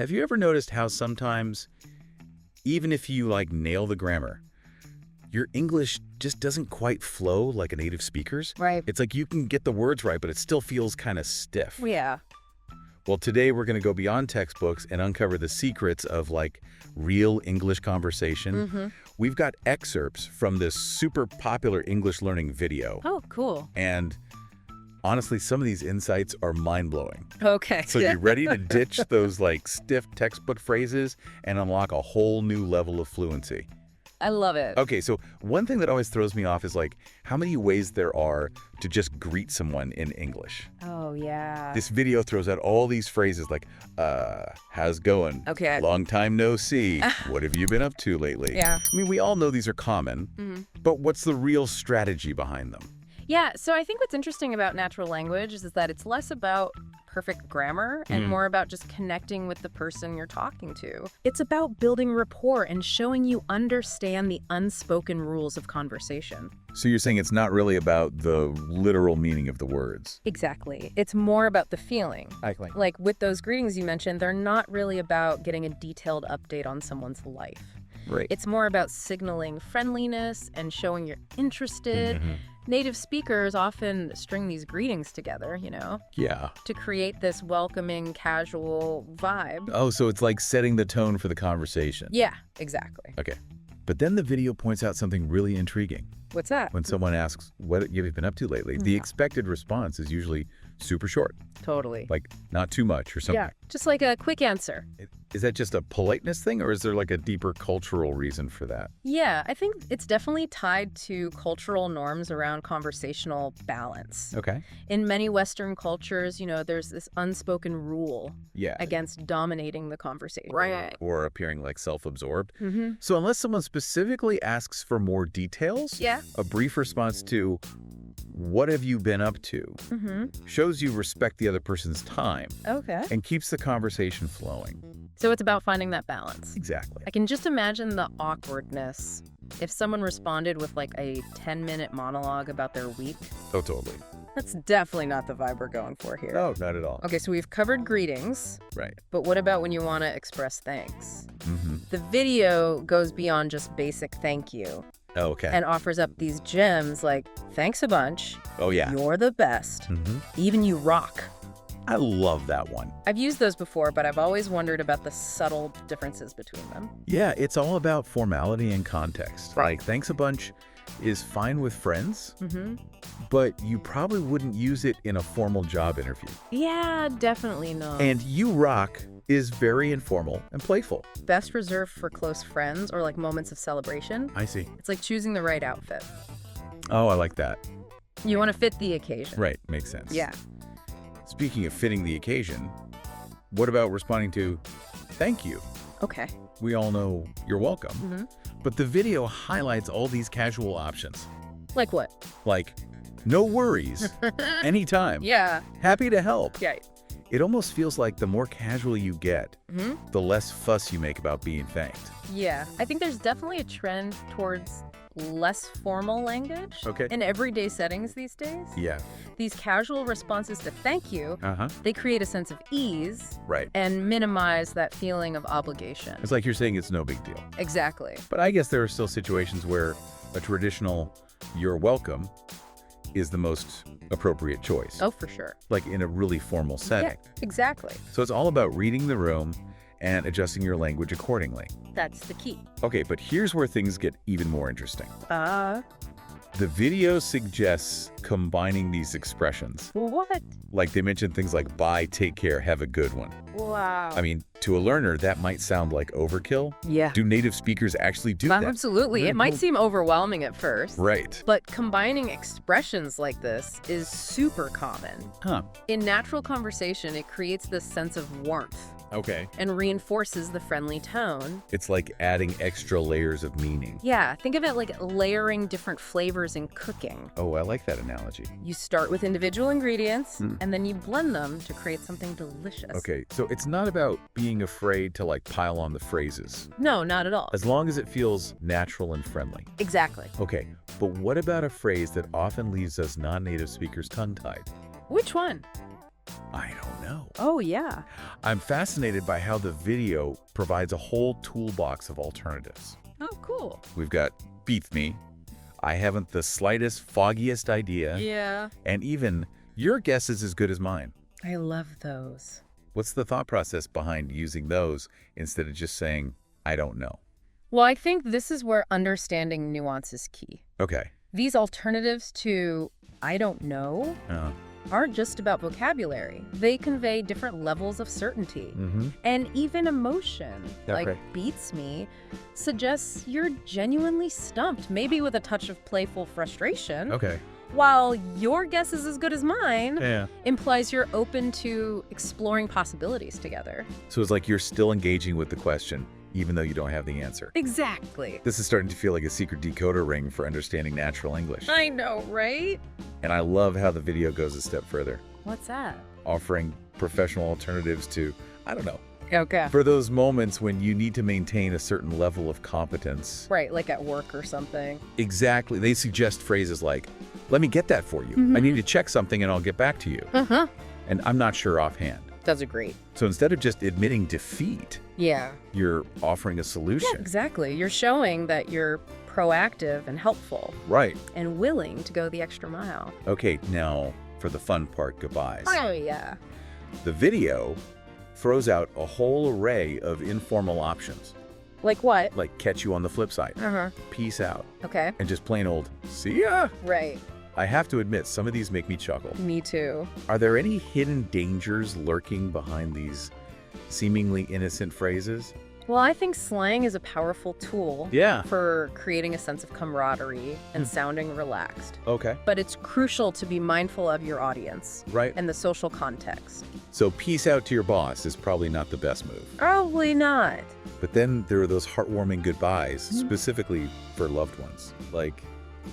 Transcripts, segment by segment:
Have you ever noticed how sometimes, even if you nail the grammar, your English just doesn't quite flow like a native speaker's? Right. It's like you can get the words right, but it still feels kind of stiff. Yeah. Well, today we're going to go beyond textbooks and uncover the secrets of real English conversation. We've got excerpts from this super popular English learning video. Oh, cool. And honestly, some of these insights are mind-blowing. Okay. So you ready to ditch those stiff textbook phrases and unlock a whole new level of fluency? I love it. Okay, so one thing that always throws me off is how many ways there are to just greet someone in English. Oh, yeah. This video throws out all these phrases how's it going? Okay. Long time no see. What have you been up to lately? Yeah. I mean, we all know these are common, but what's the real strategy behind them? Yeah, so I think what's interesting about natural language is that it's less about perfect grammar and more about just connecting with the person you're talking to. It's about building rapport and showing you understand the unspoken rules of conversation. So you're saying it's not really about the literal meaning of the words? Exactly. It's more about the feeling. Exactly. Like with those greetings you mentioned, they're not really about getting a detailed update on someone's life. Right. It's more about signaling friendliness and showing you're interested. Native speakers often string these greetings together, Yeah. to create this welcoming, casual vibe. Oh, so it's like setting the tone for the conversation. Yeah, exactly. Okay. But then the video points out something really intriguing. What's that? When someone asks, what have you been up to lately? The expected response is usually super short. Totally. Not too much or something. Yeah, just like a quick answer. Is that just a politeness thing, or is there a deeper cultural reason for that? Yeah, I think it's definitely tied to cultural norms around conversational balance. Okay. In many Western cultures, there's this unspoken rule against dominating the conversation. Right. Or appearing self-absorbed. So unless someone specifically asks for more details, a brief response to, what have you been up to, shows you respect the other person's time. Okay. And keeps the conversation flowing. So it's about finding that balance. Exactly. I can just imagine the awkwardness if someone responded with a 10-minute monologue about their week. Oh, totally. That's definitely not the vibe we're going for here. No, not at all. Okay, so we've covered greetings. Right. But what about when you want to express thanks? The video goes beyond just basic thank you. Oh, okay. And offers up these gems like, thanks a bunch. Oh, yeah. You're the best. Even you rock. I love that one. I've used those before, but I've always wondered about the subtle differences between them. Yeah, it's all about formality and context. Right. Thanks a bunch is fine with friends, but you probably wouldn't use it in a formal job interview. Yeah, definitely not. And you rock is very informal and playful. Best reserved for close friends or moments of celebration. I see. It's like choosing the right outfit. Oh, I like that. You want to fit the occasion. Right, makes sense. Yeah. Speaking of fitting the occasion, what about responding to, thank you? Okay. We all know you're welcome. But the video highlights all these casual options. Like what? No worries. Anytime. Yeah. Happy to help. Yeah. It almost feels like the more casual you get, the less fuss you make about being thanked. Yeah. I think there's definitely a trend towards less formal language in everyday settings these days. Yeah. These casual responses to thank you, they create a sense of ease and minimize that feeling of obligation. It's like you're saying it's no big deal. Exactly. But I guess there are still situations where a traditional you're welcome is the most appropriate choice. Oh, for sure. In a really formal setting. Yeah, exactly. So it's all about reading the room and adjusting your language accordingly. That's the key. Okay, but here's where things get even more interesting. The video suggests combining these expressions. What? They mention things like bye, take care, have a good one. Wow. I mean, to a learner, that might sound like overkill. Yeah. Do native speakers actually do that? Absolutely. It might seem overwhelming at first. Right. But combining expressions like this is super common. In natural conversation, it creates this sense of warmth. Okay. And reinforces the friendly tone. It's like adding extra layers of meaning. Yeah, think of it like layering different flavors in cooking. Oh, I like that analogy. You start with individual ingredients, and then you blend them to create something delicious. Okay, so it's not about being afraid to pile on the phrases. No, not at all. As long as it feels natural and friendly. Exactly. Okay, but what about a phrase that often leaves us non-native speakers tongue-tied? Which one? I don't know. Oh, yeah. I'm fascinated by how the video provides a whole toolbox of alternatives. Oh, cool. We've got beats me, I haven't the slightest, foggiest idea, Yeah. and even your guess is as good as mine. I love those. What's the thought process behind using those instead of just saying, I don't know? Well, I think this is where understanding nuance is key. Okay. These alternatives to I don't know aren't just about vocabulary. They convey different levels of certainty. And even emotion, like beats me, suggests you're genuinely stumped, maybe with a touch of playful frustration. Okay. While your guess is as good as mine Yeah. implies you're open to exploring possibilities together. So it's like you're still engaging with the question, even though you don't have the answer. Exactly. This is starting to feel like a secret decoder ring for understanding natural English. I know, right? And I love how the video goes a step further, What's that? offering professional alternatives to, I don't know, Okay. for those moments when you need to maintain a certain level of competence. Right, like at work or something. Exactly. They suggest phrases like, let me get that for you. I need to check something and I'll get back to you. And I'm not sure offhand. That's great. So instead of just admitting defeat, Yeah. you're offering a solution. Yeah, exactly. You're showing that you're proactive and helpful Right. and willing to go the extra mile. Okay, now for the fun part, goodbyes. Oh, yeah. The video throws out a whole array of informal options, Like what? like catch you on the flip side, peace out, Okay. and just plain old see ya. Right. I have to admit, some of these make me chuckle. Me too. Are there any hidden dangers lurking behind these seemingly innocent phrases? Well, I think slang is a powerful tool Yeah. for creating a sense of camaraderie and sounding relaxed. Okay. But it's crucial to be mindful of your audience Right. and the social context. So peace out to your boss is probably not the best move. Probably not. But then there are those heartwarming goodbyes, specifically for loved ones. Like,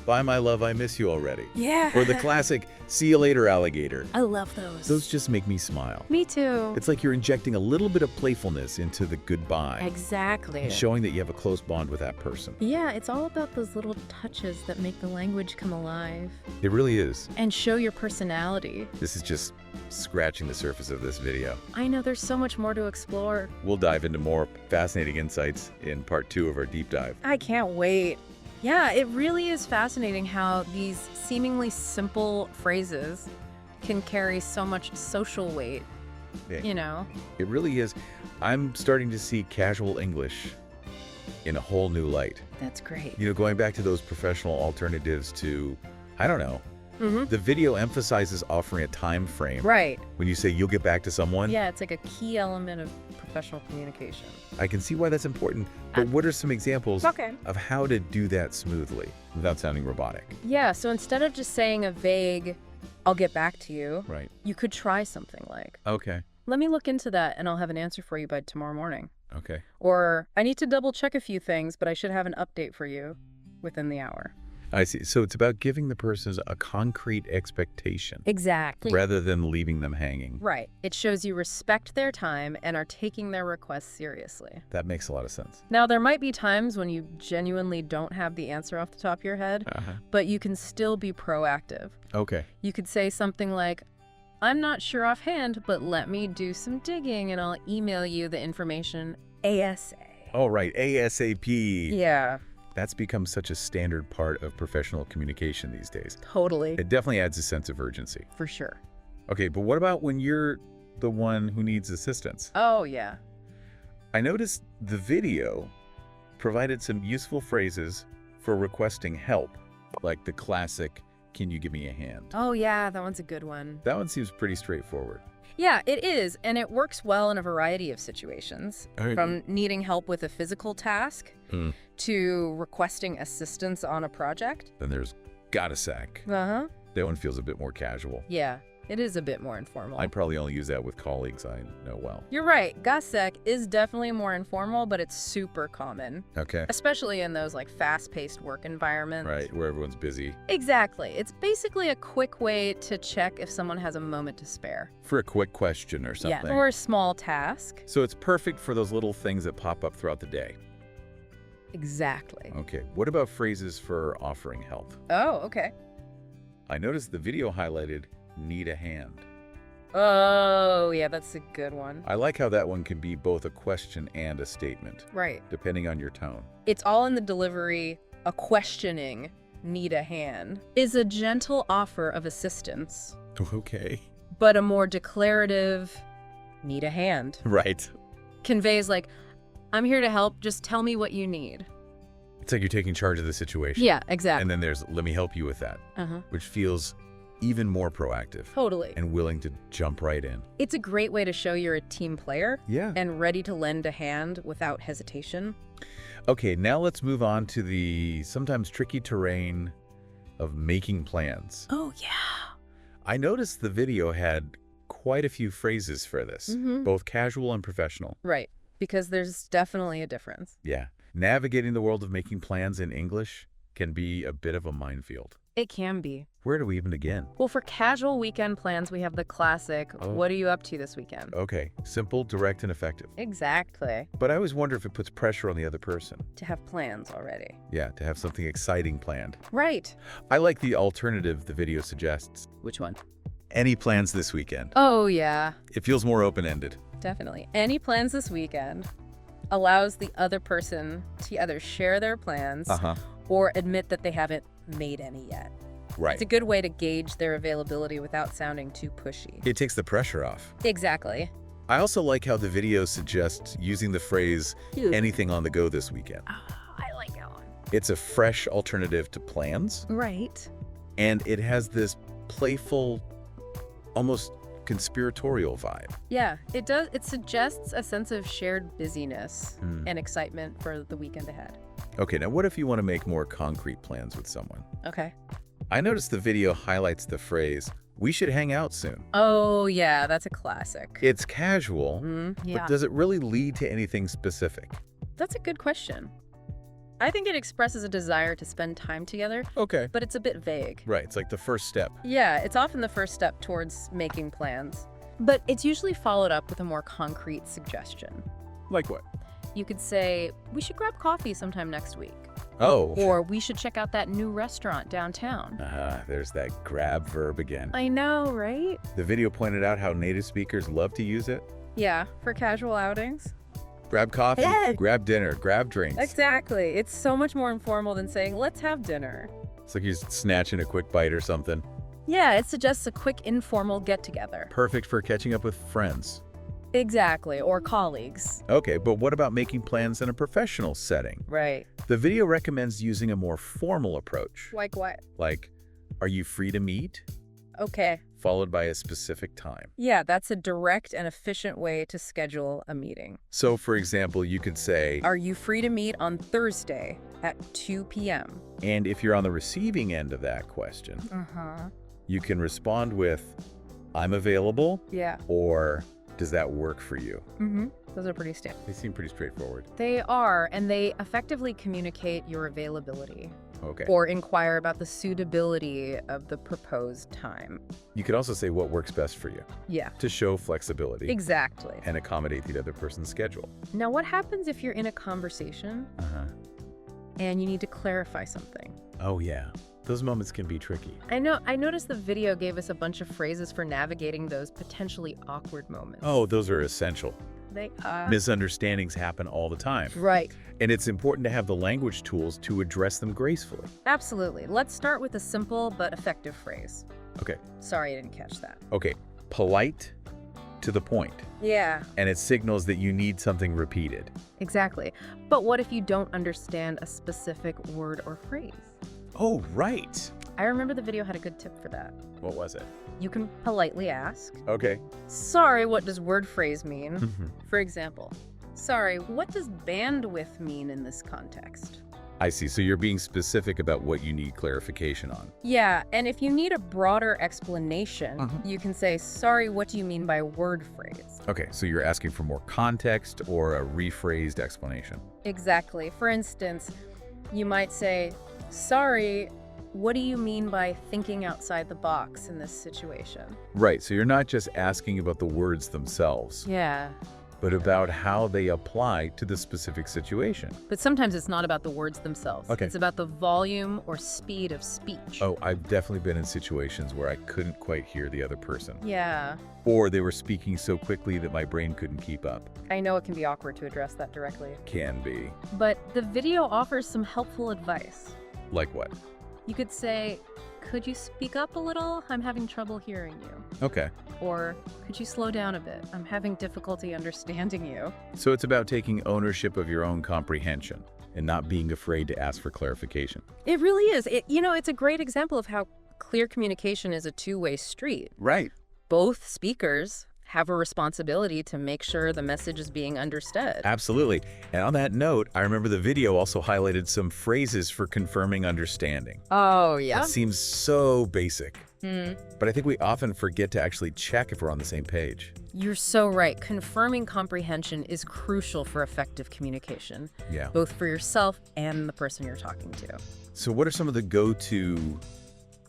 bye, my love, I miss you already. Yeah. Or the classic, see you later, alligator. I love those. Those just make me smile. Me too. It's like you're injecting a little bit of playfulness into the goodbye, Exactly. showing that you have a close bond with that person. Yeah, it's all about those little touches that make the language come alive It really is. and show your personality. This is just scratching the surface of this video. I know there's so much more to explore. We'll dive into more fascinating insights in part 2 of our deep dive. I can't wait. Yeah, it really is fascinating how these seemingly simple phrases can carry so much social weight, Yeah. you know? It really is. I'm starting to see casual English in a whole new light. That's great. You know, going back to those professional alternatives to, I don't know, the video emphasizes offering a time frame. Right. When you say you'll get back to someone, Yeah, it's like a key element of professional communication. I can see why that's important. But what are some examples Okay. of how to do that smoothly without sounding robotic? Yeah, so instead of just saying a vague, I'll get back to you, Right. you could try something like, Okay. let me look into that and I'll have an answer for you by tomorrow morning. Okay. Or, I need to double check a few things, but I should have an update for you within the hour. I see. So it's about giving the person a concrete expectation Exactly. rather than leaving them hanging. Right. It shows you respect their time and are taking their requests seriously. That makes a lot of sense. Now, there might be times when you genuinely don't have the answer off the top of your head, but you can still be proactive. Okay. You could say something like, I'm not sure offhand, but let me do some digging and I'll email you the information ASA. Oh, right. ASAP. Yeah, That's become such a standard part of professional communication these days. totally. It definitely adds a sense of urgency. For sure. Okay, but what about when you're the one who needs assistance? Oh, yeah. I noticed the video provided some useful phrases for requesting help, like the classic, can you give me a hand? Oh, yeah, that one's a good one. That one seems pretty straightforward. Yeah, it is, and it works well in a variety of situations. From needing help with a physical task to requesting assistance on a project. Then there's got a sack. Uh-huh. That one feels a bit more casual. Yeah, it is a bit more informal. I probably only use that with colleagues I know well. You're right. Gassek is definitely more informal, but it's super common, Okay. especially in those like fast-paced work environments. Right, where everyone's busy. Exactly. It's basically a quick way to check if someone has a moment to spare. For a quick question or something. Yeah, or a small task. So it's perfect for those little things that pop up throughout the day. Exactly. Okay, what about phrases for offering help? Oh, okay. I noticed the video highlighted need a hand. Oh, yeah, that's a good one. I like how that one can be both a question and a statement. Right. Depending on your tone. It's all in the delivery. A questioning, need a hand, is a gentle offer of assistance. Okay. But a more declarative, need a hand. Right. Conveys like, I'm here to help, just tell me what you need. It's like you're taking charge of the situation. Yeah, exactly. And then there's, let me help you with that. Which feels even more proactive. Totally. And willing to jump right in. It's a great way to show you're a team player. Yeah. And ready to lend a hand without hesitation. Okay, now let's move on to the sometimes tricky terrain of making plans. Oh, yeah. I noticed the video had quite a few phrases for this, both casual and professional. Right, because there's definitely a difference. Yeah. Navigating the world of making plans in English can be a bit of a minefield. It can be. Where do we even begin? Well, for casual weekend plans, we have the classic, what are you up to this weekend? Okay, simple, direct, and effective. Exactly. But I always wonder if it puts pressure on the other person. To have plans already. Yeah, to have something exciting planned. Right. I like the alternative the video suggests. Which one? Any plans this weekend? Oh, yeah. It feels more open-ended. Definitely. Any plans this weekend allows the other person to either share their plans or admit that they haven't made any yet. Right. It's a good way to gauge their availability without sounding too pushy. It takes the pressure off. Exactly. I also like how the video suggests using the phrase, anything on the go this weekend. I like that one. It's a fresh alternative to plans. Right. And it has this playful, almost conspiratorial vibe. Yeah, it does. It suggests a sense of shared busyness and excitement for the weekend ahead. Okay, now what if you want to make more concrete plans with someone? Okay. I noticed the video highlights the phrase, we should hang out soon. Oh, yeah, that's a classic. It's casual, but does it really lead to anything specific? That's a good question. I think it expresses a desire to spend time together. Okay. But it's a bit vague. Right, it's like the first step. Yeah, it's often the first step towards making plans. But it's usually followed up with a more concrete suggestion. Like what? You could say, we should grab coffee sometime next week. Oh. Or we should check out that new restaurant downtown. There's that grab verb again. I know, right? The video pointed out how native speakers love to use it. Yeah, for casual outings. Grab coffee, grab dinner, grab drinks. Exactly. It's so much more informal than saying, let's have dinner. It's like you're snatching a quick bite or something. Yeah, it suggests a quick informal get-together. Perfect for catching up with friends. Exactly, or colleagues. Okay, but what about making plans in a professional setting? Right. The video recommends using a more formal approach. Like what? Like, are you free to meet? Okay. Followed by a specific time. Yeah, that's a direct and efficient way to schedule a meeting. So, for example, you could say, are you free to meet on Thursday at 2 p.m.? And if you're on the receiving end of that question, you can respond with, I'm available. Yeah. Or, does that work for you? Those are pretty standard. They seem pretty straightforward. They are, and they effectively communicate your availability. Okay. Or inquire about the suitability of the proposed time. You could also say what works best for you. Yeah. To show flexibility. Exactly. And accommodate the other person's schedule. Now, what happens if you're in a conversation and you need to clarify something? Oh, yeah. Those moments can be tricky. I noticed the video gave us a bunch of phrases for navigating those potentially awkward moments. Oh, those are essential. They are. Misunderstandings happen all the time. Right. And it's important to have the language tools to address them gracefully. Absolutely. Let's start with a simple but effective phrase. Okay. Sorry I didn't catch that. Okay. Polite to the point. Yeah. And it signals that you need something repeated. Exactly. But what if you don't understand a specific word or phrase? Oh, right. I remember the video had a good tip for that. What was it? You can politely ask. Okay. Sorry, what does word phrase mean? For example, sorry, what does bandwidth mean in this context? I see. So you're being specific about what you need clarification on. Yeah, and if you need a broader explanation, you can say, sorry, what do you mean by word phrase? Okay, so you're asking for more context or a rephrased explanation. Exactly. For instance, you might say, sorry, what do you mean by thinking outside the box in this situation? Right, so you're not just asking about the words themselves. Yeah. but about how they apply to the specific situation. But sometimes it's not about the words themselves. Okay. It's about the volume or speed of speech. Oh, I've definitely been in situations where I couldn't quite hear the other person. Yeah. Or they were speaking so quickly that my brain couldn't keep up. I know it can be awkward to address that directly. Can be. But the video offers some helpful advice. Like what? You could say, could you speak up a little? I'm having trouble hearing you. Okay. Or, could you slow down a bit? I'm having difficulty understanding you. So it's about taking ownership of your own comprehension and not being afraid to ask for clarification. It really is. It's a great example of how clear communication is a two-way street. Right. Both speakers have a responsibility to make sure the message is being understood. Absolutely. And on that note, I remember the video also highlighted some phrases for confirming understanding. Oh, yeah? It seems so basic. But I think we often forget to actually check if we're on the same page. You're so right. Confirming comprehension is crucial for effective communication. Yeah. Both for yourself and the person you're talking to. So what are some of the go-to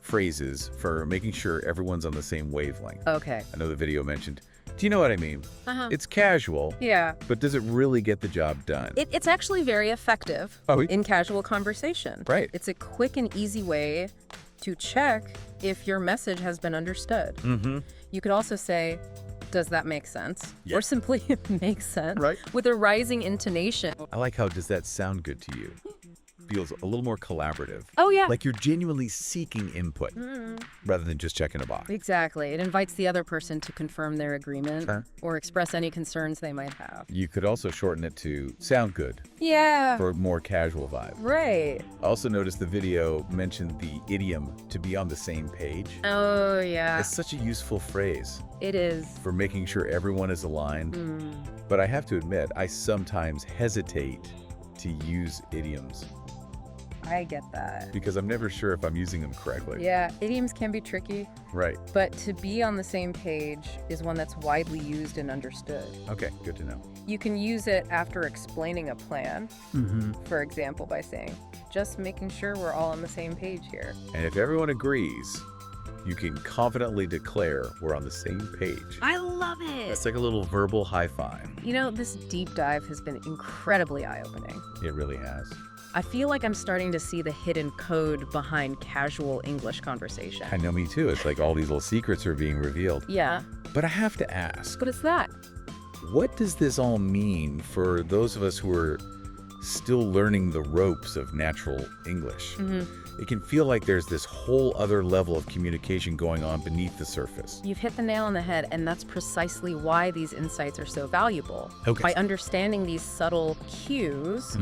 phrases for making sure everyone's on the same wavelength? Okay. I know the video mentioned, do you know what I mean? It's casual, Yeah. but does it really get the job done? It's actually very effective in casual conversation. Right. It's a quick and easy way to check if your message has been understood. You could also say, does that make sense? Yeah. Or simply, it makes sense. Right. With a rising intonation. I like how does that sound good to you? Feels a little more collaborative. Oh, yeah. Like you're genuinely seeking input rather than just checking a box. Exactly. It invites the other person to confirm their agreement Okay. or express any concerns they might have. You could also shorten it to sound good Yeah. for a more casual vibe. Right. I also noticed the video mentioned the idiom to be on the same page. Oh, yeah. It's such a useful phrase It is. for making sure everyone is aligned. But I have to admit, I sometimes hesitate to use idioms I get that. because I'm never sure if I'm using them correctly. Yeah, idioms can be tricky, Right. but to be on the same page is one that's widely used and understood. Okay, good to know. You can use it after explaining a plan, for example, by saying, just making sure we're all on the same page here. And if everyone agrees, you can confidently declare we're on the same page. I love it! It's like a little verbal high five. You know, this deep dive has been incredibly eye-opening. It really has. I feel like I'm starting to see the hidden code behind casual English conversation. I know, me too. It's like all these little secrets are being revealed. Yeah, But I have to ask, but it's that. what does this all mean for those of us who are still learning the ropes of natural English? It can feel like there's this whole other level of communication going on beneath the surface. You've hit the nail on the head, and that's precisely why these insights are so valuable. Okay. By understanding these subtle cues,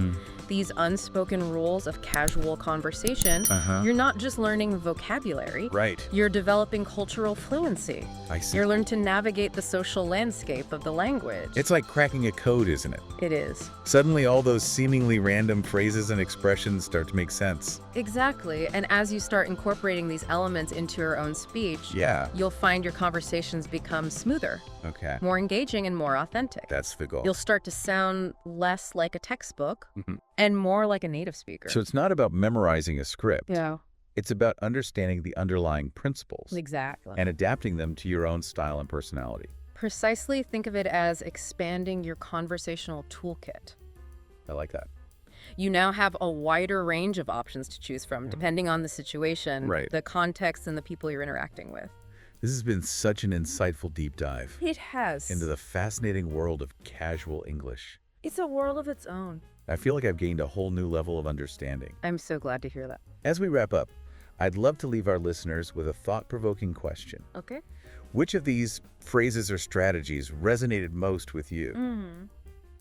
these unspoken rules of casual conversation, you're not just learning vocabulary. Right. You're developing cultural fluency. I see. You're learning to navigate the social landscape of the language. It's like cracking a code, isn't it? It is. Suddenly all those seemingly random phrases and expressions start to make sense. Exactly. And as you start incorporating these elements into your own speech, Yeah. you'll find your conversations become smoother, Okay. more engaging, and more authentic. That's the goal. You'll start to sound less like a textbook and more like a native speaker. So it's not about memorizing a script. Yeah, It's about understanding the underlying principles exactly. and adapting them to your own style and personality. Precisely, think of it as expanding your conversational toolkit. I like that. You now have a wider range of options to choose from, depending on the situation, Right. the context, and the people you're interacting with. This has been such an insightful deep dive It has. into the fascinating world of casual English. It's a world of its own. I feel like I've gained a whole new level of understanding. I'm so glad to hear that. As we wrap up, I'd love to leave our listeners with a thought-provoking question. Okay. Which of these phrases or strategies resonated most with you?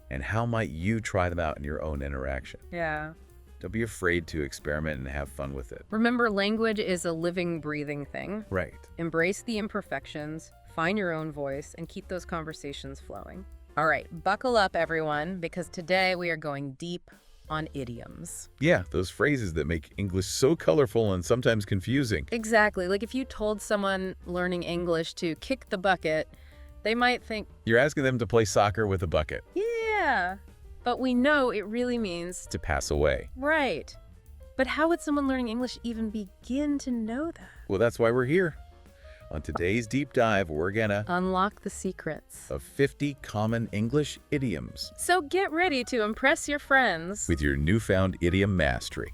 And how might you try them out in your own interaction? Yeah. Don't be afraid to experiment and have fun with it. Remember, language is a living, breathing thing. Right. Embrace the imperfections, find your own voice, and keep those conversations flowing. All right, buckle up, everyone, because today we are going deep on idioms. Yeah, those phrases that make English so colorful and sometimes confusing. Exactly. Like if you told someone learning English to kick the bucket, they might think, You're asking them to play soccer with a bucket. yeah, but we know it really means, To pass away. right. But how would someone learning English even begin to know that? Well, that's why we're here. On today's deep dive, we're gonna unlock the secrets of 50 common English idioms. So get ready to impress your friends with your newfound idiom mastery.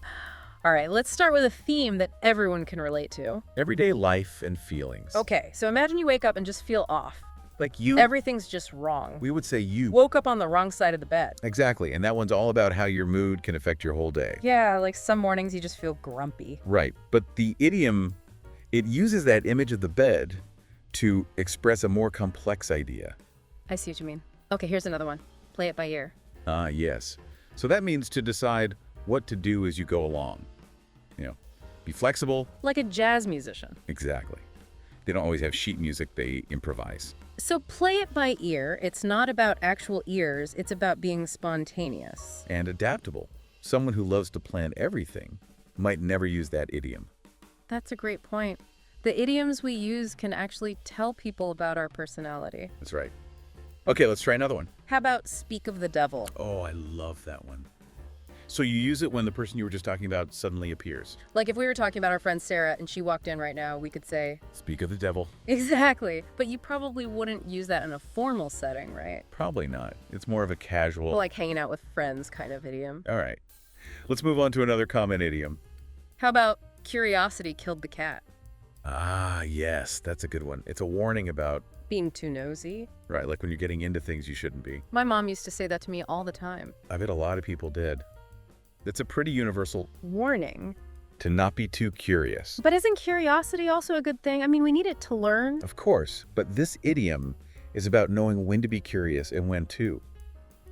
All right, let's start with a theme that everyone can relate to. Everyday life and feelings. Okay, so imagine you wake up and just feel off. Like you. Everything's just wrong. We would say you. Woke up on the wrong side of the bed. Exactly, and that one's all about how your mood can affect your whole day. Yeah, like some mornings you just feel grumpy. Right, but the idiom, it uses that image of the bed to express a more complex idea. I see what you mean. Okay, here's another one. Play it by ear. Yes. So that means to decide what to do as you go along. Be flexible. Like a jazz musician. Exactly. They don't always have sheet music, they improvise. So play it by ear. It's not about actual ears, it's about being spontaneous. And adaptable. Someone who loves to plan everything might never use that idiom. That's a great point. The idioms we use can actually tell people about our personality. That's right. Okay, let's try another one. How about speak of the devil? Oh, I love that one. So you use it when the person you were just talking about suddenly appears. Like if we were talking about our friend Sarah and she walked in right now, we could say, speak of the devil. Exactly. But you probably wouldn't use that in a formal setting, right? Probably not. It's more of a casual... Like hanging out with friends kind of idiom. All right. Let's move on to another common idiom. How about curiosity killed the cat? Ah, yes. That's a good one. It's a warning about... being too nosy. Right, like when you're getting into things you shouldn't be. My mom used to say that to me all the time. I bet a lot of people did. It's a pretty universal warning. To not be too curious. But isn't curiosity also a good thing? I mean, we need it to learn. Of course, but this idiom is about knowing when to be curious and when to.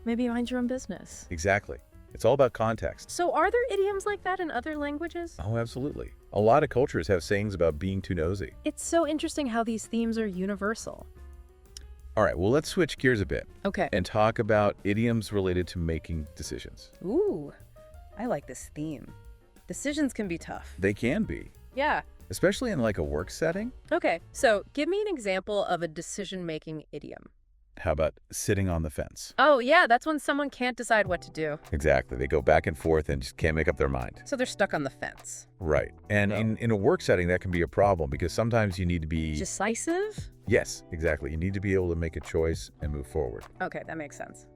Maybe mind your own business. Exactly. It's all about context. So are there idioms like that in other languages? Oh, absolutely. A lot of cultures have sayings about being too nosy. It's so interesting how these themes are universal. All right, well, let's switch gears a bit. Okay. And talk about idioms related to making decisions. Ooh. I like this theme. Decisions can be tough. They can be. Yeah. Especially in like a work setting. Okay, so give me an example of a decision-making idiom. How about sitting on the fence? Oh, yeah, that's when someone can't decide what to do. Exactly. They go back and forth and just can't make up their mind. So they're stuck on the fence. Right. And in a work setting, that can be a problem because sometimes you need to be... decisive? Yes, exactly. You need to be able to make a choice and move forward. Okay, that makes sense.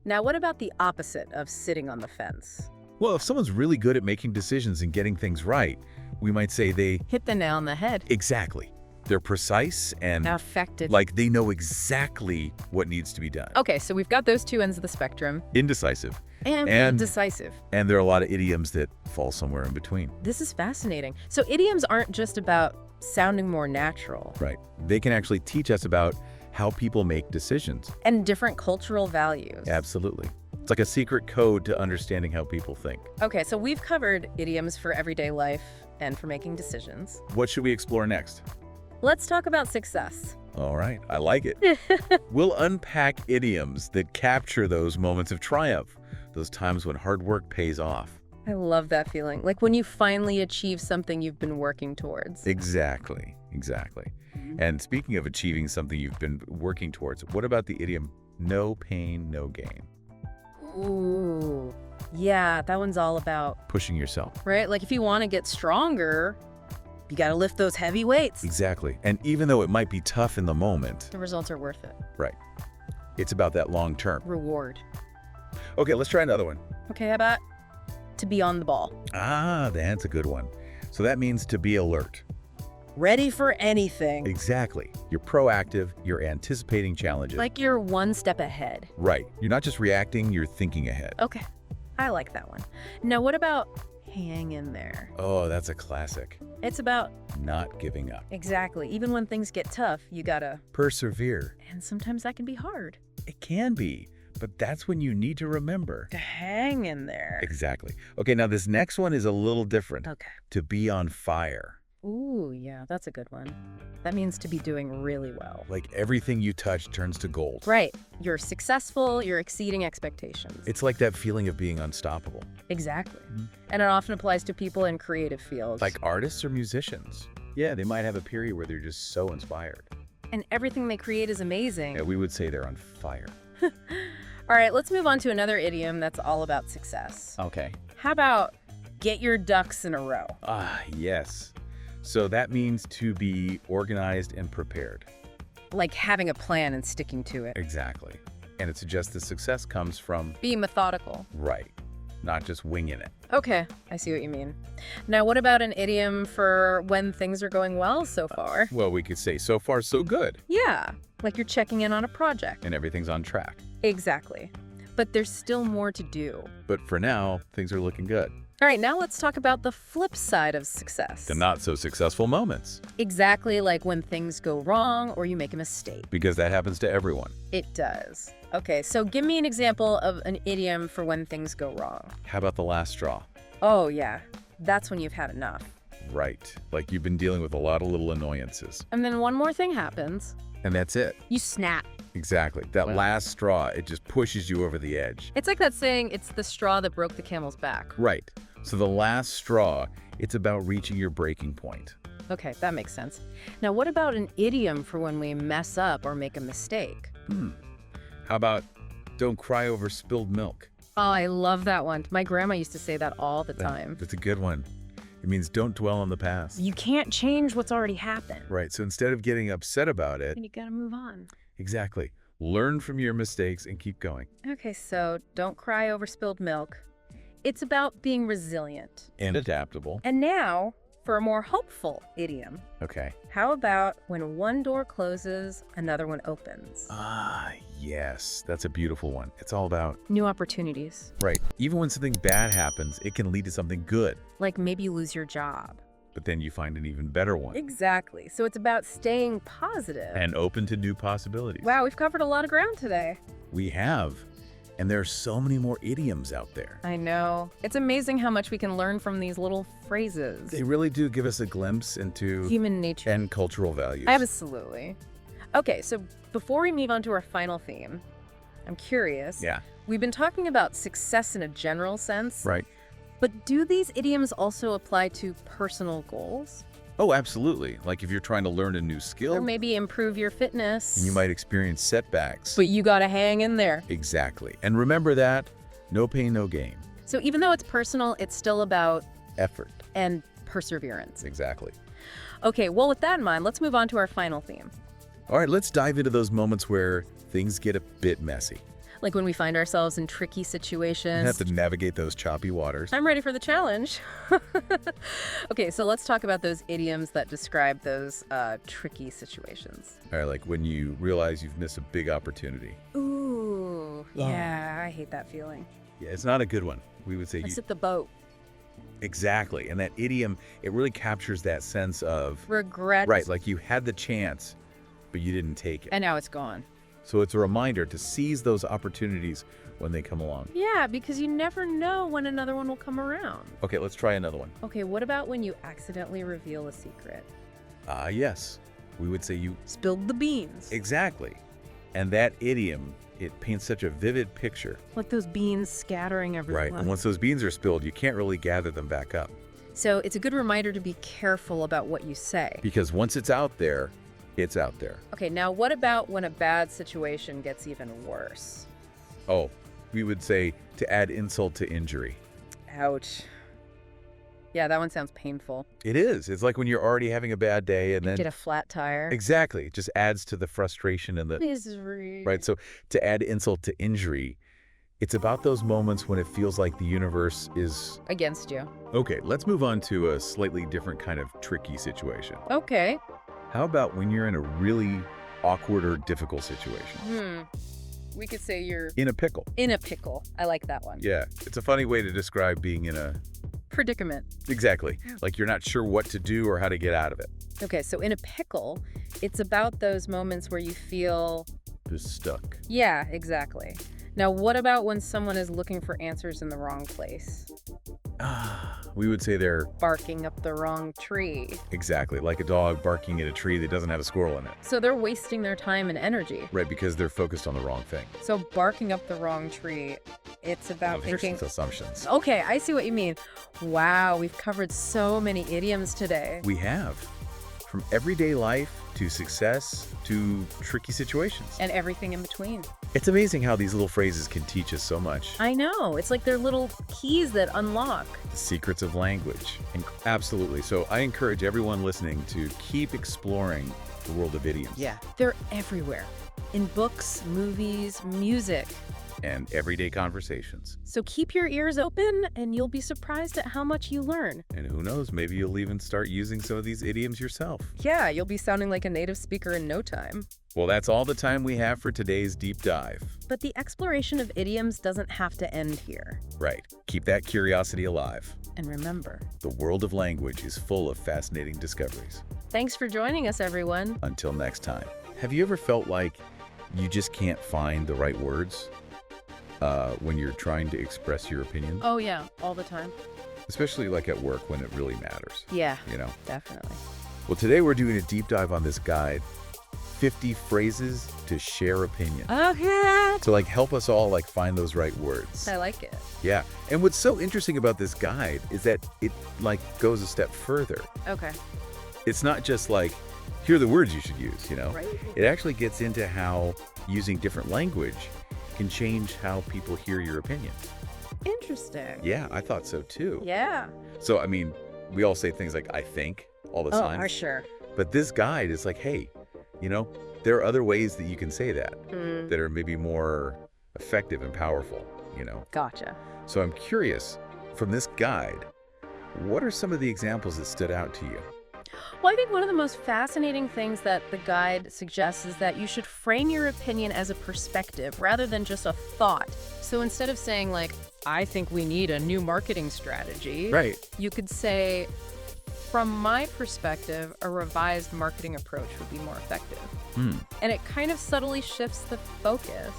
Now, what about the opposite of sitting on the fence? Well, if someone's really good at making decisions and getting things right, we might say they... hit the nail on the head. Exactly. They're precise and... affected. Like they know exactly what needs to be done. Okay, so we've got those two ends of the spectrum. Indecisive. And decisive. And there are a lot of idioms that fall somewhere in between. This is fascinating. So idioms aren't just about sounding more natural. Right. They can actually teach us about how people make decisions. And different cultural values. Absolutely. It's like a secret code to understanding how people think. Okay, so we've covered idioms for everyday life and for making decisions. What should we explore next? Let's talk about success. All right, I like it. We'll unpack idioms that capture those moments of triumph, those times when hard work pays off. I love that feeling, like when you finally achieve something you've been working towards. Exactly. And speaking of achieving something you've been working towards, what about the idiom, no pain, no gain? Ooh, yeah, that one's all about pushing yourself. Right? Like if you want to get stronger, you got to lift those heavy weights. Exactly. And even though it might be tough in the moment, the results are worth it. Right. It's about that long term. Reward. Okay, let's try another one. Okay, how about to be on the ball? Ah, that's a good one. So that means to be alert. Ready for anything. Exactly. You're proactive, you're anticipating challenges. Like you're one step ahead. Right. You're not just reacting, you're thinking ahead. Okay, I like that one. Now what about hang in there? Oh, that's a classic. It's about not giving up. Exactly. Even when things get tough, you gotta persevere. And sometimes that can be hard. It can be, but that's when you need to remember. To hang in there. Exactly. Okay, now this next one is a little different. Okay. To be on fire. Ooh, yeah, that's a good one. That means to be doing really well. Like everything you touch turns to gold. Right. You're successful, you're exceeding expectations. It's like that feeling of being unstoppable. Exactly. And it often applies to people in creative fields. Like artists or musicians. Yeah, they might have a period where they're just so inspired. And everything they create is amazing. Yeah, we would say they're on fire. All right, let's move on to another idiom that's all about success. Okay. How about get your ducks in a row? Ah, yes. So that means to be organized and prepared. Like having a plan and sticking to it. Exactly. And it suggests that success comes from... being methodical. Right. Not just winging it. Okay, I see what you mean. Now, what about an idiom for when things are going well so far? Well, we could say, so far, so good. Yeah, like you're checking in on a project. And everything's on track. Exactly. But there's still more to do. But for now, things are looking good. All right, now let's talk about the flip side of success. The not so successful moments. Exactly, like when things go wrong or you make a mistake. Because that happens to everyone. It does. Okay, so give me an example of an idiom for when things go wrong. How about the last straw? Oh, yeah. That's when you've had enough. Right. Like you've been dealing with a lot of little annoyances. And then one more thing happens. And that's it. You snap. Exactly. That last straw, it just pushes you over the edge. It's like that saying, it's the straw that broke the camel's back. Right. So the last straw, it's about reaching your breaking point. Okay, that makes sense. Now, what about an idiom for when we mess up or make a mistake? How about don't cry over spilled milk? Oh, I love that one. My grandma used to say that all the time. That's a good one. It means don't dwell on the past. You can't change what's already happened. Right. So instead of getting upset about it... And you gotta move on. Exactly. Learn from your mistakes and keep going. Okay, so don't cry over spilled milk. It's about being resilient. And adaptable. And now, for a more hopeful idiom. Okay. How about when one door closes, another one opens? Ah, yes. That's a beautiful one. It's all about... new opportunities. Right. Even when something bad happens, it can lead to something good. Like maybe you lose your job. But then you find an even better one. Exactly. So it's about staying positive. And open to new possibilities. Wow, we've covered a lot of ground today. We have. And there are so many more idioms out there. I know. It's amazing how much we can learn from these little phrases. They really do give us a glimpse into... human nature. And cultural values. Absolutely. Okay, so before we move on to our final theme, I'm curious. Yeah. We've been talking about success in a general sense. Right. But do these idioms also apply to personal goals? Oh, absolutely. Like if you're trying to learn a new skill... or maybe improve your fitness. And you might experience setbacks. But you gotta hang in there. Exactly. And remember that, no pain, no gain. So even though it's personal, it's still about... effort. And perseverance. Exactly. Okay, well, with that in mind, let's move on to our final theme. All right, let's dive into those moments where things get a bit messy. Like when we find ourselves in tricky situations. You have to navigate those choppy waters. I'm ready for the challenge. Okay, so let's talk about those idioms that describe those tricky situations. All right, like when you realize you've missed a big opportunity. Ooh, yeah, I hate that feeling. Yeah, it's not a good one. We would say... I hit the boat. Exactly. And that idiom, it really captures that sense of... regret. Right, like you had the chance, but you didn't take it. And now it's gone. So it's a reminder to seize those opportunities when they come along. Yeah, because you never know when another one will come around. Okay, let's try another one. Okay, what about when you accidentally reveal a secret? Yes. We would say you... spilled the beans. Exactly. And that idiom, it paints such a vivid picture. Like those beans scattering everywhere. Right, and once those beans are spilled, you can't really gather them back up. So it's a good reminder to be careful about what you say. Because once it's out there, it's out there. Okay, now what about when a bad situation gets even worse? Oh, we would say to add insult to injury. Ouch. Yeah, that one sounds painful. It is. It's like when you're already having a bad day and then... get a flat tire. Exactly. It just adds to the frustration and the... misery. Right, so to add insult to injury, it's about those moments when it feels like the universe is... against you. Okay, let's move on to a slightly different kind of tricky situation. Okay. How about when you're in a really awkward or difficult situation? We could say you're... in a pickle. in a pickle. I like that one. Yeah, it's a funny way to describe being in a... predicament. Exactly. Like you're not sure what to do or how to get out of it. Okay, so in a pickle, it's about those moments where you feel... Just stuck. yeah, exactly. Now, what about when someone is looking for answers in the wrong place? We would say they're... barking up the wrong tree. exactly, like a dog barking at a tree that doesn't have a squirrel in it. So they're wasting their time and energy. Right, because they're focused on the wrong thing. So barking up the wrong tree, it's about Here's thinking... some assumptions. Okay, I see what you mean. Wow, we've covered so many idioms today. We have. From everyday life to success to tricky situations. And everything in between. It's amazing how these little phrases can teach us so much. I know. It's like they're little keys that unlock. The secrets of language. And absolutely. So I encourage everyone listening to keep exploring the world of idioms. Yeah. They're everywhere. In books, movies, music. And everyday conversations. So keep your ears open and you'll be surprised at how much you learn. And who knows, maybe you'll even start using some of these idioms yourself. Yeah, you'll be sounding like a native speaker in no time. Well, that's all the time we have for today's deep dive. But the exploration of idioms doesn't have to end here. Right. Keep that curiosity alive. And remember, the world of language is full of fascinating discoveries. Thanks for joining us, everyone. Until next time. Have you ever felt like you just can't find the right words when you're trying to express your opinion? Oh, yeah, all the time. Especially like at work when it really matters. Yeah, you know? Definitely. Well, today we're doing a deep dive on this guide, 50 phrases to share opinion. Okay. So like help us all like find those right words. I like it. Yeah. And what's so interesting about this guide is that it like goes a step further. Okay. It's not just like, here are the words you should use, you know? Right. It actually gets into how using different language can change how people hear your opinion. Interesting. Yeah, I thought so too. Yeah. So, I mean, we all say things like, I think, all the time. Oh, sure. But this guide is like, hey, you know, there are other ways that you can say that that are maybe more effective and powerful, you know? Gotcha. So I'm curious, from this guide, what are some of the examples that stood out to you? Well, I think one of the most fascinating things that the guide suggests is that you should frame your opinion as a perspective rather than just a thought. So instead of saying like, I think we need a new marketing strategy, Right. you could say, from my perspective, a revised marketing approach would be more effective. And it kind of subtly shifts the focus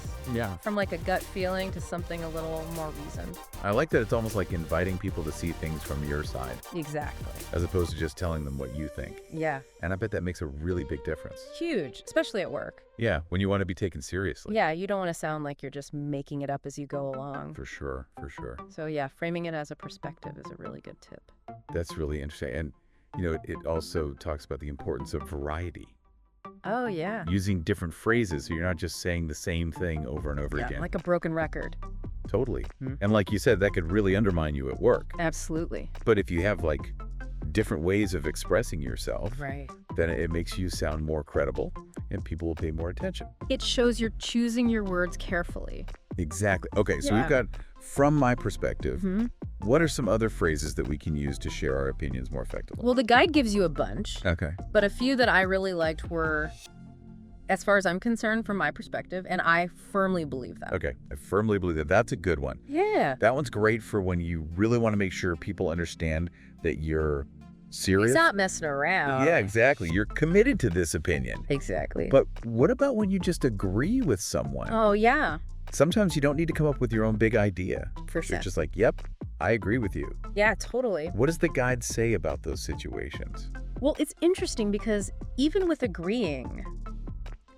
from like a gut feeling to something a little more reasoned. I like that it's almost like inviting people to see things from your side. Exactly. As opposed to just telling them what you think. Yeah. And I bet that makes a really big difference. Huge, especially at work. Yeah, when you want to be taken seriously. Yeah, you don't want to sound like you're just making it up as you go along. For sure, for sure. So yeah, framing it as a perspective is a really good tip. That's really interesting. And, you know, it also talks about the importance of variety. Oh, yeah. Using different phrases so you're not just saying the same thing over and over again. Like a broken record. Totally. And like you said, that could really undermine you at work. Absolutely. But if you have like different ways of expressing yourself, right, then it makes you sound more credible and people will pay more attention. It shows you're choosing your words carefully. Exactly. Okay, so we've got, from my perspective, what are some other phrases that we can use to share our opinions more effectively? Well, the guide gives you a bunch. Okay. But a few that I really liked were, as far as I'm concerned, from my perspective, and I firmly believe that. Okay, I firmly believe that. That's a good one. Yeah. That one's great for when you really want to make sure people understand that you're serious. It's not messing around. Yeah, exactly. You're committed to this opinion. Exactly. But what about when you just agree with someone? Oh, yeah. Sometimes you don't need to come up with your own big idea. For sure. You're just like, yep, I agree with you. Yeah, totally. What does the guide say about those situations? Well, it's interesting because even with agreeing,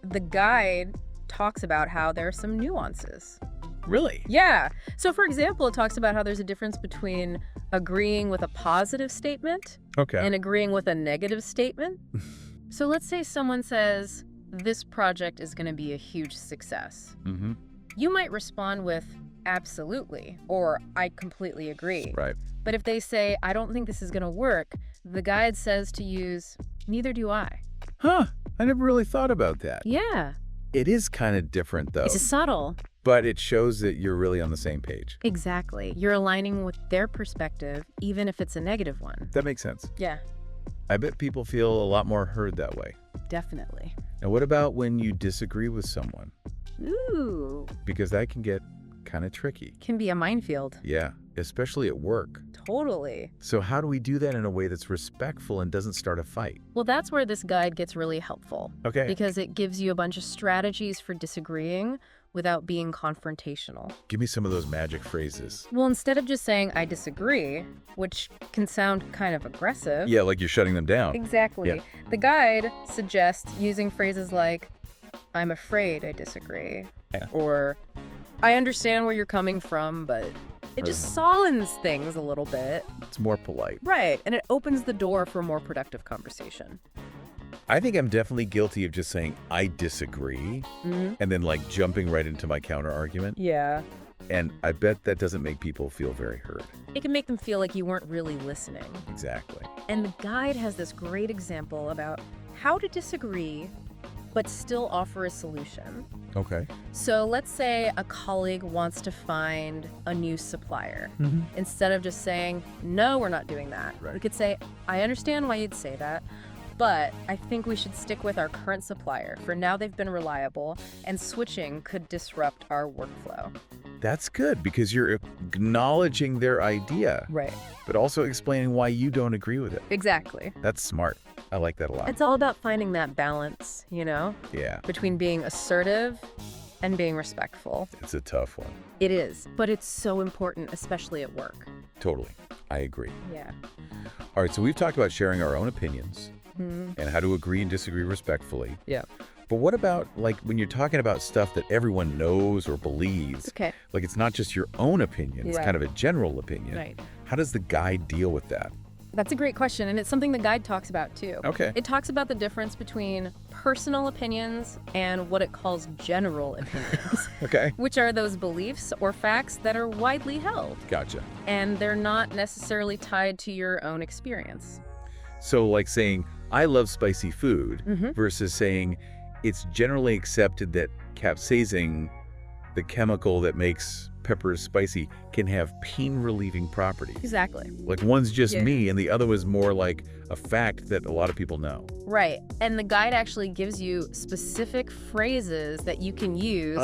the guide talks about how there are some nuances. Really? Yeah. So, for example, it talks about how there's a difference between agreeing with a positive statement and agreeing with a negative statement. So let's say someone says, this project is going to be a huge success. You might respond with, absolutely, or I completely agree. Right. But if they say, I don't think this is going to work, the guide says to use, neither do I. Huh. I never really thought about that. Yeah. It is kind of different, though. It's subtle. But it shows that you're really on the same page. Exactly. You're aligning with their perspective, even if it's a negative one. That makes sense. Yeah. I bet people feel a lot more heard that way. Definitely. Now, what about when you disagree with someone? Ooh. Because that can get kind of tricky. Can be a minefield. Yeah, especially at work. Totally. So how do we do that in a way that's respectful and doesn't start a fight? Well, that's where this guide gets really helpful. Okay. Because it gives you a bunch of strategies for disagreeing without being confrontational. Give me some of those magic phrases. Well, instead of just saying, I disagree, which can sound kind of aggressive. Yeah, like you're shutting them down. Exactly. Yeah. The guide suggests using phrases like, I'm afraid I disagree. Yeah. Or, I understand where you're coming from, but it just softens things a little bit. It's more polite. Right. And it opens the door for more productive conversation. I think I'm definitely guilty of just saying, I disagree, and then like jumping right into my counter argument. Yeah. And I bet that doesn't make people feel very heard. It can make them feel like you weren't really listening. Exactly. And the guide has this great example about how to disagree, but still offer a solution. Okay. So let's say a colleague wants to find a new supplier. Instead of just saying, no, we're not doing that. Right. We could say, I understand why you'd say that, but I think we should stick with our current supplier. For now, they've been reliable, and switching could disrupt our workflow. That's good because you're acknowledging their idea, Right. but also explaining why you don't agree with it. Exactly. That's smart. I like that a lot. It's all about finding that balance, Yeah, between being assertive and being respectful. it's a tough one. It is, but it's so important, especially at work. Totally. I agree. Yeah. All right, so we've talked about sharing our own opinions and how to agree and disagree respectfully. Yeah. But what about, like, when you're talking about stuff that everyone knows or believes? Okay. Like, it's not just your own opinion. It's Right. kind of a general opinion. Right. How does the guide deal with that? That's a great question, and it's something the guide talks about, too. Okay. It talks about the difference between personal opinions and what it calls general opinions, Okay. which are those beliefs or facts that are widely held, Gotcha. and they're not necessarily tied to your own experience. So, like saying, I love spicy food versus saying, it's generally accepted that capsaicin, the chemical that makes peppers spicy, can have pain-relieving properties. Exactly. Like, one's just Yeah. me, and the other was more like a fact that a lot of people know. Right. And the guide actually gives you specific phrases that you can use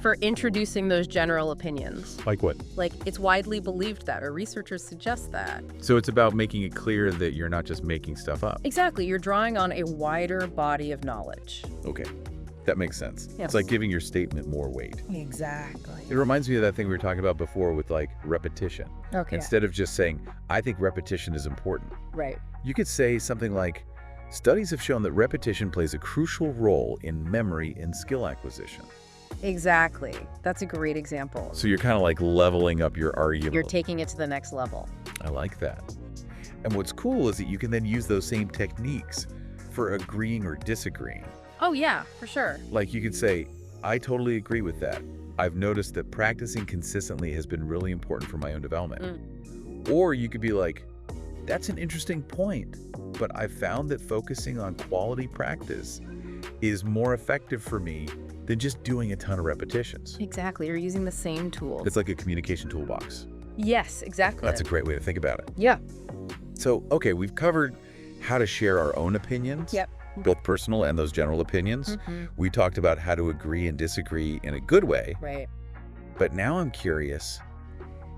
for introducing those general opinions. Like what? Like, it's widely believed that, or researchers suggest that. So it's about making it clear that you're not just making stuff up. Exactly. You're drawing on a wider body of knowledge. Okay. That makes sense. Yes. It's like giving your statement more weight. Exactly. It reminds me of that thing we were talking about before with like repetition. Okay. Instead of just saying, I think repetition is important, Right. you could say something like, studies have shown that repetition plays a crucial role in memory and skill acquisition. Exactly. That's a great example. So you're kind of like leveling up your argument. You're taking it to the next level. I like that. And what's cool is that you can then use those same techniques for agreeing or disagreeing. Oh, yeah, for sure. Like you could say, I totally agree with that. I've noticed that practicing consistently has been really important for my own development. Or you could be like, that's an interesting point, but I've found that focusing on quality practice is more effective for me than just doing a ton of repetitions. Exactly. You're using the same tools. It's like a communication toolbox. Yes, exactly. That's a great way to think about it. Yeah. So, okay, we've covered how to share our own opinions. Yep. Both personal and those general opinions. We talked about how to agree and disagree in a good way. Right. But now I'm curious,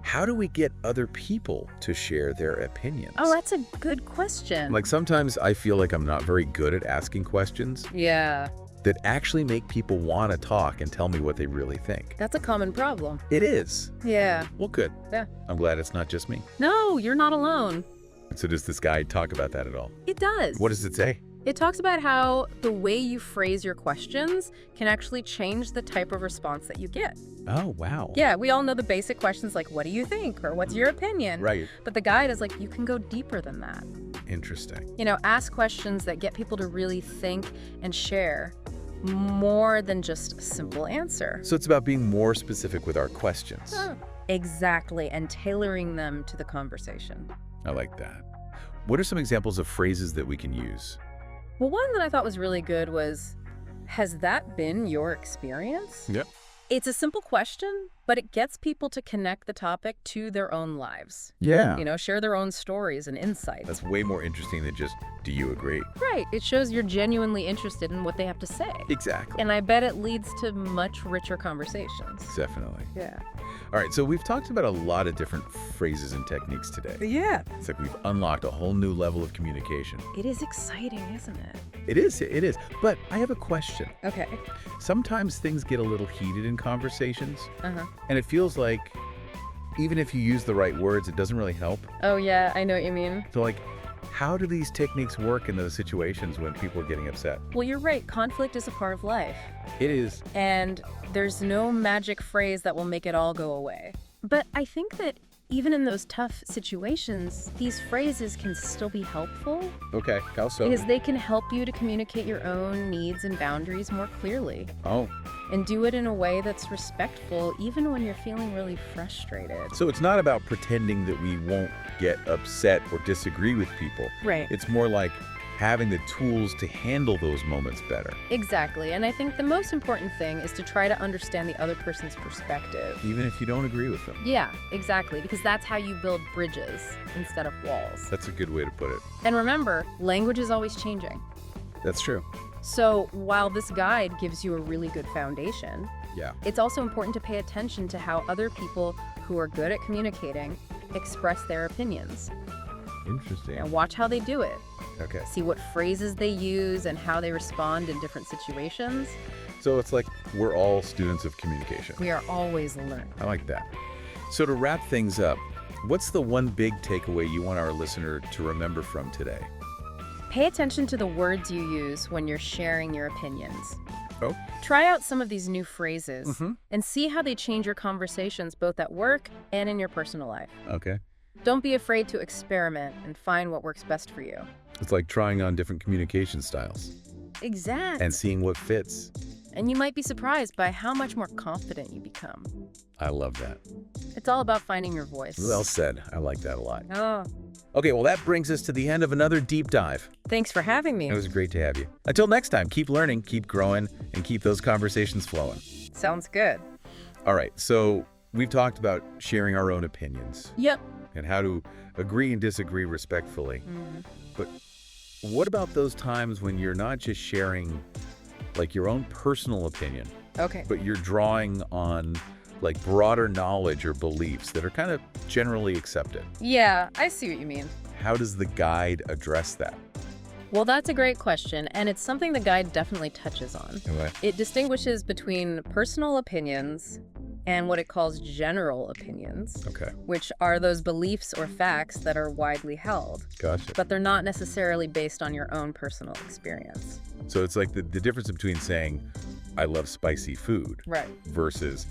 how do we get other people to share their opinions? Oh, that's a good question. Like sometimes I feel like I'm not very good at asking questions Yeah. that actually make people want to talk and tell me what they really think. That's a common problem. It is. Yeah. Well, good. Yeah. I'm glad it's not just me. No, you're not alone. So does this guide talk about that at all? It does. What does it say? It talks about how the way you phrase your questions can actually change the type of response that you get. Oh, wow. Yeah, we all know the basic questions like, what do you think? Or what's your opinion? Right. But the guide is like, you can go deeper than that. Interesting. Ask questions that get people to really think and share more than just a simple answer. So it's about being more specific with our questions. Exactly, and tailoring them to the conversation. I like that. What are some examples of phrases that we can use? Well, one that I thought was really good was, has that been your experience? Yep. It's a simple question, but it gets people to connect the topic to their own lives. Yeah. Share their own stories and insights. That's way more interesting than just, do you agree? Right. It shows you're genuinely interested in what they have to say. Exactly. And I bet it leads to much richer conversations. Definitely. Yeah. All right, so we've talked about a lot of different phrases and techniques today. Yeah. It's like we've unlocked a whole new level of communication. It is exciting, isn't it? It is. But I have a question. Okay. Sometimes things get a little heated in conversations, Uh-huh. and it feels like even if you use the right words, it doesn't really help. Oh, yeah, I know what you mean. So like, how do these techniques work in those situations when people are getting upset? Well, you're right. Conflict is a part of life. It is. And there's no magic phrase that will make it all go away. But I think that even in those tough situations, these phrases can still be helpful. Okay, how so? Because they can help you to communicate your own needs and boundaries more clearly. Oh. And do it in a way that's respectful, even when you're feeling really frustrated. So it's not about pretending that we won't get upset or disagree with people. Right. It's more like having the tools to handle those moments better. Exactly. And I think the most important thing is to try to understand the other person's perspective. Even if you don't agree with them. Yeah, exactly. Because that's how you build bridges instead of walls. That's a good way to put it. And remember, language is always changing. That's true. So while this guide gives you a really good foundation, Yeah. it's also important to pay attention to how other people who are good at communicating express their opinions. Interesting. And watch how they do it. Okay. See what phrases they use and how they respond in different situations. So it's like we're all students of communication. We are always learning. I like that. So to wrap things up, what's the one big takeaway you want our listener to remember from today? Pay attention to the words you use when you're sharing your opinions. Oh. Try out some of these new phrases and see how they change your conversations both at work and in your personal life. Okay. Don't be afraid to experiment and find what works best for you. It's like trying on different communication styles. Exactly. And seeing what fits. And you might be surprised by how much more confident you become. I love that. It's all about finding your voice. Well said. I like that a lot. Oh. Okay, well, that brings us to the end of another deep dive. Thanks for having me. It was great to have you. Until next time, keep learning, keep growing, and keep those conversations flowing. Sounds good. All right, so we've talked about sharing our own opinions. Yep. And how to agree and disagree respectfully. But what about those times when you're not just sharing like your own personal opinion, Okay. but you're drawing on like broader knowledge or beliefs that are kind of generally accepted? Yeah, I see what you mean. How does the guide address that? Well, that's a great question, and it's something the guide definitely touches on. Okay. It distinguishes between personal opinions and what it calls general opinions, Okay. which are those beliefs or facts that are widely held, Gotcha. but they're not necessarily based on your own personal experience. So it's like the difference between saying, I love spicy food, Right. versus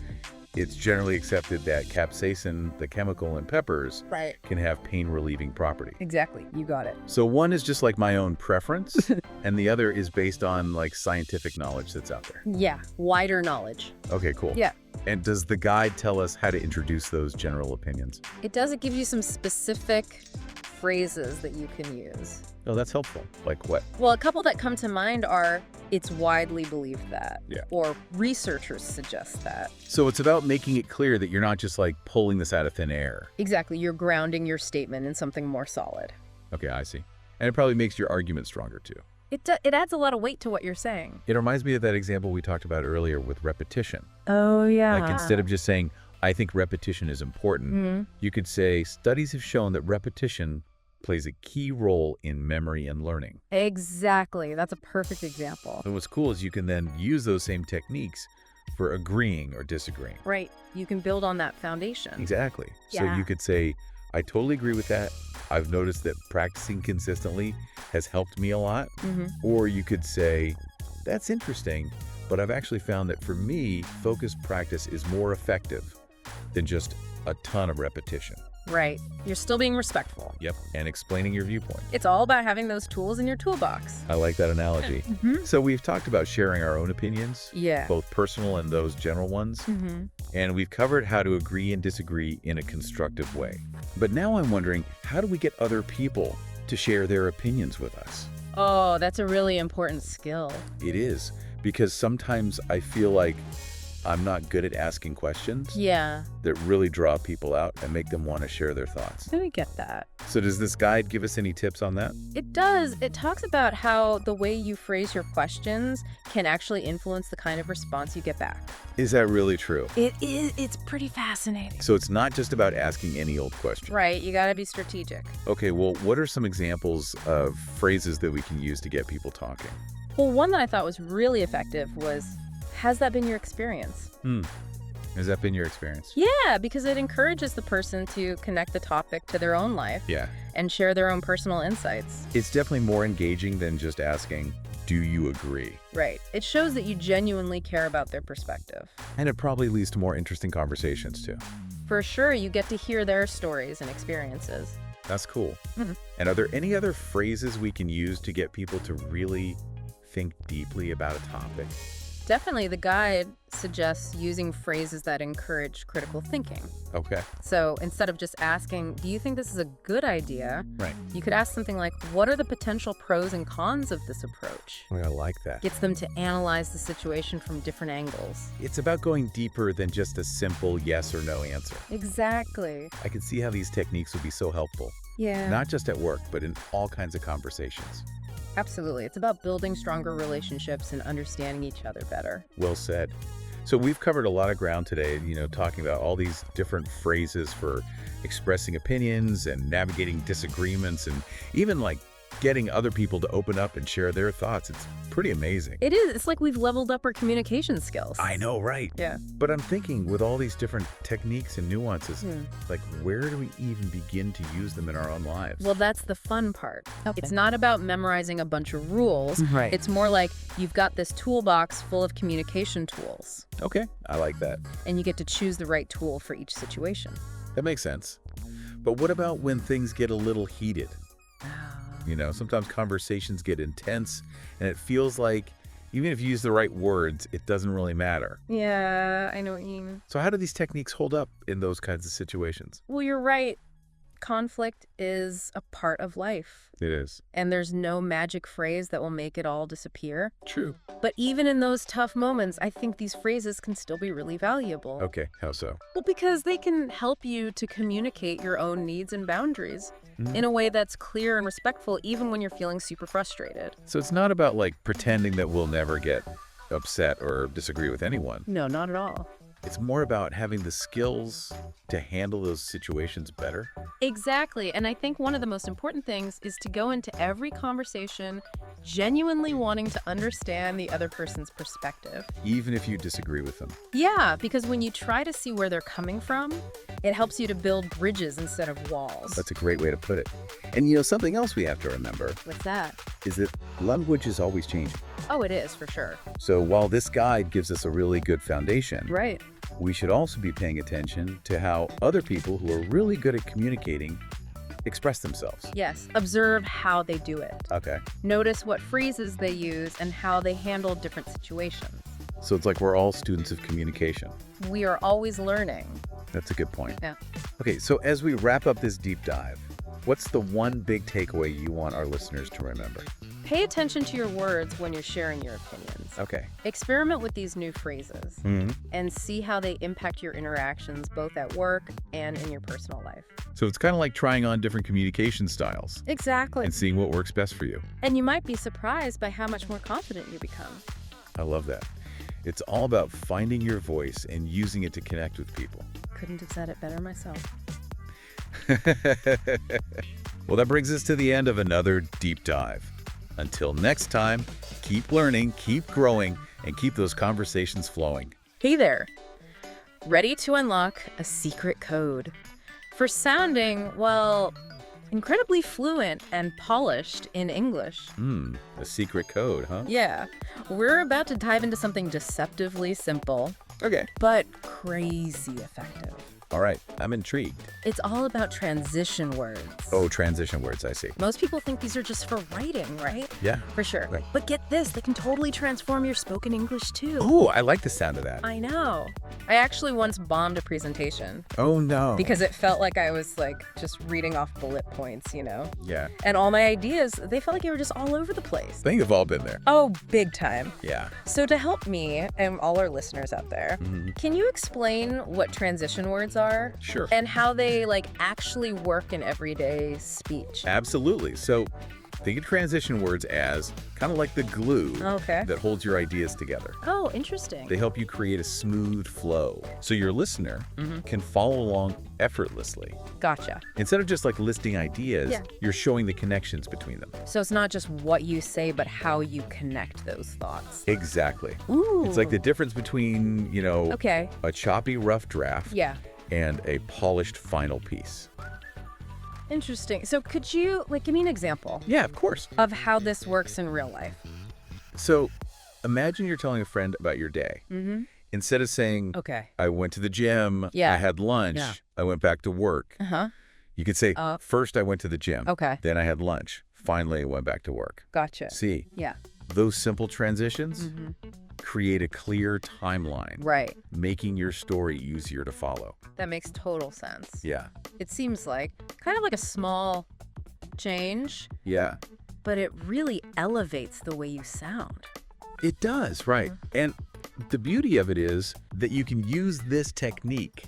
it's generally accepted that capsaicin, the chemical in peppers, Right. can have pain-relieving property. Exactly. You got it. So one is just like my own preference, and the other is based on like scientific knowledge that's out there. Yeah. Wider knowledge. Okay, cool. Yeah. And does the guide tell us how to introduce those general opinions? It does. It gives you some specific phrases that you can use. Oh, that's helpful. Like what? Well, a couple that come to mind are, it's widely believed that, Yeah. or researchers suggest that. So it's about making it clear that you're not just like pulling this out of thin air. Exactly. You're grounding your statement in something more solid. Okay, I see. And it probably makes your argument stronger too. It adds a lot of weight to what you're saying. It reminds me of that example we talked about earlier with repetition. Oh, yeah. Like instead of just saying, I think repetition is important, you could say, studies have shown that repetition plays a key role in memory and learning. Exactly. That's a perfect example. And what's cool is you can then use those same techniques for agreeing or disagreeing. Right. You can build on that foundation. Exactly. So Yeah. you could say, I totally agree with that. I've noticed that practicing consistently has helped me a lot. Or you could say, that's interesting, but I've actually found that for me, focused practice is more effective than just a ton of repetition. Right. You're still being respectful. Yep. And explaining your viewpoint. It's all about having those tools in your toolbox. I like that analogy. So we've talked about sharing our own opinions, Yeah. both personal and those general ones. And we've covered how to agree and disagree in a constructive way. But now I'm wondering, how do we get other people to share their opinions with us? Oh, that's a really important skill. It is, because sometimes I feel like I'm not good at asking questions Yeah. that really draw people out and make them want to share their thoughts. Let me get that. So does this guide give us any tips on that? It does. It talks about how the way you phrase your questions can actually influence the kind of response you get back. Is that really true? It is. It's pretty fascinating. So it's not just about asking any old question. Right. You got to be strategic. Okay, well, what are some examples of phrases that we can use to get people talking? Well, one that I thought was really effective was, has that been your experience? Has that been your experience? Yeah, because it encourages the person to connect the topic to their own life Yeah. and share their own personal insights. It's definitely more engaging than just asking, do you agree? Right. It shows that you genuinely care about their perspective. And it probably leads to more interesting conversations too. For sure, you get to hear their stories and experiences. That's cool. And are there any other phrases we can use to get people to really think deeply about a topic? Definitely, the guide suggests using phrases that encourage critical thinking. Okay. So instead of just asking, do you think this is a good idea? Right. You could ask something like, what are the potential pros and cons of this approach? Oh, I like that. Gets them to analyze the situation from different angles. It's about going deeper than just a simple yes or no answer. Exactly. I can see how these techniques would be so helpful, Yeah. not just at work, but in all kinds of conversations. Absolutely. It's about building stronger relationships and understanding each other better. Well said. So we've covered a lot of ground today, talking about all these different phrases for expressing opinions and navigating disagreements and even like getting other people to open up and share their thoughts. It's pretty amazing. It is. It's like we've leveled up our communication skills. I know, right? Yeah. But I'm thinking with all these different techniques and nuances, like where do we even begin to use them in our own lives? Well, that's the fun part. Okay. It's not about memorizing a bunch of rules. Right. It's more like you've got this toolbox full of communication tools, Okay, I like that. and you get to choose the right tool for each situation. That makes sense. But what about when things get a little heated? Sometimes conversations get intense and it feels like even if you use the right words, it doesn't really matter. Yeah, I know what you mean. So how do these techniques hold up in those kinds of situations? Well, you're right. Conflict is a part of life, It is. and there's no magic phrase that will make it all disappear. True. But even in those tough moments, I think these phrases can still be really valuable. Okay, how so? Well, because they can help you to communicate your own needs and boundaries in a way that's clear and respectful, even when you're feeling super frustrated. So it's not about like pretending that we'll never get upset or disagree with anyone. No, not at all. It's more about having the skills to handle those situations better. Exactly. And I think one of the most important things is to go into every conversation genuinely wanting to understand the other person's perspective. Even if you disagree with them. Yeah, because when you try to see where they're coming from, it helps you to build bridges instead of walls. That's a great way to put it. And something else we have to remember What's that? is that language is always changing. Oh, it is, for sure. So while this guide gives us a really good foundation, Right. we should also be paying attention to how other people who are really good at communicating express themselves. Yes. Observe how they do it. Okay. Notice what phrases they use and how they handle different situations. So it's like we're all students of communication. We are always learning. That's a good point. Yeah. Okay, so as we wrap up this deep dive, what's the one big takeaway you want our listeners to remember? Pay attention to your words when you're sharing your opinions. Okay. Experiment with these new phrases and see how they impact your interactions both at work and in your personal life. So it's kind of like trying on different communication styles Exactly. and seeing what works best for you. And you might be surprised by how much more confident you become. I love that. It's all about finding your voice and using it to connect with people. Couldn't have said it better myself. Well, that brings us to the end of another deep dive. Until next time, keep learning, keep growing, and keep those conversations flowing. Hey there. Ready to unlock a secret code for sounding, well, incredibly fluent and polished in English. A secret code, huh? Yeah. We're about to dive into something deceptively simple, Okay. but crazy effective. All right, I'm intrigued. It's all about transition words. Oh, transition words, I see. Most people think these are just for writing, right? Yeah. For sure. Right. But get this, they can totally transform your spoken English too. Oh, I like the sound of that. I know. I actually once bombed a presentation Oh, no. because it felt like I was just reading off bullet points, Yeah. And all my ideas, they felt like they were just all over the place. I think we've all been there. Oh, big time. Yeah. So to help me and all our listeners out there, can you explain what transition words are? Sure. And how they actually work in everyday speech? Absolutely. So think of transition words as kind of like the glue Okay. that holds your ideas together. Oh, interesting. They help you create a smooth flow so your listener can follow along effortlessly. Gotcha. Instead of just listing ideas, Yeah. you're showing the connections between them. So it's not just what you say, but how you connect those thoughts. Exactly. Ooh. It's like the difference between, Okay. a choppy, rough draft Yeah. and a polished final piece. Interesting. So could you give me an example Yeah, of course. of how this works in real life? So imagine you're telling a friend about your day, Instead of saying, Okay. I went to the gym, Yeah. I had lunch, Yeah. I went back to work. Uh-huh. You could say, first I went to the gym. Okay. Then I had lunch. Finally, I went back to work. Gotcha. See, Yeah. those simple transitions create a clear timeline, Right. making your story easier to follow. That makes total sense. Yeah. It seems like kind of like a small change, Yeah. but it really elevates the way you sound. It does, right. And the beauty of it is that you can use this technique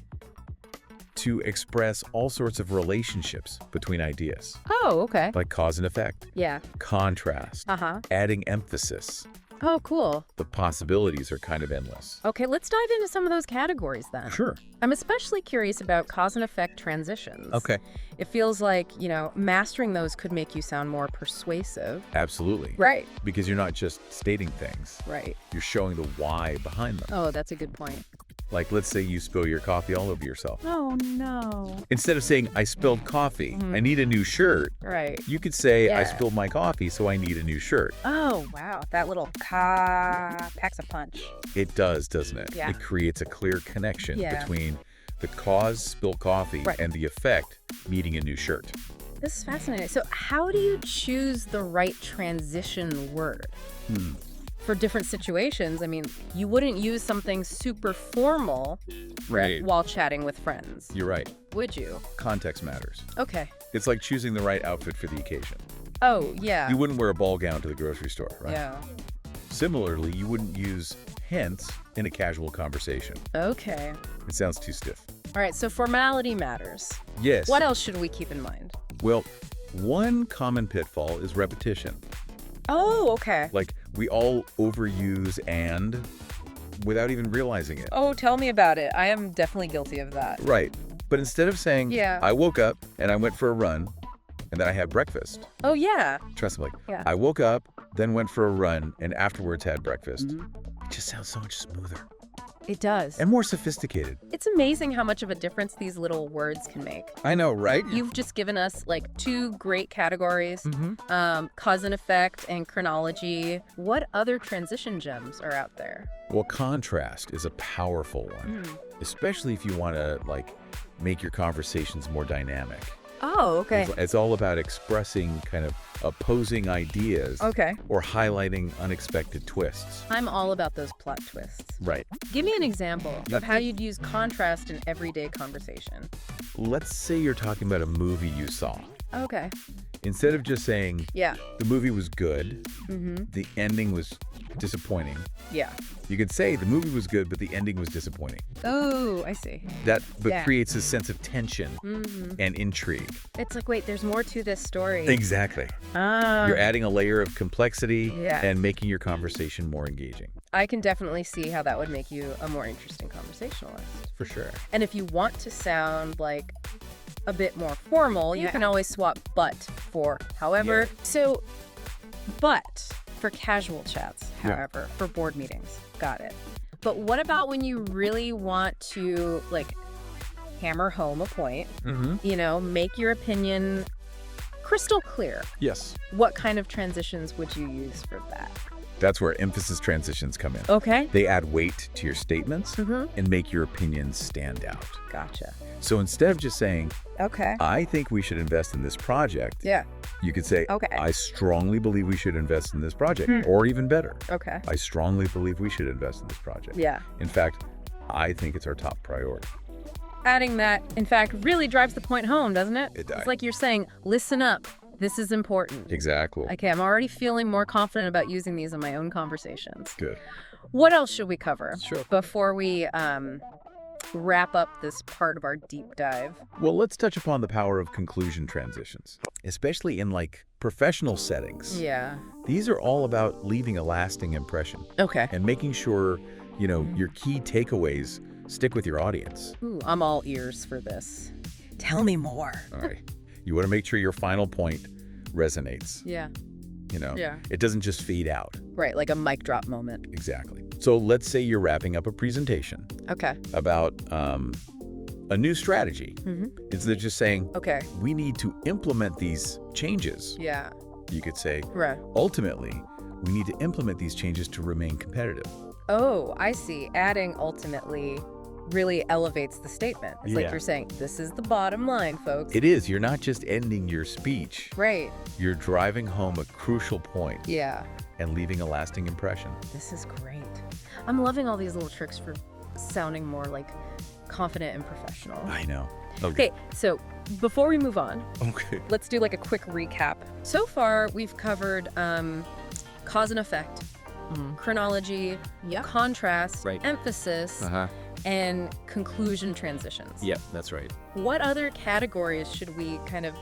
to express all sorts of relationships between ideas, Oh, okay. like cause and effect, Yeah. contrast, Uh-huh. adding emphasis. Oh, cool. The possibilities are kind of endless. Okay, let's dive into some of those categories then. Sure. I'm especially curious about cause and effect transitions. Okay. It feels like, mastering those could make you sound more persuasive. Absolutely. Right. Because you're not just stating things. Right. You're showing the why behind them. Oh, that's a good point. Like, let's say you spill your coffee all over yourself. Oh, no. Instead of saying, I spilled coffee, I need a new shirt, Right. you could say, I Yeah. spilled my coffee, so I need a new shirt. Oh, wow. That little ka packs a punch. It does, doesn't it? Yeah. It creates a clear connection Yeah. between the cause, spill coffee, Right. and the effect, needing a new shirt. This is fascinating. So how do you choose the right transition word? For different situations, I mean, you wouldn't use something super formal Right. while chatting with friends, You're right. would you? Context matters. Okay. It's like choosing the right outfit for the occasion. Oh, yeah. You wouldn't wear a ball gown to the grocery store, right? Yeah. Similarly, you wouldn't use hence in a casual conversation. Okay. It sounds too stiff. All right, so formality matters. Yes. What else should we keep in mind? Well, one common pitfall is repetition. Oh, okay. Like, we all overuse and without even realizing it. Oh, tell me about it. I am definitely guilty of that. Right. But instead of saying, Yeah. I woke up and I went for a run and then I had breakfast. Oh, yeah. Trust me, like, Yeah. I woke up, then went for a run and afterwards had breakfast. It just sounds so much smoother It does. and more sophisticated. It's amazing how much of a difference these little words can make. I know, right? You've just given us like two great categories, Mm-hmm. cause and effect and chronology. What other transition gems are out there? Well, contrast is a powerful one, especially if you want to, like, make your conversations more dynamic. Oh, okay. It's all about expressing kind of opposing ideas Okay. or highlighting unexpected twists. I'm all about those plot twists. Right. Give me an example of how you'd use contrast in everyday conversation. Let's say you're talking about a movie you saw. Okay. Instead of just saying Yeah. the movie was good, the ending was disappointing, Yeah. you could say the movie was good, but the ending was disappointing. Oh, I see. But Yeah. creates a sense of tension and intrigue. It's like, wait, there's more to this story. Exactly. Ah. You're adding a layer of complexity Yeah. and making your conversation more engaging. I can definitely see how that would make you a more interesting conversationalist. For sure. And if you want to sound like a bit more formal, you can always swap but for however. Yeah. So, but for casual chats, Yeah. however, for board meetings. Got it. But what about when you really want to, like, hammer home a point, make your opinion crystal clear? Yes. What kind of transitions would you use for that? That's where emphasis transitions come in. Okay. They add weight to your statements and make your opinions stand out. Gotcha. So instead of just saying, Okay. I think we should invest in this project, Yeah. you could say, Okay. I strongly believe we should invest in this project. Or even better, Okay. I strongly believe we should invest in this project. Yeah. In fact, I think it's our top priority. Adding that, in fact, really drives the point home, doesn't it? It does. It's like you're saying, listen up. This is important. Exactly. Okay, I'm already feeling more confident about using these in my own conversations. Good. What else should we cover Sure. before we wrap up this part of our deep dive? Well, let's touch upon the power of conclusion transitions, especially in, like, professional settings. Yeah. These are all about leaving a lasting impression Okay. and making sure, your key takeaways stick with your audience. Ooh, I'm all ears for this. Tell me more. All right. You want to make sure your final point resonates. Yeah. Yeah. It doesn't just fade out. Right, like a mic drop moment. Exactly. So let's say you're wrapping up a presentation Okay. about a new strategy. Instead of just saying, Okay. we need to implement these changes, Yeah. you could say, Right. ultimately, we need to implement these changes to remain competitive. Oh, I see. Adding ultimately really elevates the statement. It's like Yeah. you're saying, this is the bottom line, folks. It is. You're not just ending your speech. Right. You're driving home a crucial point Yeah. and leaving a lasting impression. This is great. I'm loving all these little tricks for sounding more like confident and professional. I know. Okay, so before we move on, Okay. let's do like a quick recap. So far, we've covered cause and effect, chronology, contrast, Right. emphasis, and conclusion transitions. Yep, that's right. What other categories should we kind of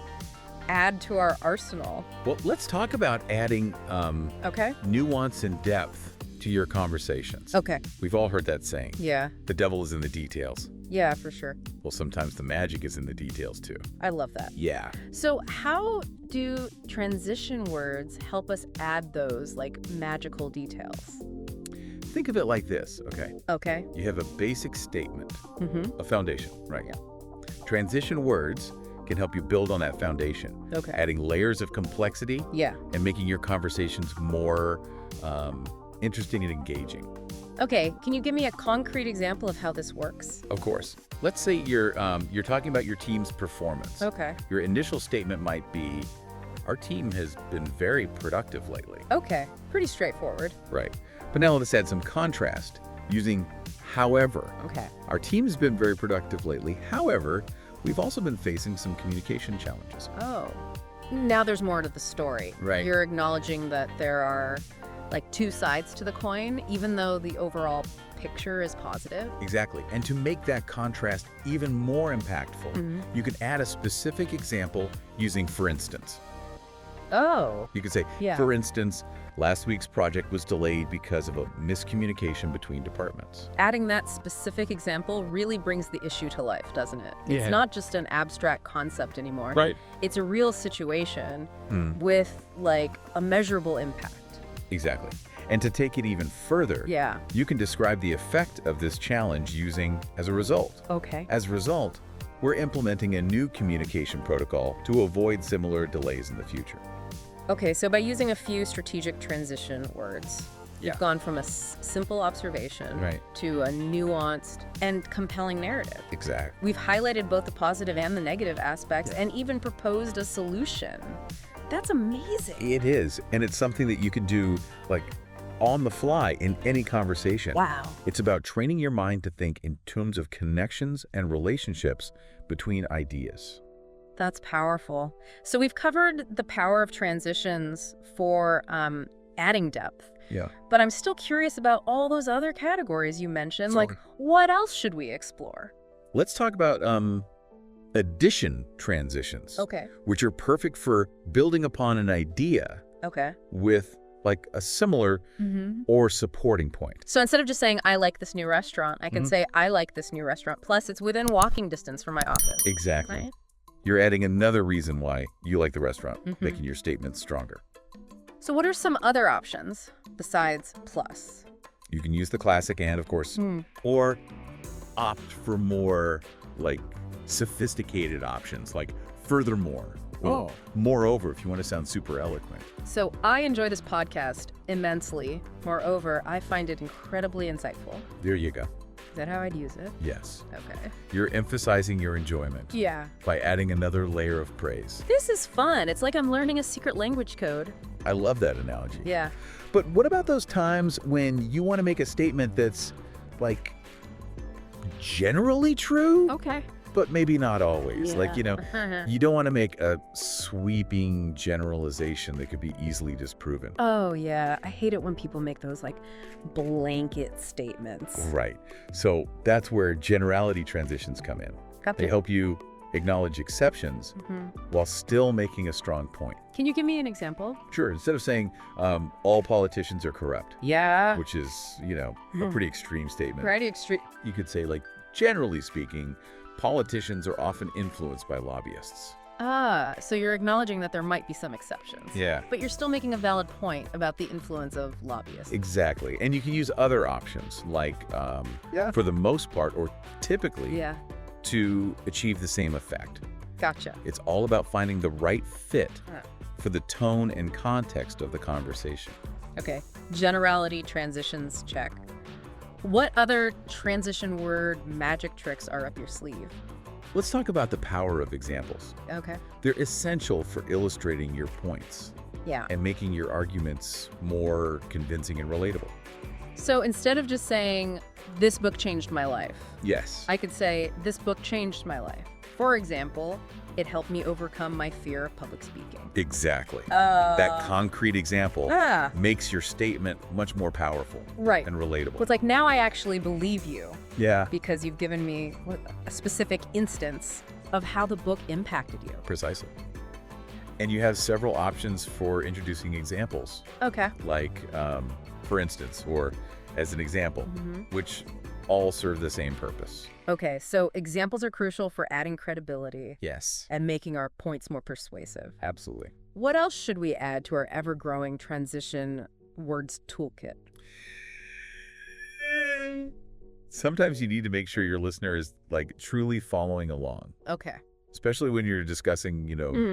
add to our arsenal? Well, let's talk about adding Okay. nuance and depth to your conversations. Okay. We've all heard that saying. Yeah. The devil is in the details. Yeah, for sure. Well, sometimes the magic is in the details too. I love that. Yeah. So how do transition words help us add those like magical details? Think of it like this, okay? Okay. You have a basic statement, Mm-hmm. a foundation, right? Yeah. Transition words can help you build on that foundation, Okay. adding layers of complexity Yeah. and making your conversations more interesting and engaging. Okay, can you give me a concrete example of how this works? Of course. Let's say you're talking about your team's performance. Okay. Your initial statement might be, our team has been very productive lately. Okay, pretty straightforward. Right. But now let's add some contrast using however. Okay. Our team has been very productive lately. However, we've also been facing some communication challenges. Oh. Now there's more to the story. Right. You're acknowledging that there are like two sides to the coin, even though the overall picture is positive. Exactly. And to make that contrast even more impactful, you can add a specific example using for instance. Oh. You could say, Yeah. for instance, last week's project was delayed because of a miscommunication between departments. Adding that specific example really brings the issue to life, doesn't it? Yeah. It's not just an abstract concept anymore. Right. It's a real situation with like a measurable impact. Exactly. And to take it even further, Yeah. you can describe the effect of this challenge using as a result. Okay. As a result, we're implementing a new communication protocol to avoid similar delays in the future. Okay, so by using a few strategic transition words, Yeah. you've gone from a simple observation Right. to a nuanced and compelling narrative. Exactly. We've highlighted both the positive and the negative aspects and even proposed a solution. That's amazing. It is. And it's something that you can do like on the fly in any conversation. Wow. It's about training your mind to think in terms of connections and relationships between ideas. That's powerful. So we've covered the power of transitions for adding depth. Yeah. But I'm still curious about all those other categories you mentioned. Sorry. Like, what else should we explore? Let's talk about addition transitions, Okay. which are perfect for building upon an idea Okay. with like a similar or supporting point. So instead of just saying, I like this new restaurant, I can say, I like this new restaurant. Plus, it's within walking distance from my office. Exactly. Right? You're adding another reason why you like the restaurant, making your statements stronger. So what are some other options besides plus? You can use the classic and, of course, or opt for more like sophisticated options like furthermore. Or moreover, if you want to sound super eloquent. So I enjoy this podcast immensely. Moreover, I find it incredibly insightful. There you go. Is that how I'd use it? Yes. Okay. You're emphasizing your enjoyment Yeah. by adding another layer of praise. This is fun. It's like I'm learning a secret language code. I love that analogy. Yeah. But what about those times when you want to make a statement that's like generally true, Okay. but maybe not always? Yeah. Like, you don't want to make a sweeping generalization that could be easily disproven. Oh, yeah. I hate it when people make those like blanket statements. Right. So that's where generality transitions come in. Got They the- help you acknowledge exceptions while still making a strong point. Can you give me an example? Sure. Instead of saying all politicians are corrupt, Yeah. which is, a pretty extreme statement. Pretty extreme. You could say, like, generally speaking, politicians are often influenced by lobbyists. So you're acknowledging that there might be some exceptions. Yeah. But you're still making a valid point about the influence of lobbyists. Exactly. And you can use other options, like, for the most part, or typically, Yeah. to achieve the same effect. Gotcha. It's all about finding the right fit Huh. for the tone and context of the conversation. Okay. Generality transitions, check. What other transition word magic tricks are up your sleeve? Let's talk about the power of examples. Okay. They're essential for illustrating your points Yeah. and making your arguments more convincing and relatable. So instead of just saying, this book changed my life, Yes. I could say, this book changed my life. For example, it helped me overcome my fear of public speaking. Exactly. That concrete example Ah. makes your statement much more powerful Right. and relatable. Well, it's like, now I actually believe you Yeah, because you've given me a specific instance of how the book impacted you. precisely. And you have several options for introducing examples, Okay. like, for instance, or as an example, which all serve the same purpose. Okay, so examples are crucial for adding credibility Yes, and making our points more persuasive. absolutely. What else should we add to our ever-growing transition words toolkit? Sometimes you need to make sure your listener is like truly following along, Okay, especially when you're discussing,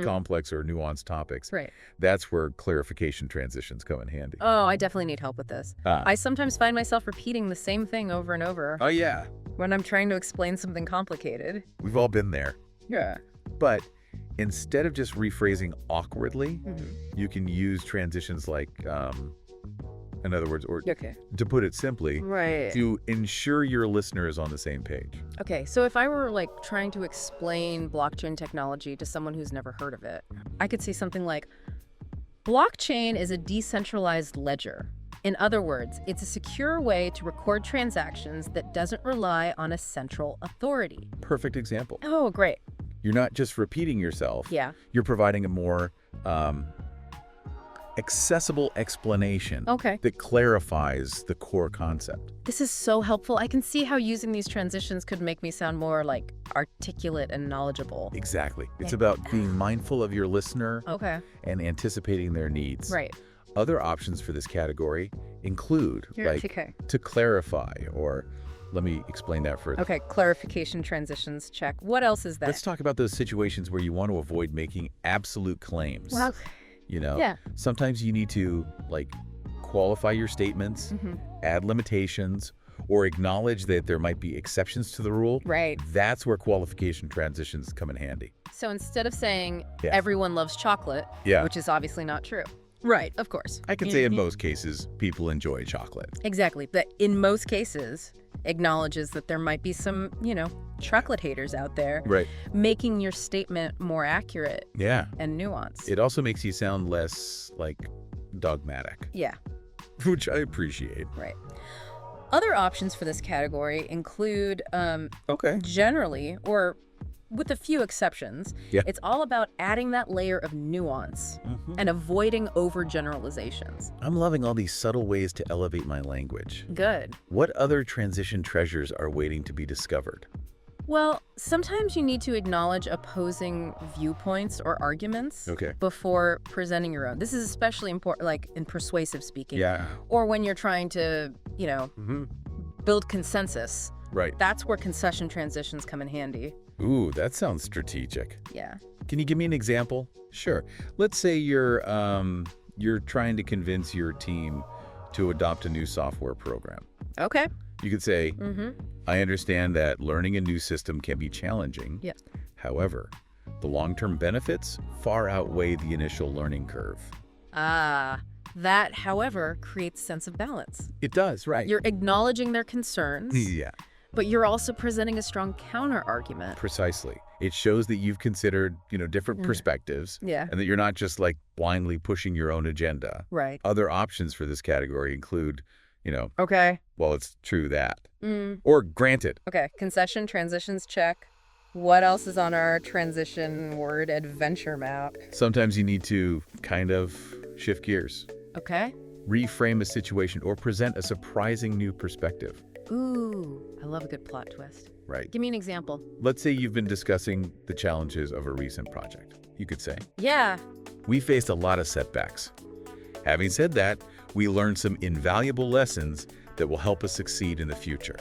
complex or nuanced topics. right. That's where clarification transitions come in handy. Oh, I definitely need help with this. Ah. I sometimes find myself repeating the same thing over and over Oh, yeah. when I'm trying to explain something complicated. We've all been there. Yeah. But instead of just rephrasing awkwardly, you can use transitions like, in other words, or Okay. to put it simply, Right. to ensure your listener is on the same page. Okay, so if I were trying to explain blockchain technology to someone who's never heard of it, I could say something like, blockchain is a decentralized ledger. In other words, it's a secure way to record transactions that doesn't rely on a central authority. Perfect example. Oh, great. You're not just repeating yourself. Yeah. You're providing a more accessible explanation Okay. that clarifies the core concept. This is so helpful. I can see how using these transitions could make me sound more articulate and knowledgeable. Exactly. It's about being mindful of your listener Okay. and anticipating their needs. Right. Other options for this category include, Okay. to clarify, or let me explain that further. Okay, clarification transitions, check. What else is that? Let's talk about those situations where you want to avoid making absolute claims. Well, yeah. Sometimes you need to qualify your statements, add limitations, or acknowledge that there might be exceptions to the rule. Right. That's where qualification transitions come in handy. So instead of saying Yeah. everyone loves chocolate, Yeah. which is obviously not true. Right, of course. I can say in most cases, people enjoy chocolate. Exactly. But in most cases, acknowledges that there might be some, chocolate haters out there, Right. making your statement more accurate Yeah. and nuanced. It also makes you sound less dogmatic, Yeah, which I appreciate. right. Other options for this category include Okay. generally, or with a few exceptions, Yeah. it's all about adding that layer of nuance and avoiding overgeneralizations. I'm loving all these subtle ways to elevate my language. Good. What other transition treasures are waiting to be discovered? Well, sometimes you need to acknowledge opposing viewpoints or arguments Okay. before presenting your own. This is especially important, in persuasive speaking. Yeah. Or when you're trying to, build consensus. Right. That's where concession transitions come in handy. Ooh, that sounds strategic. Yeah. Can you give me an example? Sure. Let's say you're trying to convince your team to adopt a new software program. Okay. You could say, I understand that learning a new system can be challenging. Yeah. However, the long-term benefits far outweigh the initial learning curve. That, however, creates sense of balance. It does, right. You're acknowledging their concerns, Yeah, but you're also presenting a strong counter-argument. precisely. It shows that you've considered, different perspectives. Yeah. And that you're not just blindly pushing your own agenda. Right. Other options for this category include, Okay. well, it's true that. Or granted. Okay. Concession, transitions, check. What else is on our transition word adventure map? Sometimes you need to kind of shift gears, Okay. reframe a situation, or present a surprising new perspective. Ooh, I love a good plot twist. Right. Give me an example. Let's say you've been discussing the challenges of a recent project. You could say, Yeah. we faced a lot of setbacks. Having said that, we learned some invaluable lessons that will help us succeed in the future.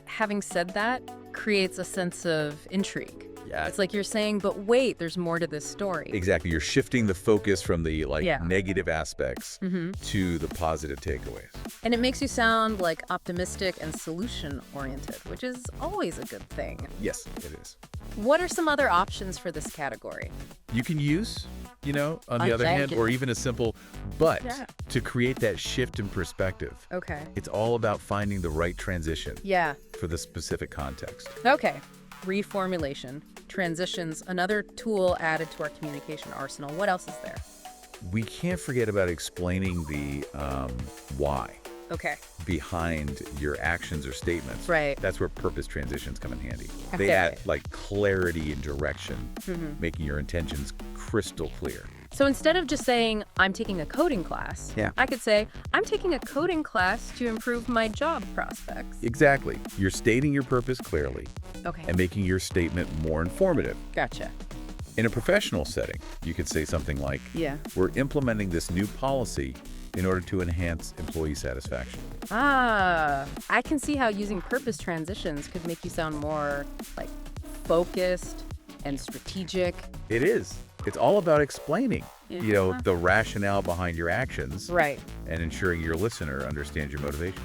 Having said that, creates a sense of intrigue. Yeah. It's like you're saying, but wait, there's more to this story. Exactly. You're shifting the focus from the Yeah. negative aspects to the positive takeaways. And it makes you sound like optimistic and solution-oriented, which is always a good thing. Yes, it is. What are some other options for this category? You can use, on the other hand, or even a simple but to create that shift in perspective. Okay. It's all about finding the right transition Yeah. for the specific context. Okay. Reformulation. Transitions, another tool added to our communication arsenal. What else is there? We can't forget about explaining the why Okay. behind your actions or statements. Right. That's where purpose transitions come in handy. Okay. They add clarity and direction, making your intentions crystal clear. So instead of just saying, I'm taking a coding class, I could say, I'm taking a coding class to improve my job prospects. Exactly. You're stating your purpose clearly Okay. and making your statement more informative. Gotcha. In a professional setting, you could say something like, Yeah. we're implementing this new policy in order to enhance employee satisfaction. I can see how using purpose transitions could make you sound more focused and strategic. It is. It's all about explaining, the rationale behind your actions. Right. And ensuring your listener understands your motivation.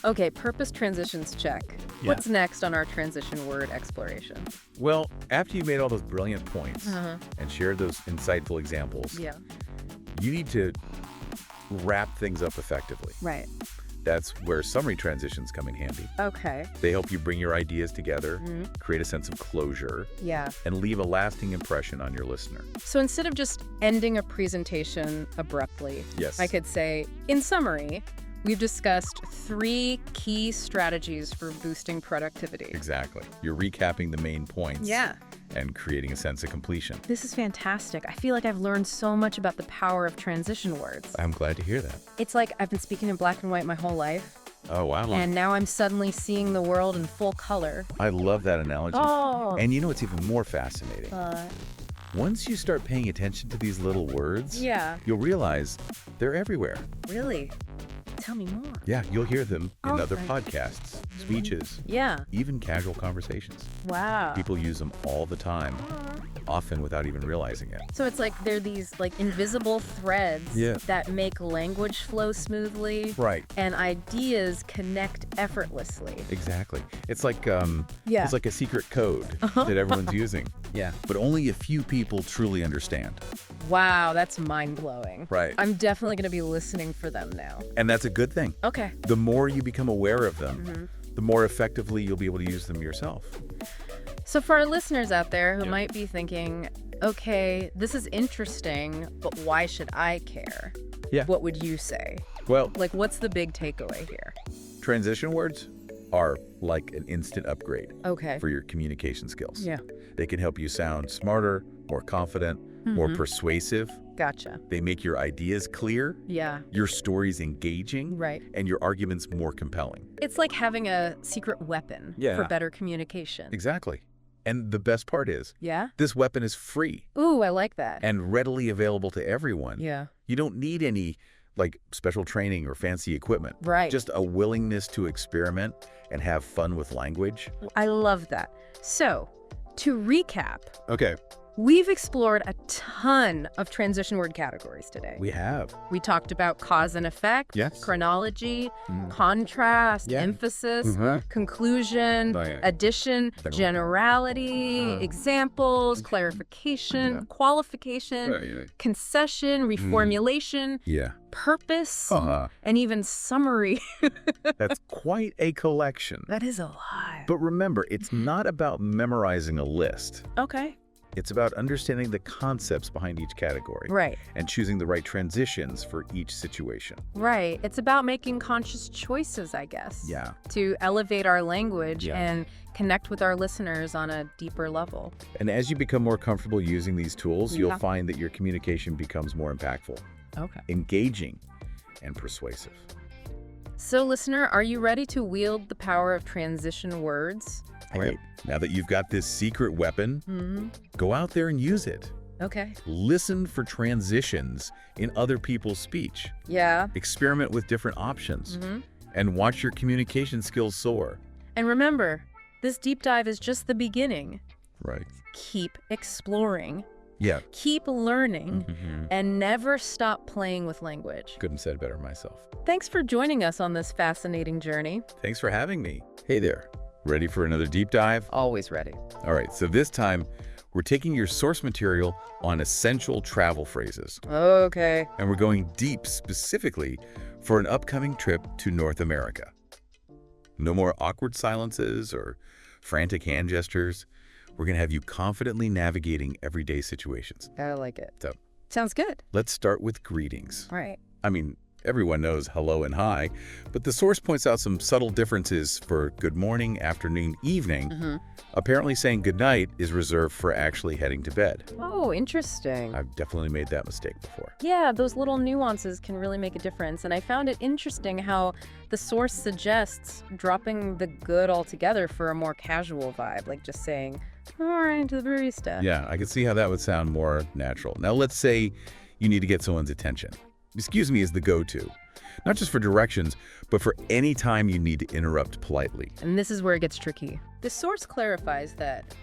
Okay, purpose transitions check. Yeah. What's next on our transition word exploration? Well, after you've made all those brilliant points and shared those insightful examples, Yeah. you need to wrap things up effectively. Right. That's where summary transitions come in handy. Okay. They help you bring your ideas together, create a sense of closure, Yeah. and leave a lasting impression on your listener. So instead of just ending a presentation abruptly, Yes. I could say, in summary, we've discussed 3 key strategies for boosting productivity. Exactly. You're recapping the main points. Yeah. And creating a sense of completion. This is fantastic. I feel like I've learned so much about the power of transition words. I'm glad to hear that. It's like I've been speaking in black and white my whole life, Oh, wow. and now I'm suddenly seeing the world in full color. I love that analogy. Oh. And it's even more fascinating. Once you start paying attention to these little words, Yeah. you'll realize they're everywhere. Really? Tell me more. Yeah, you'll hear them in other Okay. podcasts, speeches, Yeah. even casual conversations. Wow. People use them all the time, often without even realizing it. So it's like they're these invisible threads Yeah. that make language flow smoothly. Right. And ideas connect effortlessly. Exactly. It's like Yeah. it's like a secret code that everyone's using. Yeah. But only a few people truly understand. Wow, that's mind-blowing. Right. I'm definitely going to be listening for them now. And that's a good thing. Okay. The more you become aware of them, the more effectively you'll be able to use them yourself. So for our listeners out there who might be thinking, okay, this is interesting, but why should I care? Yeah. What would you say? Well, What's the big takeaway here? transition words are like an instant upgrade Okay. for your communication skills. Yeah. They can help you sound smarter, more confident, more persuasive. Gotcha. They make your ideas clear, Yeah. your stories engaging, Right. and your arguments more compelling. It's like having a secret weapon Yeah. for better communication. Exactly. And the best part is, Yeah? this weapon is free Ooh, I like that. and readily available to everyone. Yeah. You don't need any special training or fancy equipment. Right. Just a willingness to experiment and have fun with language. I love that. So, to recap, Okay. we've explored a ton of transition word categories today. We have. We talked about cause and effect, Yes. chronology, contrast, Yeah. emphasis, Mhm. conclusion, Oh, yeah. addition, generality, examples, clarification, qualification, concession, reformulation, Yeah. purpose, Uh-huh. and even summary. That's quite a collection. That is a lot. But remember, it's not about memorizing a list. Okay. It's about understanding the concepts behind each category. Right. And choosing the right transitions for each situation. Right. It's about making conscious choices, I guess. Yeah. To elevate our language Yeah. and connect with our listeners on a deeper level. And as you become more comfortable using these tools, Yeah. you'll find that your communication becomes more impactful, Okay. engaging, and persuasive. So, listener, are you ready to wield the power of transition words? Right. Now that you've got this secret weapon, go out there and use it. Okay. Listen for transitions in other people's speech. Yeah. Experiment with different options. And watch your communication skills soar. And remember, this deep dive is just the beginning. Right. Keep exploring. Yeah. Keep learning, and never stop playing with language. Couldn't have said it better myself. Thanks for joining us on this fascinating journey. Thanks for having me. Hey there. Ready for another deep dive? Always ready. All right, so this time we're taking your source material on essential travel phrases. Okay. And we're going deep specifically for an upcoming trip to North America. No more awkward silences or frantic hand gestures. We're going to have you confidently navigating everyday situations. I like it. So, sounds good. let's start with greetings. All right. I mean, everyone knows hello and hi, but the source points out some subtle differences for good morning, afternoon, evening. Apparently saying good night is reserved for actually heading to bed. Oh, interesting. I've definitely made that mistake before. Yeah, those little nuances can really make a difference. And I found it interesting how the source suggests dropping the good altogether for a more casual vibe, like just saying, all right, to the barista. Yeah, I can see how that would sound more natural. Now, let's say you need to get someone's attention. Excuse me is the go-to, not just for directions, but for any time you need to interrupt politely. And this is where it gets tricky. The source clarifies that,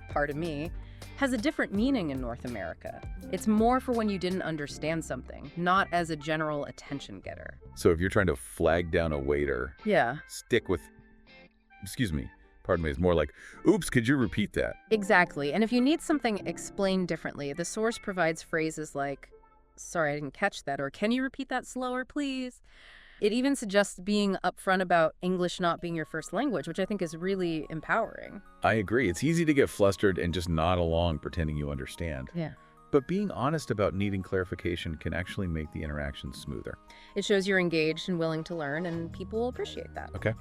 pardon me, has a different meaning in North America. It's more for when you didn't understand something, not as a general attention getter. So if you're trying to flag down a waiter, Yeah. stick with, excuse me, pardon me, is more like, oops, could you repeat that? Exactly. And if you need something explained differently, the source provides phrases like, sorry, I didn't catch that, or can you repeat that slower, please? It even suggests being upfront about English not being your first language, which I think is really empowering. I agree. It's easy to get flustered and just nod along pretending you understand. Yeah. But being honest about needing clarification can actually make the interaction smoother. It shows you're engaged and willing to learn, and people will appreciate that. Okay.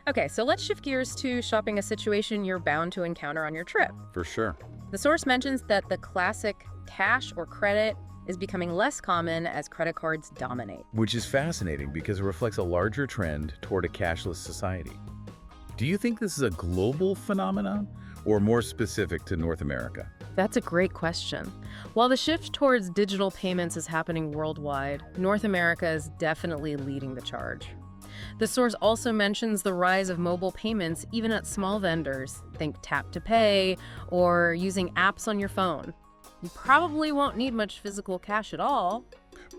Okay, so let's shift gears to shopping, a situation you're bound to encounter on your trip. For sure. The source mentions that the classic cash or credit is becoming less common as credit cards dominate. Which is fascinating because it reflects a larger trend toward a cashless society. Do you think this is a global phenomenon or more specific to North America? That's a great question. While the shift towards digital payments is happening worldwide, North America is definitely leading the charge. The source also mentions the rise of mobile payments even at small vendors. Think tap to pay or using apps on your phone. You probably won't need much physical cash at all.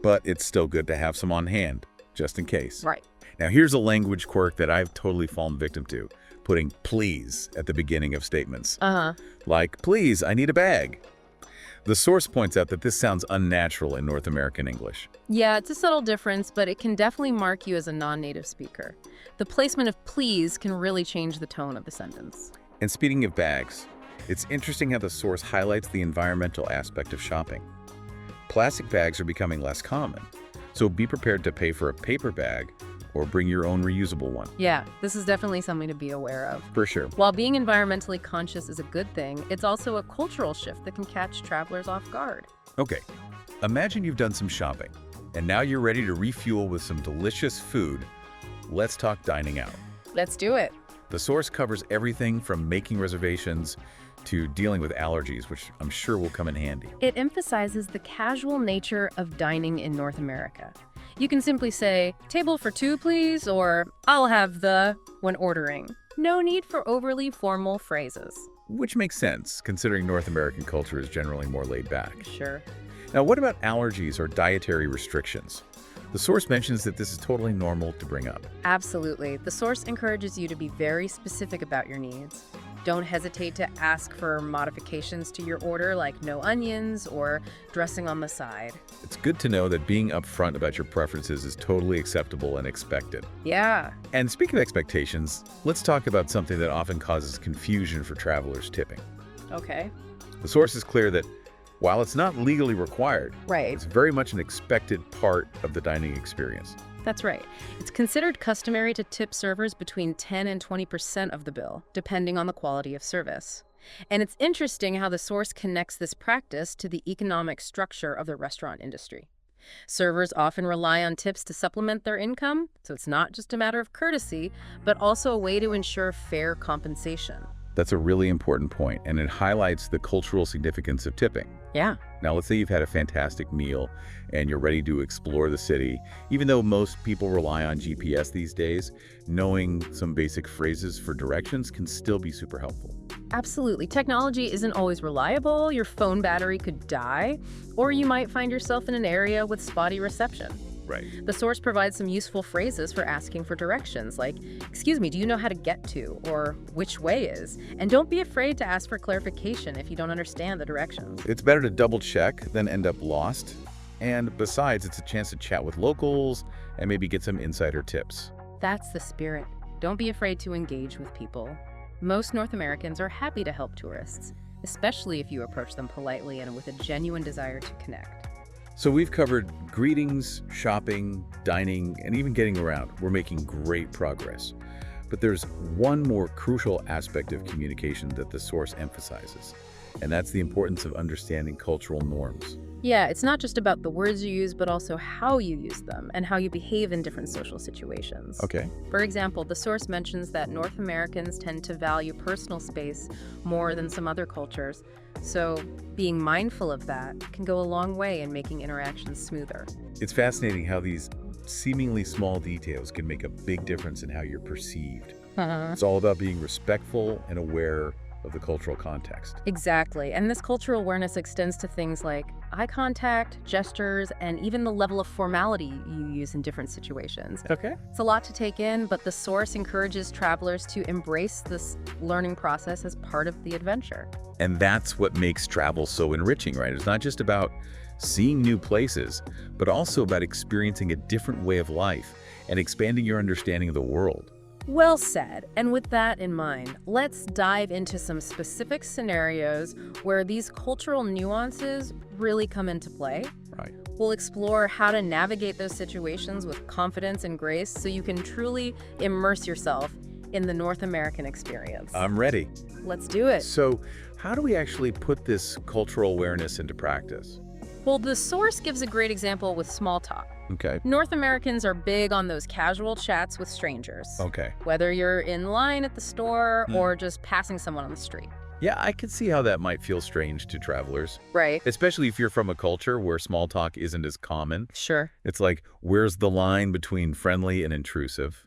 But it's still good to have some on hand, just in case. Right. Now here's a language quirk that I've totally fallen victim to, putting please at the beginning of statements. Like, please, I need a bag. The source points out that this sounds unnatural in North American English. Yeah, it's a subtle difference, but it can definitely mark you as a non-native speaker. The placement of please can really change the tone of the sentence. And speaking of bags, it's interesting how the source highlights the environmental aspect of shopping. Plastic bags are becoming less common, so be prepared to pay for a paper bag or bring your own reusable one. Yeah, this is definitely something to be aware of. For sure. While being environmentally conscious is a good thing, it's also a cultural shift that can catch travelers off guard. Okay, imagine you've done some shopping, and now you're ready to refuel with some delicious food. Let's talk dining out. Let's do it. The source covers everything from making reservations to dealing with allergies, which I'm sure will come in handy. It emphasizes the casual nature of dining in North America. You can simply say, table for two, please, or I'll have the, when ordering. No need for overly formal phrases. Which makes sense, considering North American culture is generally more laid back. Sure. Now, what about allergies or dietary restrictions? The source mentions that this is totally normal to bring up. Absolutely. The source encourages you to be very specific about your needs. Don't hesitate to ask for modifications to your order, like no onions or dressing on the side. It's good to know that being upfront about your preferences is totally acceptable and expected. Yeah. And speaking of expectations, let's talk about something that often causes confusion for travelers tipping. Okay. The source is clear that while it's not legally required, Right. it's very much an expected part of the dining experience. That's right. It's considered customary to tip servers between 10 and 20% of the bill, depending on the quality of service. And it's interesting how the source connects this practice to the economic structure of the restaurant industry. Servers often rely on tips to supplement their income, so it's not just a matter of courtesy, but also a way to ensure fair compensation. That's a really important point, and it highlights the cultural significance of tipping. Yeah. Now, let's say you've had a fantastic meal and you're ready to explore the city. Even though most people rely on GPS these days, knowing some basic phrases for directions can still be super helpful. Absolutely. Technology isn't always reliable. Your phone battery could die, or you might find yourself in an area with spotty reception. Right. The source provides some useful phrases for asking for directions, like, excuse me, do you know how to get to, or which way is? And don't be afraid to ask for clarification if you don't understand the directions. It's better to double check than end up lost. And besides, it's a chance to chat with locals and maybe get some insider tips. That's the spirit. Don't be afraid to engage with people. Most North Americans are happy to help tourists, especially if you approach them politely and with a genuine desire to connect. So we've covered greetings, shopping, dining, and even getting around. We're making great progress. But there's one more crucial aspect of communication that the source emphasizes, and that's the importance of understanding cultural norms. Yeah, it's not just about the words you use, but also how you use them and how you behave in different social situations. Okay. For example, the source mentions that North Americans tend to value personal space more than some other cultures, so being mindful of that can go a long way in making interactions smoother. It's fascinating how these seemingly small details can make a big difference in how you're perceived. It's all about being respectful and aware of the cultural context. Exactly, and this cultural awareness extends to things like eye contact, gestures, and even the level of formality you use in different situations. Okay. It's a lot to take in, but the source encourages travelers to embrace this learning process as part of the adventure. And that's what makes travel so enriching, right? It's not just about seeing new places, but also about experiencing a different way of life and expanding your understanding of the world. Well said. And with that in mind, let's dive into some specific scenarios where these cultural nuances really come into play. Right. We'll explore how to navigate those situations with confidence and grace so you can truly immerse yourself in the North American experience. I'm ready. Let's do it. So, how do we actually put this cultural awareness into practice? Well, the source gives a great example with small talk. Okay. North Americans are big on those casual chats with strangers. Okay. Whether you're in line at the store or just passing someone on the street. Yeah, I could see how that might feel strange to travelers. Right. Especially if you're from a culture where small talk isn't as common. Sure. It's like, where's the line between friendly and intrusive?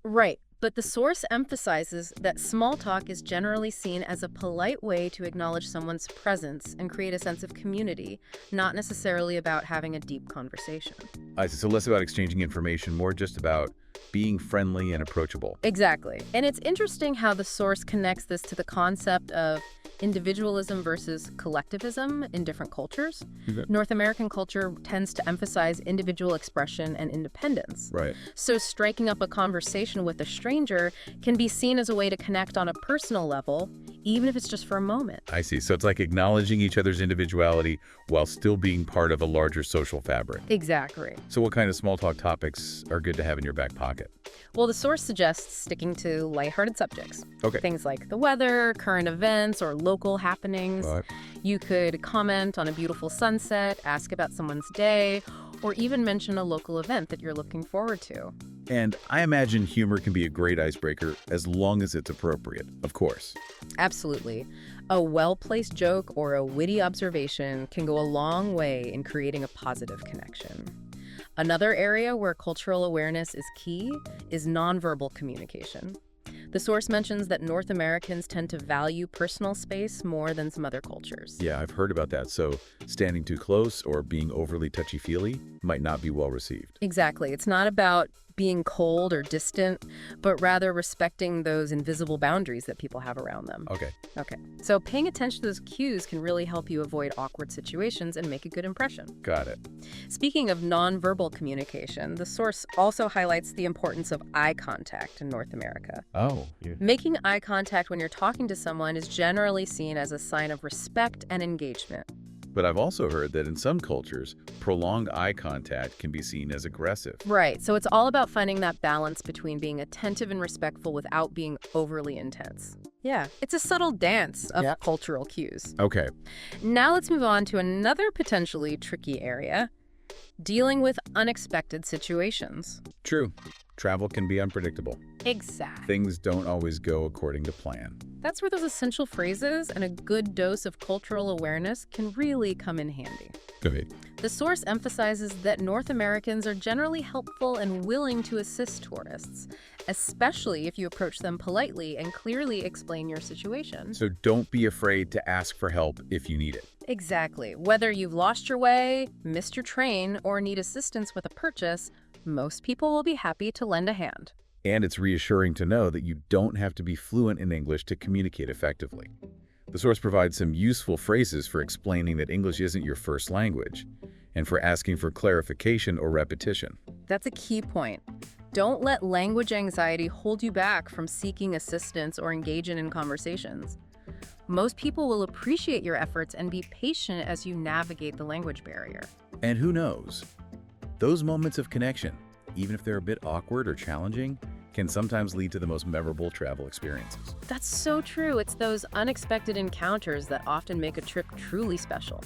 Right. But the source emphasizes that small talk is generally seen as a polite way to acknowledge someone's presence and create a sense of community, not necessarily about having a deep conversation. I see. So less about exchanging information, more just about being friendly and approachable. Exactly. And it's interesting how the source connects this to the concept of individualism versus collectivism in different cultures. Okay. North American culture tends to emphasize individual expression and independence. Right. So striking up a conversation with a stranger can be seen as a way to connect on a personal level, even if it's just for a moment. I see. So it's like acknowledging each other's individuality while still being part of a larger social fabric. Exactly. So what kind of small talk topics are good to have in your back pocket? Well, the source suggests sticking to lighthearted subjects. Okay. Things like the weather, current events, or local happenings. Right. You could comment on a beautiful sunset, ask about someone's day, or even mention a local event that you're looking forward to. And I imagine humor can be a great icebreaker as long as it's appropriate, of course. Absolutely. A well-placed joke or a witty observation can go a long way in creating a positive connection. Another area where cultural awareness is key is nonverbal communication. The source mentions that North Americans tend to value personal space more than some other cultures. Yeah, I've heard about that. So standing too close or being overly touchy-feely might not be well received. Exactly. It's not about being cold or distant, but rather respecting those invisible boundaries that people have around them. Okay. So paying attention to those cues can really help you avoid awkward situations and make a good impression. Got it. Speaking of nonverbal communication, the source also highlights the importance of eye contact in North America. Oh. Making eye contact when you're talking to someone is generally seen as a sign of respect and engagement. But I've also heard that in some cultures, prolonged eye contact can be seen as aggressive. Right, so it's all about finding that balance between being attentive and respectful without being overly intense. Yeah, it's a subtle dance of cultural cues. Okay. Now let's move on to another potentially tricky area, dealing with unexpected situations. True. Travel can be unpredictable. Exactly. Things don't always go according to plan. That's where those essential phrases and a good dose of cultural awareness can really come in handy. Go ahead. The source emphasizes that North Americans are generally helpful and willing to assist tourists, especially if you approach them politely and clearly explain your situation. So don't be afraid to ask for help if you need it. Exactly. Whether you've lost your way, missed your train, or need assistance with a purchase, most people will be happy to lend a hand. And it's reassuring to know that you don't have to be fluent in English to communicate effectively. The source provides some useful phrases for explaining that English isn't your first language, and for asking for clarification or repetition. That's a key point. Don't let language anxiety hold you back from seeking assistance or engaging in conversations. Most people will appreciate your efforts and be patient as you navigate the language barrier. And who knows? Those moments of connection, even if they're a bit awkward or challenging, can sometimes lead to the most memorable travel experiences. That's so true. It's those unexpected encounters that often make a trip truly special.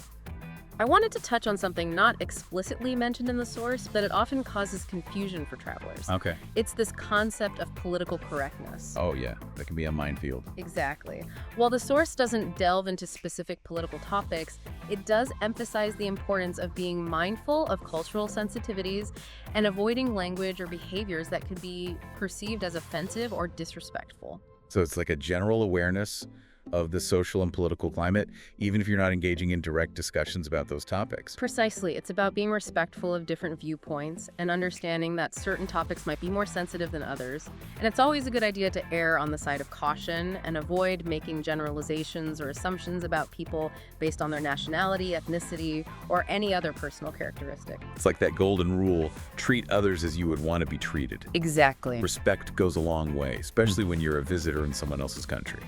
I wanted to touch on something not explicitly mentioned in the source, but it often causes confusion for travelers. Okay. It's this concept of political correctness. Oh yeah, that can be a minefield. Exactly. While the source doesn't delve into specific political topics, it does emphasize the importance of being mindful of cultural sensitivities and avoiding language or behaviors that could be perceived as offensive or disrespectful. So it's like a general awareness of the social and political climate, even if you're not engaging in direct discussions about those topics. Precisely. It's about being respectful of different viewpoints and understanding that certain topics might be more sensitive than others. And it's always a good idea to err on the side of caution and avoid making generalizations or assumptions about people based on their nationality, ethnicity, or any other personal characteristic. It's like that golden rule, treat others as you would want to be treated. Exactly. Respect goes a long way, especially when you're a visitor in someone else's country.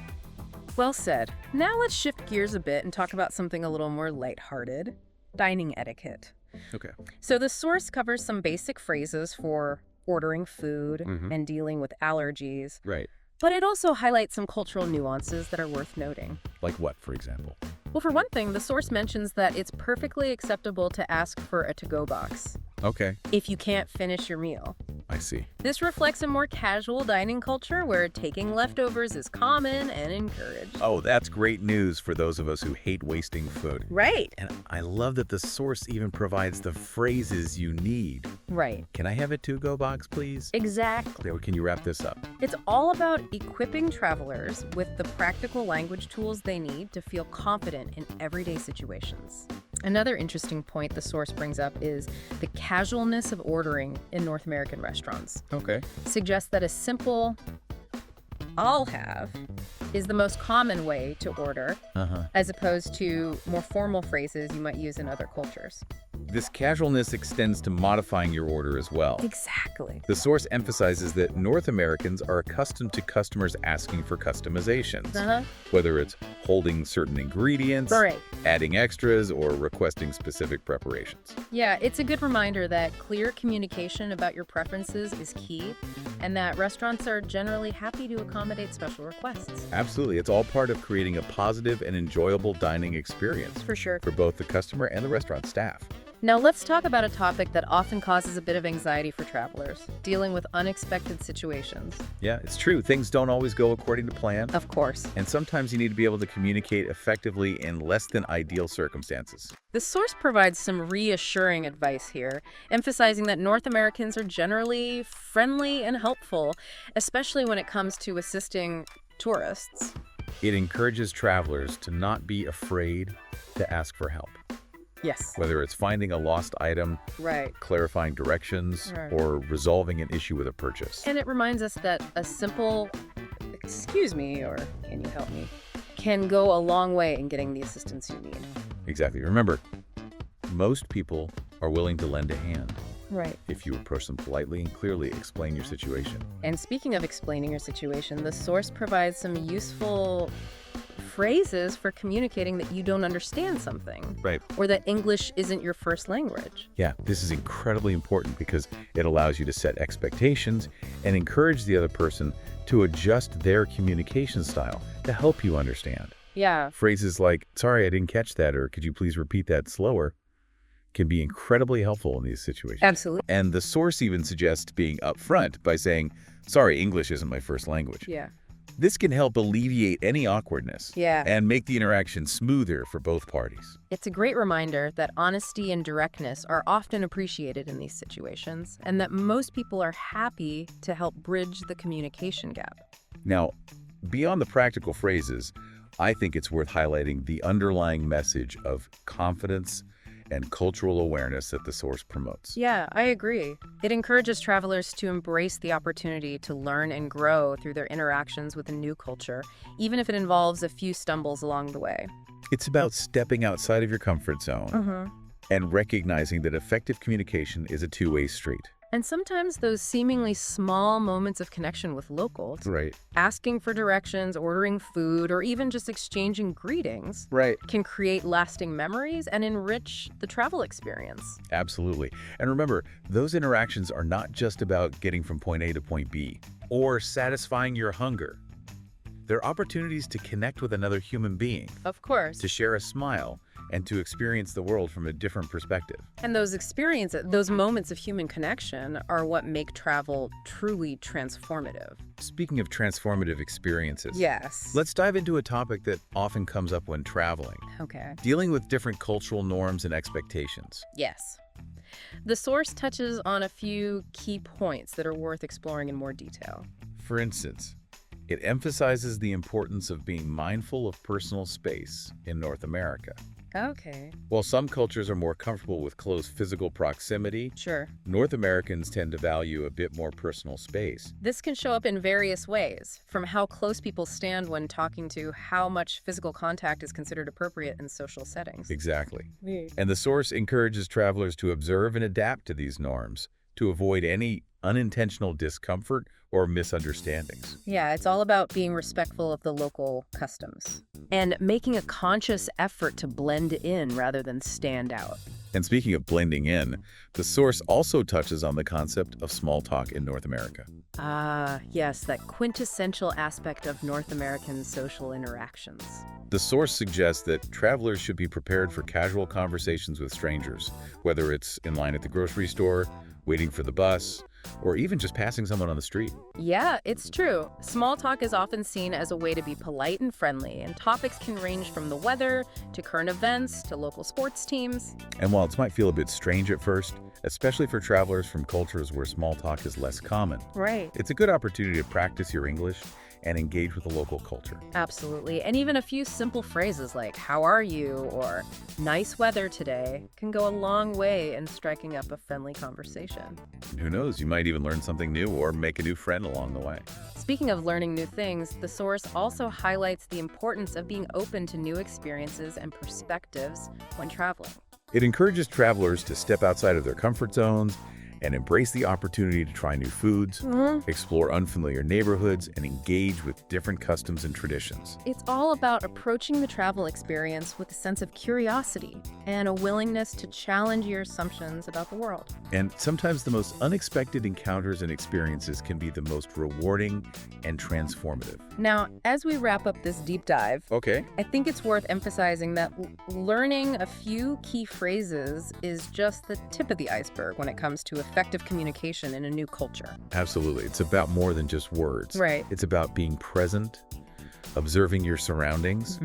Well said. Now let's shift gears a bit and talk about something a little more lighthearted, dining etiquette. Okay. So the source covers some basic phrases for ordering food and dealing with allergies. Right. But it also highlights some cultural nuances that are worth noting. Like what, for example? Well, for one thing, the source mentions that it's perfectly acceptable to ask for a to-go box Okay. if you can't finish your meal. I see. This reflects a more casual dining culture where taking leftovers is common and encouraged. Oh, that's great news for those of us who hate wasting food. Right. And I love that the source even provides the phrases you need. Right. Can I have a to-go box, please? Exactly. Or can you wrap this up? It's all about equipping travelers with the practical language tools they need to feel confident in everyday situations. Another interesting point the source brings up is the casualness of ordering in North American restaurants. Okay. Suggests that a simple "I'll have" is the most common way to order, as opposed to more formal phrases you might use in other cultures. This casualness extends to modifying your order as well. Exactly. The source emphasizes that North Americans are accustomed to customers asking for customizations, whether it's holding certain ingredients, Right. adding extras, or requesting specific preparations. Yeah, it's a good reminder that clear communication about your preferences is key, and that restaurants are generally happy to accommodate special requests. Absolutely. It's all part of creating a positive and enjoyable dining experience For sure. for both the customer and the restaurant staff. Now let's talk about a topic that often causes a bit of anxiety for travelers, dealing with unexpected situations. Yeah, it's true. Things don't always go according to plan. Of course. And sometimes you need to be able to communicate effectively in less than ideal circumstances. The source provides some reassuring advice here, emphasizing that North Americans are generally friendly and helpful, especially when it comes to assisting tourists. It encourages travelers to not be afraid to ask for help. Yes. Whether it's finding a lost item, Right. clarifying directions, Right. or resolving an issue with a purchase. And it reminds us that a simple "excuse me" or "can you help me" can go a long way in getting the assistance you need. Exactly. Remember, most people are willing to lend a hand Right. if you approach them politely and clearly explain your situation. And speaking of explaining your situation, the source provides some useful phrases for communicating that you don't understand something. Right. Or that English isn't your first language. Yeah, this is incredibly important because it allows you to set expectations and encourage the other person to adjust their communication style to help you understand. Yeah. Phrases like, sorry, I didn't catch that, or could you please repeat that slower? can be incredibly helpful in these situations. Absolutely. And the source even suggests being upfront by saying, sorry, English isn't my first language. Yeah. This can help alleviate any awkwardness and make the interaction smoother for both parties. It's a great reminder that honesty and directness are often appreciated in these situations, and that most people are happy to help bridge the communication gap. Now, beyond the practical phrases, I think it's worth highlighting the underlying message of confidence and cultural awareness that the source promotes. Yeah, I agree. It encourages travelers to embrace the opportunity to learn and grow through their interactions with a new culture, even if it involves a few stumbles along the way. It's about stepping outside of your comfort zone and recognizing that effective communication is a two-way street. And sometimes those seemingly small moments of connection with locals, asking for directions, ordering food, or even just exchanging greetings, can create lasting memories and enrich the travel experience. Absolutely. And remember, those interactions are not just about getting from point A to point B or satisfying your hunger. They're opportunities to connect with another human being. Of course. To share a smile and to experience the world from a different perspective. And those experiences, those moments of human connection are what make travel truly transformative. Speaking of transformative experiences, yes, let's dive into a topic that often comes up when traveling. Okay. Dealing with different cultural norms and expectations. Yes. The source touches on a few key points that are worth exploring in more detail. For instance, it emphasizes the importance of being mindful of personal space in North America. Okay. While some cultures are more comfortable with close physical proximity, North Americans tend to value a bit more personal space. This can show up in various ways, from how close people stand when talking to how much physical contact is considered appropriate in social settings. Exactly. And the source encourages travelers to observe and adapt to these norms to avoid any unintentional discomfort or misunderstandings. Yeah, it's all about being respectful of the local customs and making a conscious effort to blend in rather than stand out. And speaking of blending in, the source also touches on the concept of small talk in North America. Ah, yes, that quintessential aspect of North American social interactions. The source suggests that travelers should be prepared for casual conversations with strangers, whether it's in line at the grocery store, waiting for the bus, or even just passing someone on the street. Yeah, it's true. Small talk is often seen as a way to be polite and friendly, and topics can range from the weather to current events to local sports teams. And while it might feel a bit strange at first, especially for travelers from cultures where small talk is less common, it's a good opportunity to practice your English and engage with the local culture. Absolutely. And even a few simple phrases like, how are you? Or nice weather today can go a long way in striking up a friendly conversation. And who knows, you might even learn something new or make a new friend along the way. Speaking of learning new things, the source also highlights the importance of being open to new experiences and perspectives when traveling. It encourages travelers to step outside of their comfort zones and embrace the opportunity to try new foods, explore unfamiliar neighborhoods, and engage with different customs and traditions. It's all about approaching the travel experience with a sense of curiosity and a willingness to challenge your assumptions about the world. And sometimes the most unexpected encounters and experiences can be the most rewarding and transformative. Now, as we wrap up this deep dive, I think it's worth emphasizing that learning a few key phrases is just the tip of the iceberg when it comes to effective communication in a new culture. Absolutely. It's about more than just words. It's about being present, observing your surroundings,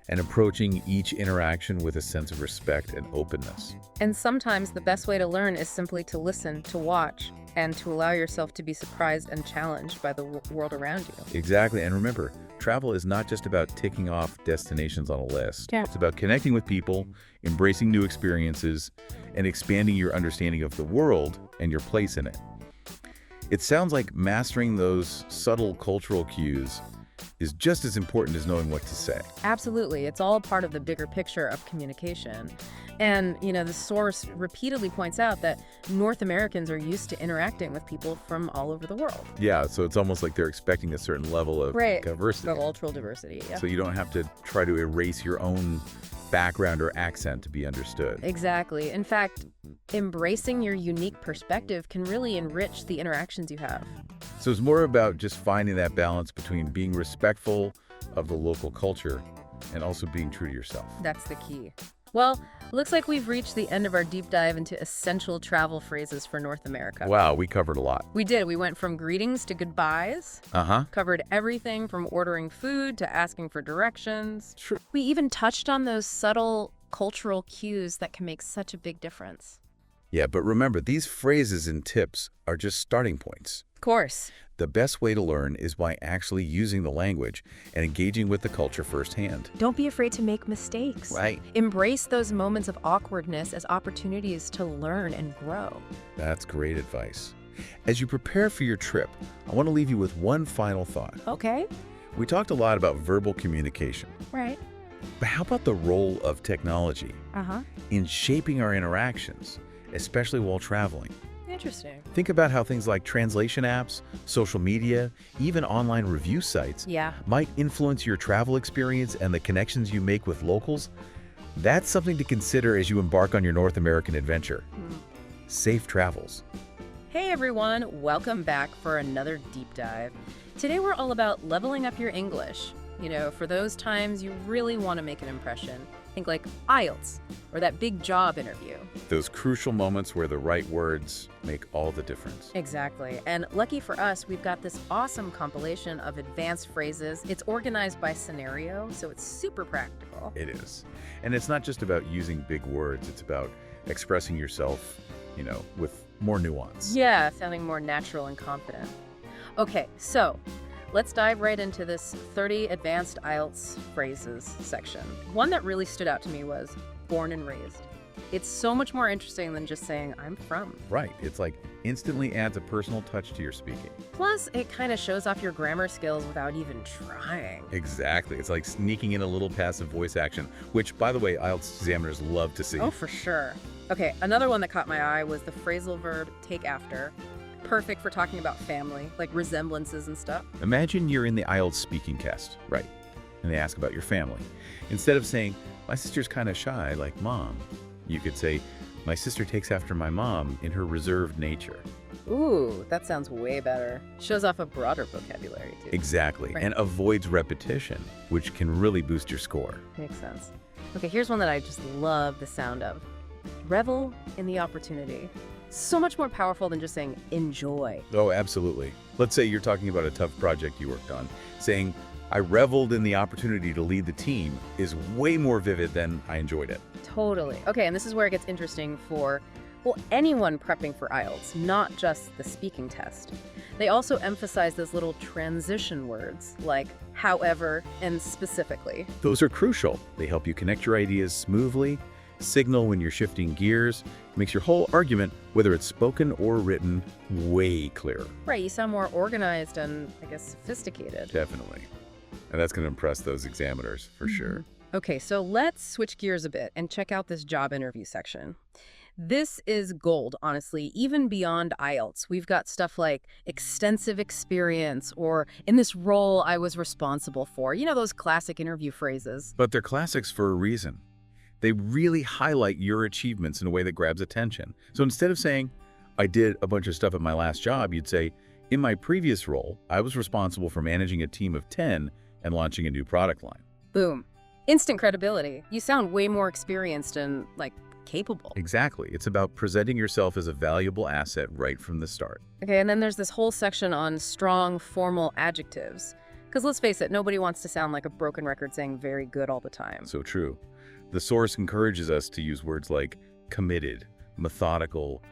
and approaching each interaction with a sense of respect and openness. And sometimes the best way to learn is simply to listen, to watch, and to allow yourself to be surprised and challenged by the world around you. Exactly. And remember, travel is not just about ticking off destinations on a list. It's about connecting with people, embracing new experiences, and expanding your understanding of the world and your place in it. It sounds like mastering those subtle cultural cues is just as important as knowing what to say. Absolutely. It's all a part of the bigger picture of communication. And, the source repeatedly points out that North Americans are used to interacting with people from all over the world. Yeah, so it's almost like they're expecting a certain level of diversity. Cultural diversity, So you don't have to try to erase your own background or accent to be understood. Exactly. In fact, embracing your unique perspective can really enrich the interactions you have. So it's more about just finding that balance between being respectful of the local culture and also being true to yourself. That's the key. Well, looks like we've reached the end of our deep dive into essential travel phrases for North America. Wow, we covered a lot. We did. We went from greetings to goodbyes. Covered everything from ordering food to asking for directions. Sure. We even touched on those subtle cultural cues that can make such a big difference. Yeah, but remember, these phrases and tips are just starting points. Of course. The best way to learn is by actually using the language and engaging with the culture firsthand. Don't be afraid to make mistakes. Right. Embrace those moments of awkwardness as opportunities to learn and grow. That's great advice. As you prepare for your trip, I want to leave you with one final thought. Okay. We talked a lot about verbal communication. Right. But how about the role of technology in shaping our interactions, especially while traveling? Interesting. Think about how things like translation apps, social media, even online review sites might influence your travel experience and the connections you make with locals. That's something to consider as you embark on your North American adventure. Safe travels. Hey everyone, welcome back for another deep dive. Today we're all about leveling up your English. You know, for those times you really want to make an impression. Think like IELTS or that big job interview. Those crucial moments where the right words make all the difference. Exactly. And lucky for us, we've got this awesome compilation of advanced phrases. It's organized by scenario, so it's super practical. It is. And it's not just about using big words. It's about expressing yourself, with more nuance. Yeah, sounding more natural and confident. Okay, so let's dive right into this 30 advanced IELTS phrases section. One that really stood out to me was born and raised. It's so much more interesting than just saying, I'm from. Right. It's like instantly adds a personal touch to your speaking. Plus, it kind of shows off your grammar skills without even trying. Exactly. It's like sneaking in a little passive voice action, which, by the way, IELTS examiners love to see. Oh, for sure. Okay, another one that caught my eye was the phrasal verb take after. Perfect for talking about family, like resemblances and stuff. Imagine you're in the IELTS speaking test, right? And they ask about your family. Instead of saying, my sister's kind of shy, like mom, you could say, my sister takes after my mom in her reserved nature. Ooh, that sounds way better. Shows off a broader vocabulary, too. Exactly, Right. And avoids repetition, which can really boost your score. Makes sense. Okay, here's one that I just love the sound of. Revel in the opportunity. So much more powerful than just saying enjoy. Oh, absolutely. Let's say you're talking about a tough project you worked on. Saying, I reveled in the opportunity to lead the team is way more vivid than I enjoyed it. Totally. Okay, and this is where it gets interesting for, well, anyone prepping for IELTS, not just the speaking test. They also emphasize those little transition words like however and specifically. Those are crucial. They help you connect your ideas smoothly, signal when you're shifting gears, makes your whole argument, whether it's spoken or written, way clearer. Right, you sound more organized and, I guess, sophisticated. Definitely. And that's going to impress those examiners for sure. Okay, so let's switch gears a bit and check out this job interview section. This is gold, honestly, even beyond IELTS. We've got stuff like extensive experience or in this role I was responsible for. You know, those classic interview phrases. But they're classics for a reason. They really highlight your achievements in a way that grabs attention. So instead of saying, I did a bunch of stuff at my last job, you'd say, in my previous role, I was responsible for managing a team of 10 and launching a new product line. Boom. Instant credibility. You sound way more experienced and, capable. Exactly. It's about presenting yourself as a valuable asset right from the start. Okay, and then there's this whole section on strong, formal adjectives. Because let's face it, nobody wants to sound like a broken record saying very good all the time. So true. The source encourages us to use words like committed, methodical,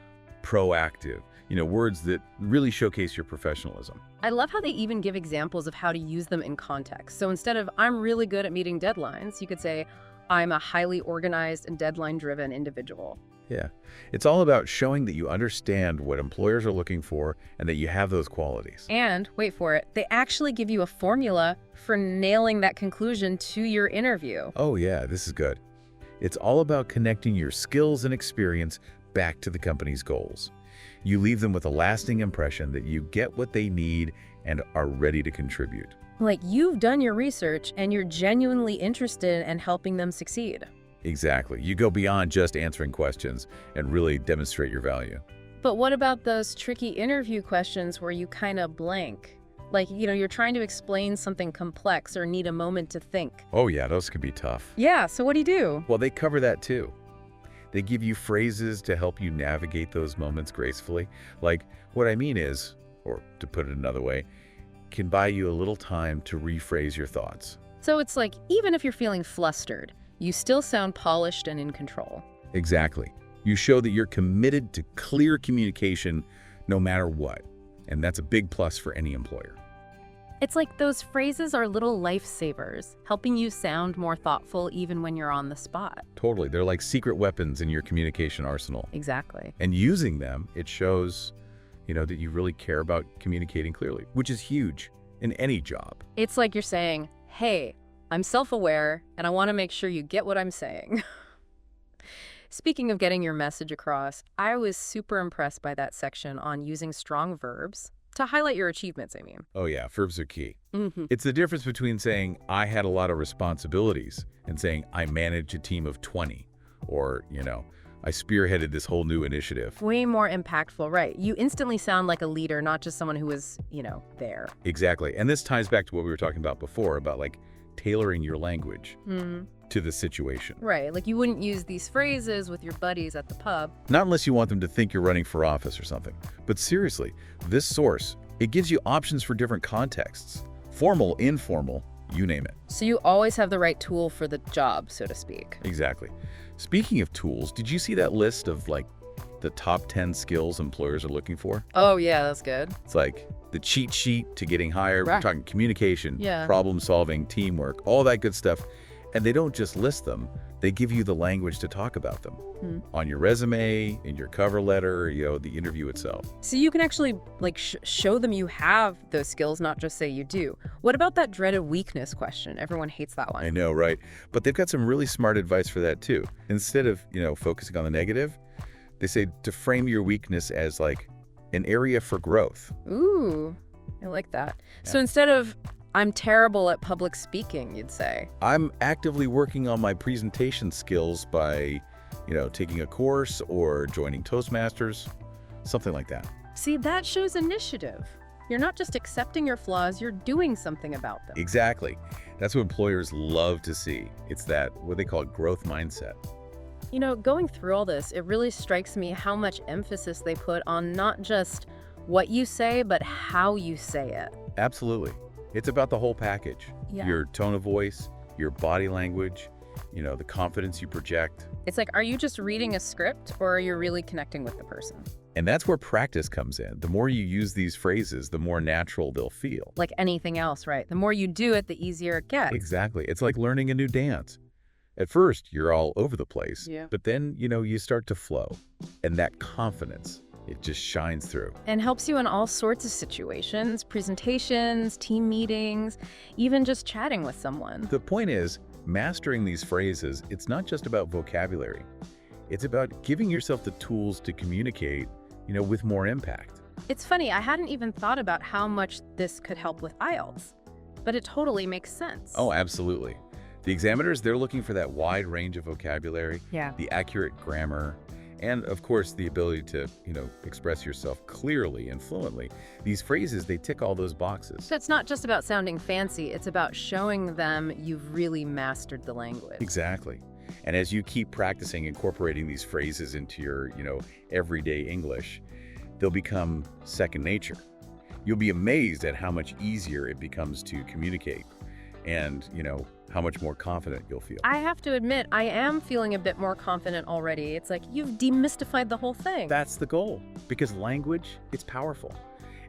proactive, words that really showcase your professionalism. I love how they even give examples of how to use them in context. So instead of, I'm really good at meeting deadlines, you could say, I'm a highly organized and deadline-driven individual. Yeah. It's all about showing that you understand what employers are looking for and that you have those qualities. And, wait for it, they actually give you a formula for nailing that conclusion to your interview. Oh yeah, this is good. It's all about connecting your skills and experience back to the company's goals. You leave them with a lasting impression that you get what they need and are ready to contribute. Like you've done your research and you're genuinely interested in helping them succeed. Exactly. You go beyond just answering questions and really demonstrate your value. But what about those tricky interview questions where you kind of blank? Like, you're trying to explain something complex or need a moment to think. Oh yeah, those can be tough. Yeah, so what do you do? Well, they cover that too. They give you phrases to help you navigate those moments gracefully. Like, what I mean is, or to put it another way, can buy you a little time to rephrase your thoughts. So it's like, even if you're feeling flustered, you still sound polished and in control. Exactly. You show that you're committed to clear communication no matter what. And that's a big plus for any employer. It's like those phrases are little lifesavers, helping you sound more thoughtful even when you're on the spot. Totally. They're like secret weapons in your communication arsenal. Exactly. And using them, it shows, that you really care about communicating clearly, which is huge in any job. It's like you're saying, hey, I'm self-aware, and I want to make sure you get what I'm saying. Speaking of getting your message across, I was super impressed by that section on using strong verbs to highlight your achievements, I mean. Oh yeah, verbs are key. It's the difference between saying, I had a lot of responsibilities, and saying, I managed a team of 20, or, I spearheaded this whole new initiative. Way more impactful, right? You instantly sound like a leader, not just someone who was, there. Exactly. And this ties back to what we were talking about before, about like tailoring your language to the situation. Right, like you wouldn't use these phrases with your buddies at the pub. Not unless you want them to think you're running for office or something. But seriously, this source, it gives you options for different contexts. Formal, informal, you name it. So you always have the right tool for the job, so to speak. Exactly. Speaking of tools, did you see that list of like the top 10 skills employers are looking for? Oh yeah, that's good. It's like the cheat sheet to getting hired. Right. We're talking communication, Yeah. problem solving, teamwork, all that good stuff. And they don't just list them, they give you the language to talk about them. On your resume, in your cover letter, the interview itself. So you can actually show them you have those skills, not just say you do. What about that dreaded weakness question? Everyone hates that one. I know, right? But they've got some really smart advice for that too. Instead of, focusing on the negative, they say to frame your weakness as like an area for growth. Ooh, I like that. Yeah. So instead of, I'm terrible at public speaking, you'd say, I'm actively working on my presentation skills by, taking a course or joining Toastmasters, something like that. See, that shows initiative. You're not just accepting your flaws, you're doing something about them. Exactly. That's what employers love to see. It's that, what they call growth mindset. Going through all this, it really strikes me how much emphasis they put on not just what you say, but how you say it. Absolutely. It's about the whole package. Yeah. Your tone of voice, your body language, the confidence you project. It's like, are you just reading a script or are you really connecting with the person? And that's where practice comes in. The more you use these phrases, the more natural they'll feel. Like anything else, right? The more you do it, the easier it gets. Exactly. It's like learning a new dance. At first, you're all over the place, but then, you start to flow. And that confidence, it just shines through. And helps you in all sorts of situations, presentations, team meetings, even just chatting with someone. The point is, mastering these phrases, it's not just about vocabulary. It's about giving yourself the tools to communicate, with more impact. It's funny, I hadn't even thought about how much this could help with IELTS, but it totally makes sense. Oh, absolutely. The examiners, they're looking for that wide range of vocabulary, the accurate grammar, and of course, the ability to, express yourself clearly and fluently. These phrases, they tick all those boxes. So it's not just about sounding fancy, it's about showing them you've really mastered the language. Exactly. And as you keep practicing incorporating these phrases into your, everyday English, they'll become second nature. You'll be amazed at how much easier it becomes to communicate and, how much more confident you'll feel. I have to admit, I am feeling a bit more confident already. It's like you've demystified the whole thing. That's the goal, because language, it's powerful.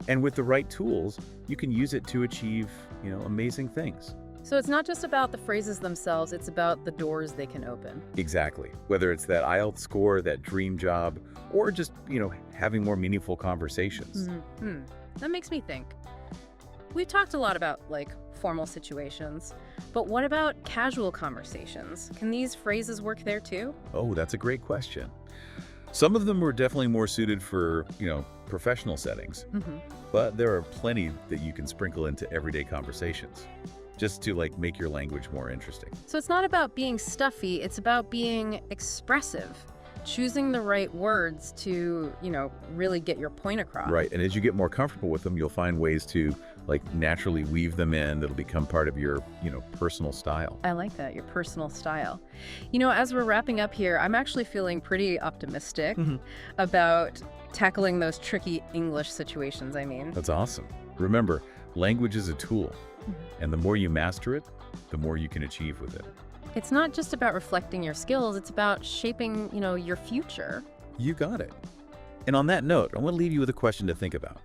And with the right tools, you can use it to achieve, amazing things. So it's not just about the phrases themselves, it's about the doors they can open. Exactly. Whether it's that IELTS score, that dream job, or just, having more meaningful conversations. That makes me think. We've talked a lot about, formal situations, but what about casual conversations? Can these phrases work there too? Oh, that's a great question. Some of them are definitely more suited for, professional settings, but there are plenty that you can sprinkle into everyday conversations, just to make your language more interesting. So it's not about being stuffy, it's about being expressive. choosing the right words to, really get your point across. Right. And as you get more comfortable with them, you'll find ways to naturally weave them in that'll become part of your, personal style. I like that, your personal style. As we're wrapping up here, I'm actually feeling pretty optimistic about tackling those tricky English situations, That's awesome. Remember, language is a tool, and the more you master it, the more you can achieve with it. It's not just about reflecting your skills, it's about shaping, your future. You got it. And on that note, I want to leave you with a question to think about.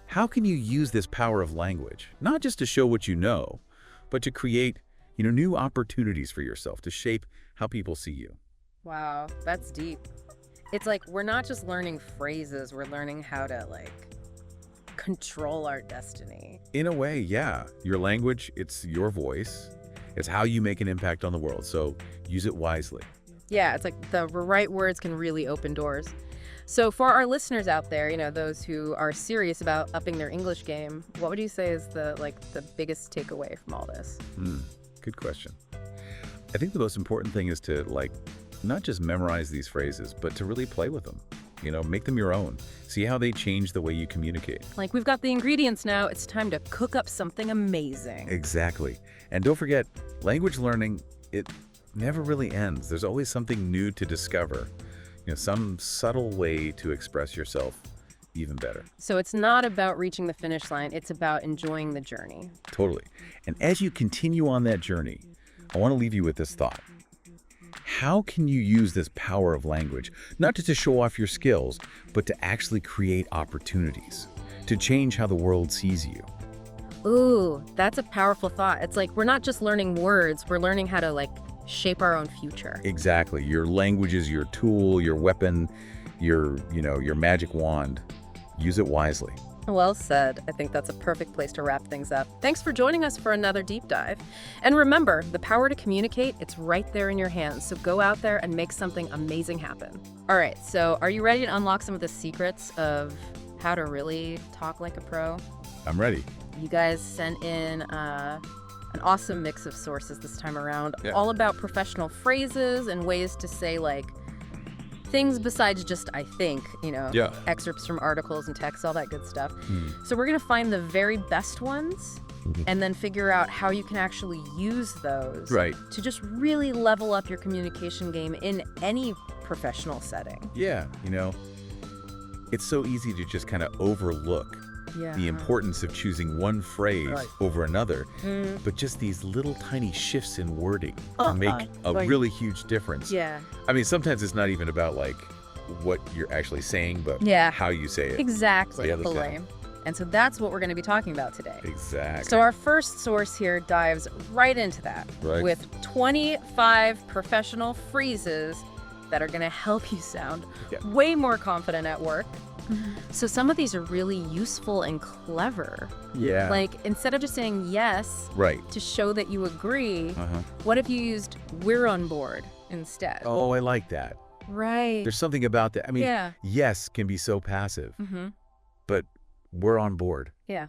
How can you use this power of language, not just to show what you know, but to create, new opportunities for yourself, to shape how people see you? Wow, that's deep. It's like we're not just learning phrases, we're learning how to, control our destiny. In a way, yeah. Your language, it's your voice. It's how you make an impact on the world, so use it wisely. Yeah, it's like the right words can really open doors. So for our listeners out there, those who are serious about upping their English game, what would you say is the biggest takeaway from all this? Good question. I think the most important thing is to not just memorize these phrases, but to really play with them. Make them your own. See how they change the way you communicate. We've got the ingredients now, it's time to cook up something amazing. Exactly. And don't forget, language learning, it never really ends. There's always something new to discover. Some subtle way to express yourself even better. So it's not about reaching the finish line, it's about enjoying the journey. Totally. And as you continue on that journey, I want to leave you with this thought. How can you use this power of language, not just to show off your skills, but to actually create opportunities, to change how the world sees you? Ooh, that's a powerful thought. It's like we're not just learning words, we're learning how to shape our own future. Exactly. Your language is your tool, your weapon, your magic wand. Use it wisely. Well said. I think that's a perfect place to wrap things up. Thanks for joining us for another deep dive. And remember, the power to communicate, it's right there in your hands. So go out there and make something amazing happen. All right, so are you ready to unlock some of the secrets of how to really talk like a pro? I'm ready. You guys sent in an awesome mix of sources this time around, all about professional phrases and ways to say things besides just I think, excerpts from articles and texts, all that good stuff. So we're going to find the very best ones and then figure out how you can actually use those to just really level up your communication game in any professional setting. Yeah, it's so easy to just kind of overlook the importance of choosing one phrase over another, but just these little tiny shifts in wording make a really huge difference. Yeah. I mean, sometimes it's not even about what you're actually saying, but how you say it. Exactly. And so that's what we're going to be talking about today. Exactly. So our first source here dives right into that with 25 professional phrases that are going to help you sound way more confident at work. So some of these are really useful and clever. Yeah. Instead of just saying yes to show that you agree, what if you used "we're on board" instead? Oh, I like that. Right. There's something about that. I mean, yes can be so passive, but we're on board. Yeah.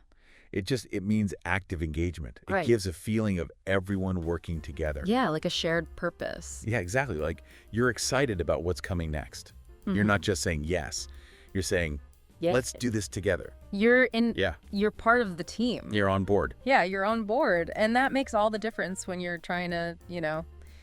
It means active engagement. It gives a feeling of everyone working together. Yeah, like a shared purpose. Yeah, exactly. You're excited about what's coming next. You're not just saying yes. You're saying, let's do this together. You're part of the team. You're on board. Yeah, you're on board. And that makes all the difference when you're trying to,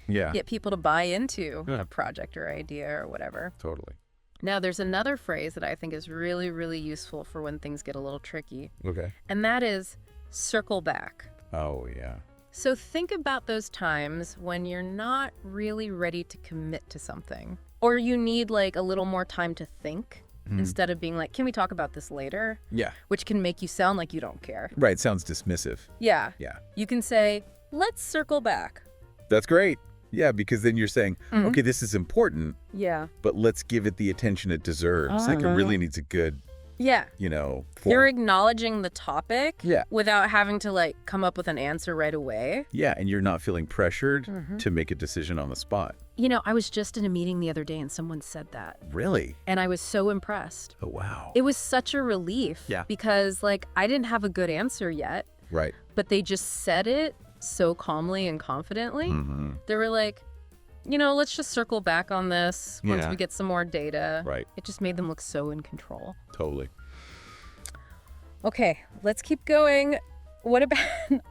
get people to buy into a project or idea or whatever. Totally. Now, there's another phrase that I think is really, really useful for when things get a little tricky. Okay. And that is circle back. Oh, yeah. So think about those times when you're not really ready to commit to something, or you need a little more time to think. Instead of being can we talk about this later? Yeah. Which can make you sound like you don't care. Right, sounds dismissive. Yeah. Yeah. You can say, let's circle back. That's great. Yeah, because then you're saying, okay, this is important. Yeah. But let's give it the attention it deserves. It really needs a good, You're acknowledging the topic without having to come up with an answer right away. Yeah, and you're not feeling pressured to make a decision on the spot. I was just in a meeting the other day and someone said that. Really? And I was so impressed. Oh, wow. It was such a relief. Yeah. Because I didn't have a good answer yet. Right. But they just said it so calmly and confidently. They were like, let's just circle back on this once we get some more data. Right. It just made them look so in control. Totally. Okay, let's keep going. What about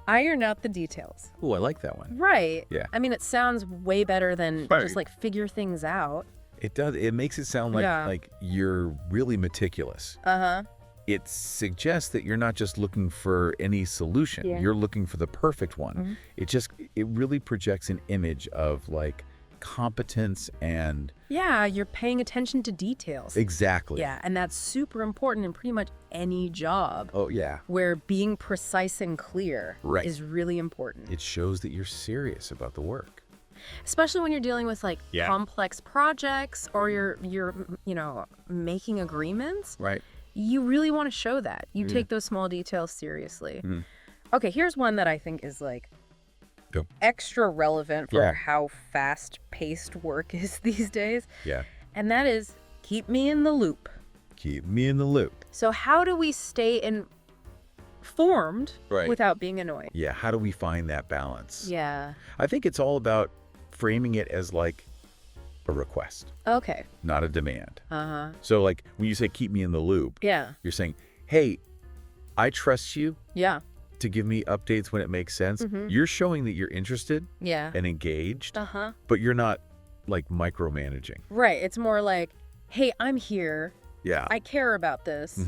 iron out the details? Ooh, I like that one. Right. Yeah. I mean, it sounds way better than just like figure things out. It does. It makes it sound like you're really meticulous. Uh-huh. It suggests that you're not just looking for any solution. Yeah. You're looking for the perfect one. Mm-hmm. It really projects an image of like competence and... Yeah, you're paying attention to details. Exactly. Yeah, and that's super important in pretty much any job. Oh, yeah. Where being precise and clear is really important. It shows that you're serious about the work. Especially when you're dealing with like complex projects or you're making agreements. Right. You really want to show that. You take those small details seriously. Okay, here's one that I think is like extra relevant for how fast-paced work is these days. Yeah. And that is, keep me in the loop. Keep me in the loop. So how do we stay informed without being annoyed? Yeah, how do we find that balance? Yeah. I think it's all about framing it as like a request. Okay. Not a demand. Uh-huh. So like when you say keep me in the loop, you're saying, hey, I trust you. Yeah. To give me updates when it makes sense. You're showing that you're interested and engaged, but you're not like micromanaging. Right. It's more like, hey, I'm here. Yeah. I care about this,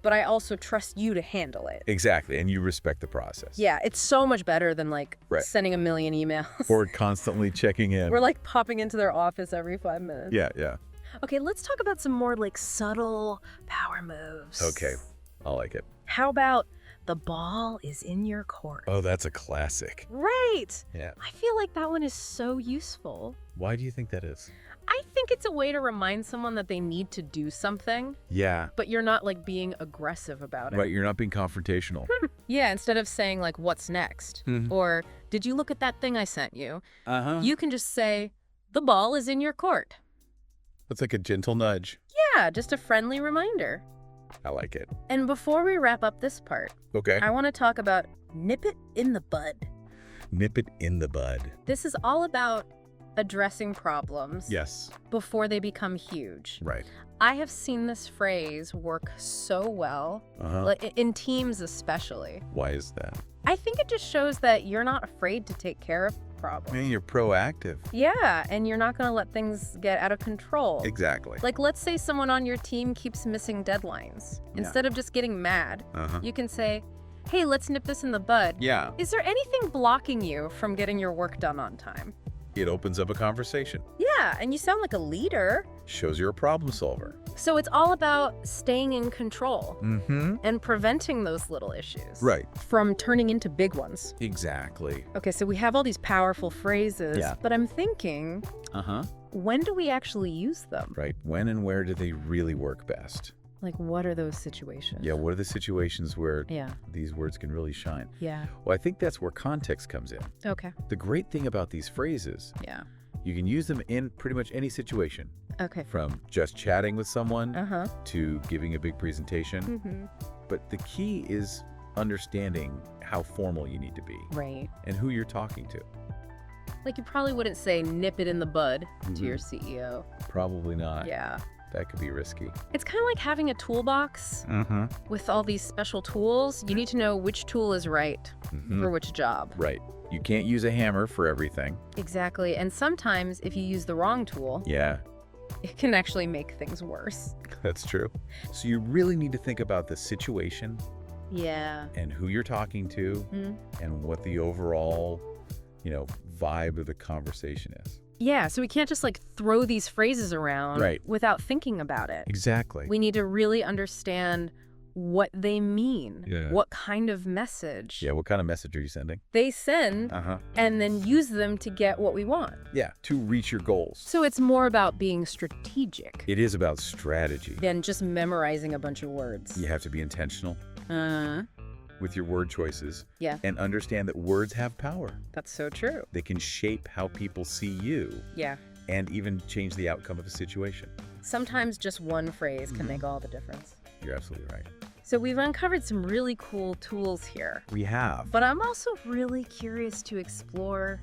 but I also trust you to handle it. Exactly. And you respect the process. Yeah. It's so much better than like sending a million emails. Or constantly checking in. We're like popping into their office every 5 minutes. Yeah, yeah. Okay, let's talk about some more like subtle power moves. Okay. I like it. How about the ball is in your court? Oh, that's a classic. Right. Yeah. I feel like that one is so useful. Why do you think that is? I think it's a way to remind someone that they need to do something. Yeah. But you're not like being aggressive about it. Right. You're not being confrontational. Yeah. Instead of saying like, what's next? Or did you look at that thing I sent you? You can just say, the ball is in your court. That's like a gentle nudge. Yeah. Just a friendly reminder. I like it. And before we wrap up this part, I want to talk about nip it in the bud. Nip it in the bud. This is all about addressing problems before they become huge. Right. I have seen this phrase work so well, like in teams especially. Why is that? I think it just shows that you're not afraid to take care of problems. I mean, you're proactive. Yeah, and you're not going to let things get out of control. Exactly. Like, let's say someone on your team keeps missing deadlines. Instead of just getting mad, you can say, hey, let's nip this in the bud. Yeah. Is there anything blocking you from getting your work done on time? It opens up a conversation. Yeah, and you sound like a leader. Shows you're a problem solver. So it's all about staying in control and preventing those little issues. Right. From turning into big ones. Exactly. Okay, so we have all these powerful phrases, but I'm thinking, when do we actually use them? Right. When and where do they really work best? Like, what are those situations? Yeah, what are the situations where these words can really shine? Yeah. Well, I think that's where context comes in. Okay. The great thing about these phrases, you can use them in pretty much any situation. Okay. From just chatting with someone to giving a big presentation. But the key is understanding how formal you need to be. Right. And who you're talking to. Like, you probably wouldn't say nip it in the bud to your CEO. Probably not. Yeah. That could be risky. It's kind of like having a toolbox with all these special tools. You need to know which tool is right for which job. Right. You can't use a hammer for everything. Exactly. And sometimes if you use the wrong tool, it can actually make things worse. That's true. So you really need to think about the situation. Yeah. And who you're talking to and what the overall, vibe of the conversation is. Yeah, so we can't just like throw these phrases around without thinking about it. Exactly. We need to really understand what they mean. Yeah. What kind of message. Yeah, what kind of message are you sending? They send and then use them to get what we want. Yeah, to reach your goals. So it's more about being strategic. It is about strategy. Than just memorizing a bunch of words. You have to be intentional with your word choices. Yeah. And understand that words have power. That's so true. They can shape how people see you. Yeah. And even change the outcome of a situation. Sometimes just one phrase can make all the difference. You're absolutely right. So we've uncovered some really cool tools here. We have. But I'm also really curious to explore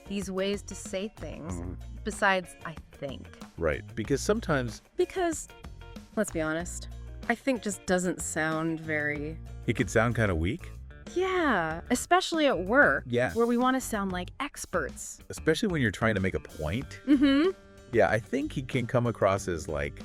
these ways to say things besides I think. Right. Because sometimes... Because, let's be honest, I think just doesn't sound very... It could sound kind of weak. Yeah, especially at work. Yeah. Where we want to sound like experts. Especially when you're trying to make a point. Mm-hmm. Yeah, I think he can come across as like...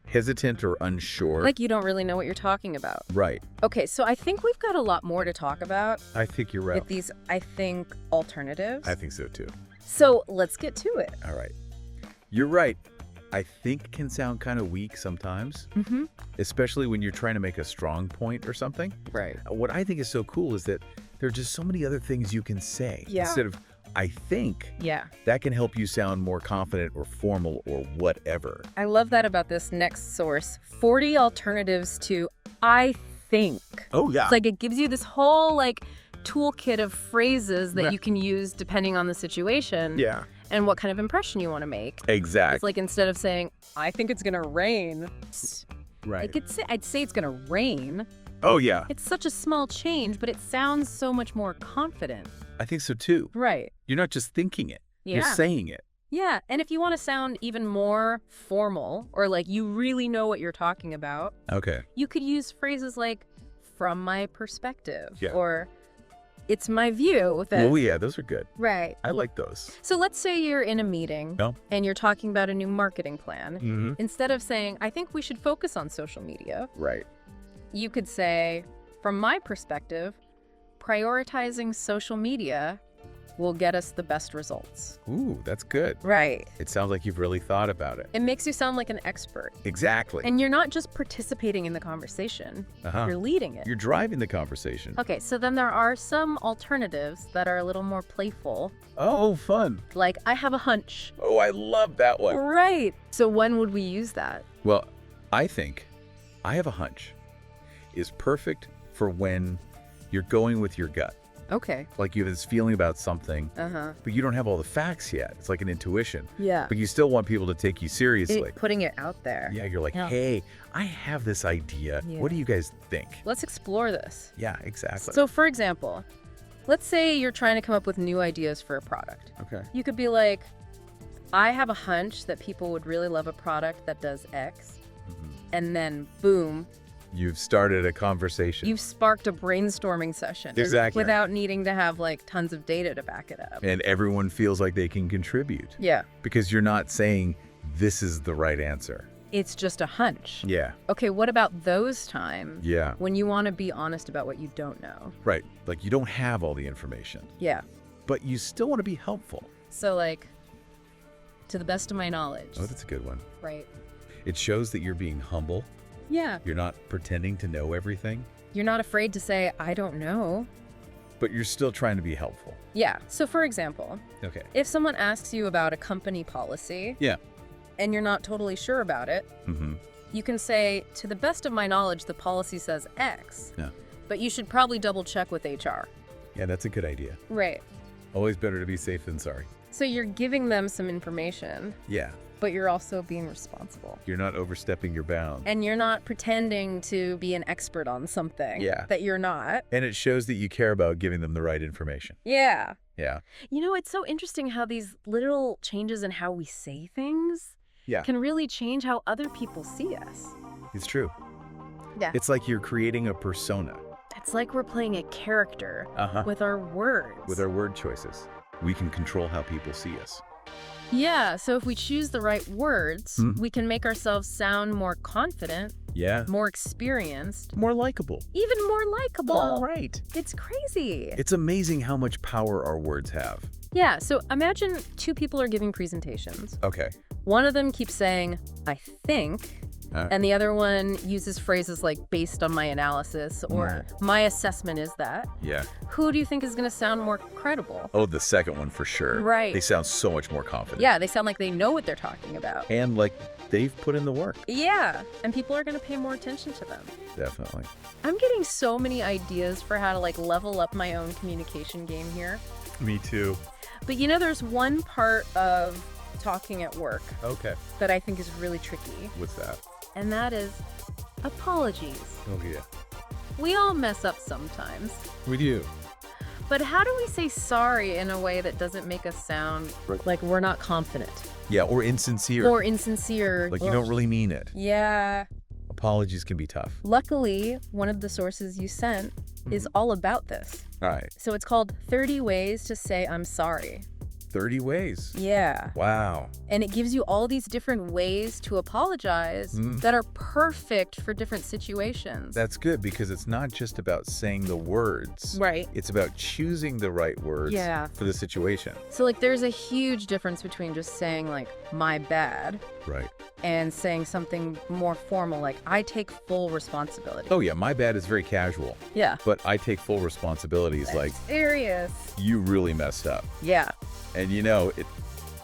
hesitant or unsure. Like you don't really know what you're talking about. Right. Okay, so I think we've got a lot more to talk about. I think you're right. With these, I think, alternatives. I think so too. So let's get to it. All right. You're right. I think can sound kind of weak sometimes, especially when you're trying to make a strong point or something. Right. What I think is so cool is that there are just so many other things you can say. Yeah. Instead of I think, that can help you sound more confident or formal or whatever. I love that about this next source. 40 alternatives to I think. Oh, yeah. It's like it gives you this whole like toolkit of phrases that you can use depending on the situation. Yeah. And what kind of impression you want to make. Exactly. It's like instead of saying, I think it's going to rain. Right. I'd say it's going to rain. Oh, yeah. It's such a small change, but it sounds so much more confident. I think so, too. Right. You're not just thinking it. Yeah. You're saying it. Yeah. And if you want to sound even more formal or like you really know what you're talking about, you could use phrases like, from my perspective, or it's my view that... Oh, yeah, those are good. Right. I like those. So let's say you're in a meeting and you're talking about a new marketing plan. Instead of saying, I think we should focus on social media. Right. You could say, from my perspective, prioritizing social media will get us the best results. Ooh, that's good. Right. It sounds like you've really thought about it. It makes you sound like an expert. Exactly. And you're not just participating in the conversation. You're leading it. You're driving the conversation. Okay, so then there are some alternatives that are a little more playful. Oh, fun. Like, I have a hunch. Oh, I love that one. Right. So when would we use that? Well, I think I have a hunch is perfect for when you're going with your gut. Okay. Like you have this feeling about something, but you don't have all the facts yet. It's like an intuition. Yeah. But you still want people to take you seriously. Putting it out there. Yeah, you're like, hey, I have this idea. Yeah. What do you guys think? Let's explore this. Yeah, exactly. So for example, let's say you're trying to come up with new ideas for a product. Okay. You could be like, I have a hunch that people would really love a product that does X. And then boom. You've started a conversation. You've sparked a brainstorming session. Exactly. Without needing to have like tons of data to back it up. And everyone feels like they can contribute. Yeah. Because you're not saying this is the right answer. It's just a hunch. Yeah. Okay, what about those times? Yeah. When you want to be honest about what you don't know. Right. Like you don't have all the information. Yeah. But you still want to be helpful. So like, to the best of my knowledge. Oh, that's a good one. Right. It shows that you're being humble. Yeah. You're not pretending to know everything. You're not afraid to say, I don't know. But you're still trying to be helpful. Yeah. So for example, okay, if someone asks you about a company policy and you're not totally sure about it, you can say, to the best of my knowledge, the policy says X, but you should probably double check with HR. Yeah, that's a good idea. Right. Always better to be safe than sorry. So you're giving them some information. Yeah. But you're also being responsible. You're not overstepping your bounds. And you're not pretending to be an expert on something that you're not. And it shows that you care about giving them the right information. Yeah. Yeah. You know, it's so interesting how these little changes in how we say things can really change how other people see us. It's true. Yeah. It's like you're creating a persona. It's like we're playing a character with our words. With our word choices. We can control how people see us. Yeah, so if we choose the right words, we can make ourselves sound more confident, more experienced, more likable, even more likable. All right. It's crazy. It's amazing how much power our words have. Yeah, so imagine two people are giving presentations. Okay. One of them keeps saying, I think, and the other one uses phrases like, based on my analysis, or my assessment is that. Yeah. Who do you think is going to sound more credible? Oh, the second one for sure. Right. They sound so much more confident. Yeah, they sound like they know what they're talking about. And like they've put in the work. Yeah, and people are going to pay more attention to them. Definitely. I'm getting so many ideas for how to like level up my own communication game here. Me too. But you know, there's one part of talking at work that I think is really tricky. What's that? And that is Apologies. Oh, yeah. We all mess up sometimes. We do. But how do we say sorry in a way that doesn't make us sound like we're not confident? Yeah, or insincere. Or insincere. Like you don't really mean it. Yeah. Apologies can be tough. Luckily, one of the sources you sent is all about this. All right. So it's called 30 Ways to Say I'm Sorry. 30 ways. Yeah. Wow. And it gives you all these different ways to apologize that are perfect for different situations. That's good because it's not just about saying the words. Right. It's about choosing the right words for the situation. So, like, there's a huge difference between just saying, like, my bad. Right. And saying something more formal, like, I take full responsibility. Oh, yeah. My bad is very casual. Yeah. But I take full responsibility is like, serious. You really messed up. Yeah. And you know, it.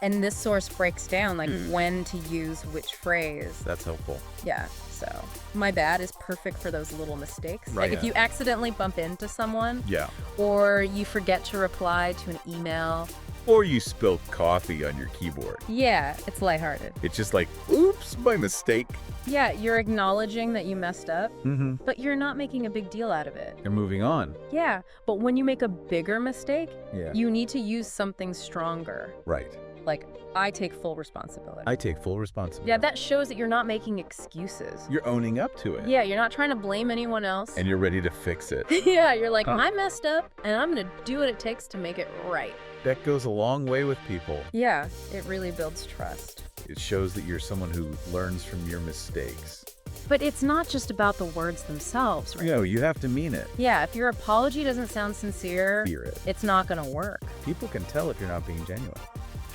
And this source breaks down, like, when to use which phrase. That's helpful. Yeah. So, my bad is perfect for those little mistakes. Right. Like, if you accidentally bump into someone. Yeah. Or you forget to reply to an email. Or you spilled coffee on your keyboard. Yeah, it's lighthearted. It's just like, oops, my mistake. Yeah, you're acknowledging that you messed up, but you're not making a big deal out of it. You're moving on. Yeah, but when you make a bigger mistake, Yeah. you need to use something stronger. Right. Like, I take full responsibility. I take full responsibility. Yeah, that shows that you're not making excuses. You're owning up to it. Yeah, you're not trying to blame anyone else. And you're ready to fix it. Yeah, you're like, I messed up, and I'm going to do what it takes to make it right. That goes a long way with people. Yeah, it really builds trust. It shows that you're someone who learns from your mistakes. But it's not just about the words themselves, right? No, you have to mean it. Yeah, if your apology doesn't sound sincere, it's not going to work. People can tell if you're not being genuine.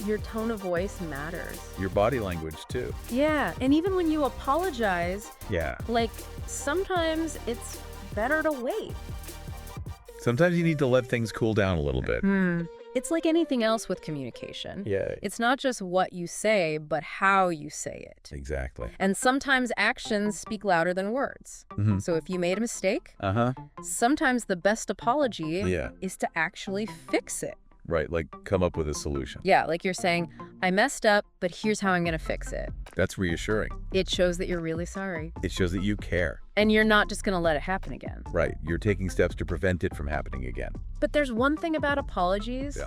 Your tone of voice matters. Your body language, too. Yeah, and even when you apologize, Yeah. like, sometimes it's better to wait. Sometimes you need to let things cool down a little bit. It's like anything else with communication. Yeah. It's not just what you say, but how you say it. Exactly. And sometimes actions speak louder than words. So if you made a mistake, sometimes the best apology is to actually fix it. Right, like come up with a solution. Yeah, like you're saying, I messed up, but here's how I'm going to fix it. That's reassuring. It shows that you're really sorry. It shows that you care. And you're not just going to let it happen again. Right, you're taking steps to prevent it from happening again. But there's one thing about apologies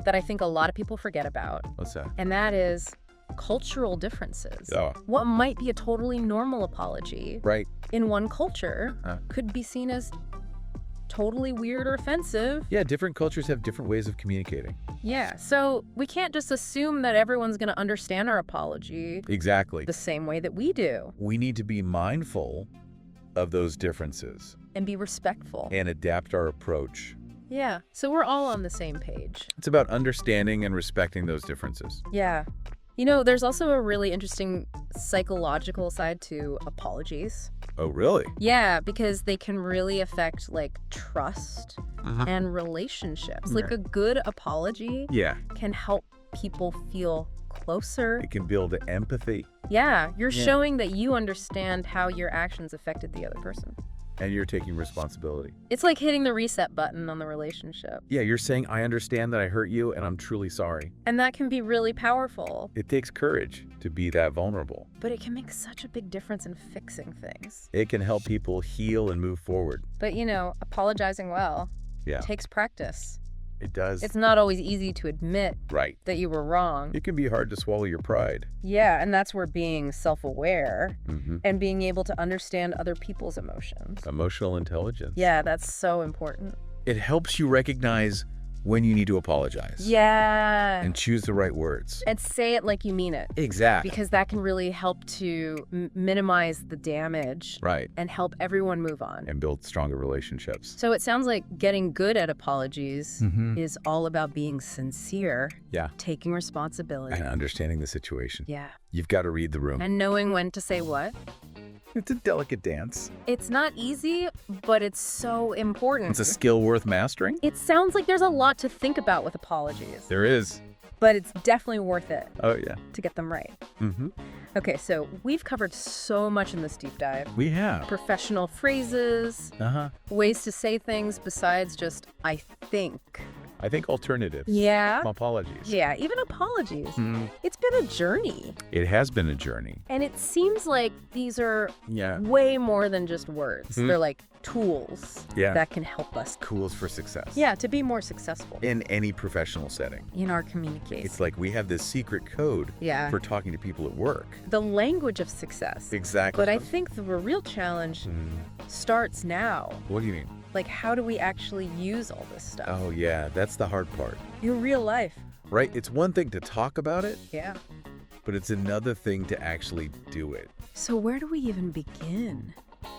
that I think a lot of people forget about. What's that? And that is cultural differences. Oh. What might be a totally normal apology in one culture could be seen as totally weird or offensive. Yeah, different cultures have different ways of communicating. Yeah, so we can't just assume that everyone's going to understand our apology Exactly. the same way that we do. We need to be mindful of those differences. And be respectful. And adapt our approach. Yeah, so we're all on the same page. It's about understanding and respecting those differences. Yeah. You know, there's also a really interesting psychological side to apologies. Oh, really? Yeah, because they can really affect, like, trust and relationships. Like, a good apology can help people feel closer. It can build empathy. Yeah, you're showing that you understand how your actions affected the other person. And you're taking responsibility. It's like hitting the reset button on the relationship. Yeah, you're saying, I understand that I hurt you and I'm truly sorry. And that can be really powerful. It takes courage to be that vulnerable. But it can make such a big difference in fixing things. It can help people heal and move forward. But, you know, apologizing well takes practice. It does. It's not always easy to admit that you were wrong. It can be hard to swallow your pride. Yeah, and that's where being self-aware and being able to understand other people's emotions. Emotional intelligence. Yeah, that's so important. It helps you recognize when you need to apologize. Yeah. And choose the right words. And say it like you mean it. Exactly. Because that can really help to minimize the damage. Right. And help everyone move on. And build stronger relationships. So it sounds like getting good at apologies is all about being sincere. Yeah. Taking responsibility. And understanding the situation. Yeah. You've got to read the room. And knowing when to say what. It's a delicate dance. It's not easy, but it's so important. It's a skill worth mastering. It sounds like there's a lot to think about with apologies. There is. But it's definitely worth it. Oh, yeah. To get them right. Okay, so we've covered so much in this deep dive. We have. Professional phrases, ways to say things besides just, I think. I think alternatives. Yeah. Apologies. Yeah, even apologies. It's been a journey. It has been a journey. And it seems like these are Yeah. way more than just words. They're like tools that can help us. Tools for success. Yeah, to be more successful. In any professional setting. In our communication. It's like we have this secret code for talking to people at work. The language of success. Exactly. But I think the real challenge starts now. What do you mean? Like, how do we actually use all this stuff? Oh, yeah, that's the hard part. In real life. Right? It's one thing to talk about it, Yeah. but it's another thing to actually do it. So where do we even begin?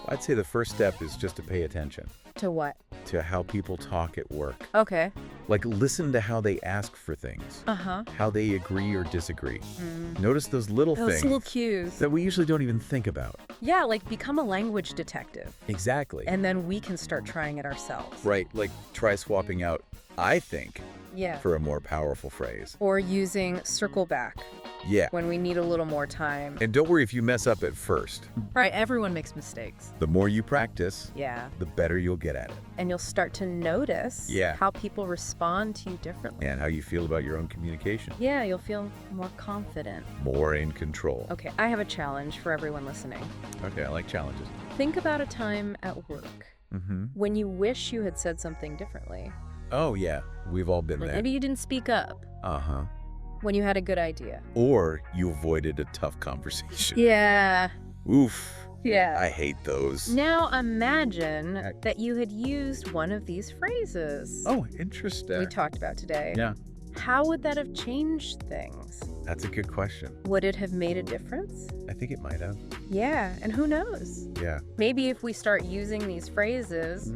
I'd say the first step is just to pay attention To what? to how people talk at work. Okay. Like, listen to how they ask for things, how they agree or disagree. Notice those little Those things little cues. that we usually don't even think about. Yeah, like become a language detective. Exactly. And then we can start trying it ourselves. Right, like try swapping out "I think" Yeah. for a more powerful phrase. Or using circle back Yeah. when we need a little more time. And don't worry if you mess up at first. Right, everyone makes mistakes. The more you practice, Yeah. the better you'll get at it. And you'll start to notice Yeah. how people respond to you differently. And how you feel about your own communication. Yeah, you'll feel more confident. More in control. Okay, I have a challenge for everyone listening. Okay, I like challenges. Think about a time at work when you wish you had said something differently. Oh, yeah. We've all been Like there. maybe you didn't speak up Uh-huh. when you had a good idea. Or you avoided a tough conversation. Yeah. Oof. Yeah. I hate those. Now imagine that you had used one of these phrases Oh, interesting. we talked about today. Yeah. How would that have changed things? That's a good question. Would it have made a difference? I think it might have. Yeah, and who knows? Yeah. Maybe if we start using these phrases,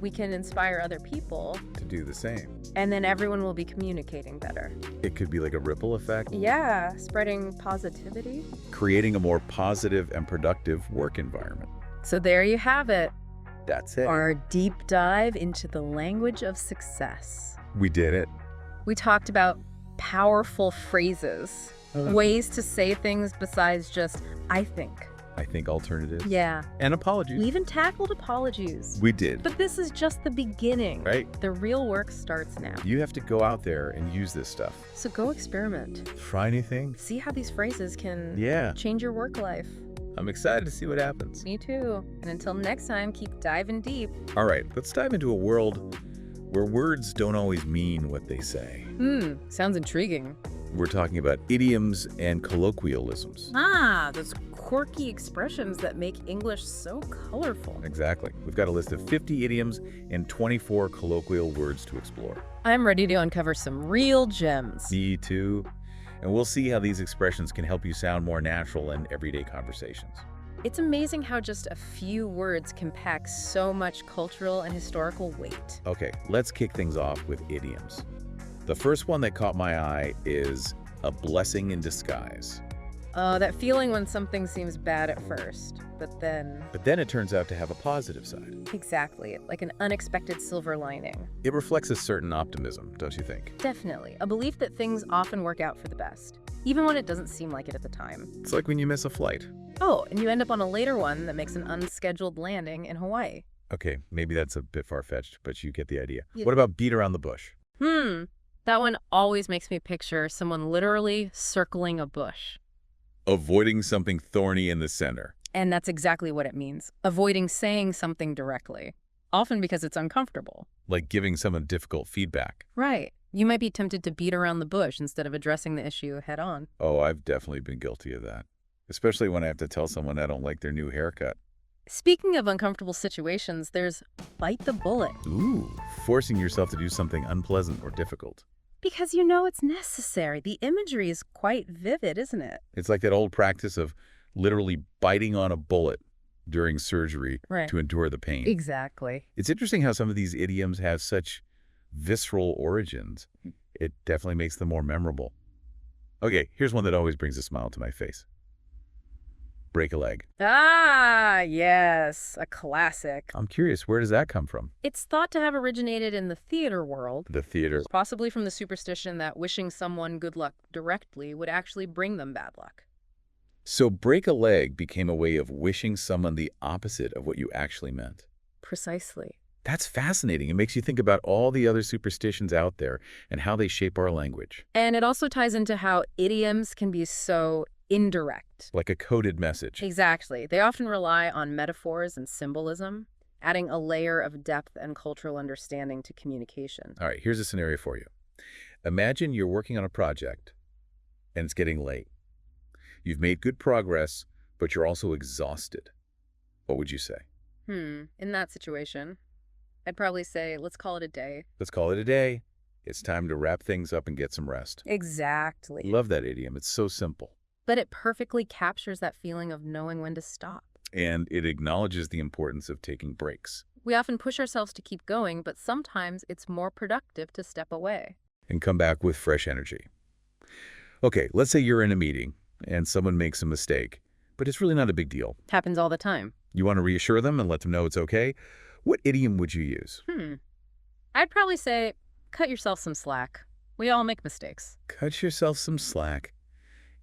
we can inspire other people, To do the same. and then everyone will be communicating better. It could be like a ripple effect. Yeah, spreading positivity. Creating a more positive and productive work environment. So there you have it, That's it. our deep dive into the language of success. We did it. We talked about powerful phrases, ways to say things besides just, I think. I think alternatives. Yeah. And apologies. We even tackled apologies. We did. But this is just the beginning. Right? The real work starts now. You have to go out there and use this stuff. So go experiment. Try anything. See how these phrases can Yeah. change your work life. I'm excited to see what happens. Me too. And until next time, keep diving deep. All right, let's dive into a world where words don't always mean what they say. Sounds intriguing. We're talking about idioms and colloquialisms. Ah, those quirky expressions that make English so colorful. Exactly. We've got a list of 50 idioms and 24 colloquial words to explore. I'm ready to uncover some real gems. Me too. And we'll see how these expressions can help you sound more natural in everyday conversations. It's amazing how just a few words can pack so much cultural and historical weight. Okay, let's kick things off with idioms. The first one that caught my eye is a blessing in disguise. That feeling when something seems bad at first, but then... But then it turns out to have a positive side. Exactly, like an unexpected silver lining. It reflects a certain optimism, don't you think? Definitely, a belief that things often work out for the best, even when it doesn't seem like it at the time. It's like when you miss a flight. Oh, and you end up on a later one that makes an unscheduled landing in Hawaii. Okay, maybe that's a bit far-fetched, but you get the idea. Yeah. What about beat around the bush? That one always makes me picture someone literally circling a bush. Avoiding something thorny in the center. And that's exactly what it means. Avoiding saying something directly, often because it's uncomfortable. Like giving someone difficult feedback. Right. You might be tempted to beat around the bush instead of addressing the issue head on. Oh, I've definitely been guilty of that. Especially when I have to tell someone I don't like their new haircut. Speaking of uncomfortable situations, there's bite the bullet. Ooh, forcing yourself to do something unpleasant or difficult. Because you know it's necessary. The imagery is quite vivid, isn't it? It's like that old practice of literally biting on a bullet during surgery to endure the pain. Exactly. It's interesting how some of these idioms have such visceral origins. It definitely makes them more memorable. Okay, here's one that always brings a smile to my face. Break a leg. Ah, yes, a classic. I'm curious, where does that come from? It's thought to have originated in the theater world, The theater. possibly from the superstition that wishing someone good luck directly would actually bring them bad luck. So break a leg became a way of wishing someone the opposite of what you actually meant. Precisely. That's fascinating. It makes you think about all the other superstitions out there and how they shape our language. And it also ties into how idioms can be so indirect. Like a coded message. Exactly. They often rely on metaphors and symbolism, adding a layer of depth and cultural understanding to communication. All right, here's a scenario for you. Imagine you're working on a project and it's getting late. You've made good progress, but you're also exhausted. What would you say? In that situation, I'd probably say, let's call it a day. Let's call it a day. It's time to wrap things up and get some rest. Exactly. Love that idiom. It's so simple. But it perfectly captures that feeling of knowing when to stop. And it acknowledges the importance of taking breaks. We often push ourselves to keep going, but sometimes it's more productive to step away. And come back with fresh energy. Okay, let's say you're in a meeting and someone makes a mistake, but it's really not a big deal. Happens all the time. You want to reassure them and let them know it's okay? What idiom would you use? I'd probably say, cut yourself some slack. We all make mistakes. Cut yourself some slack.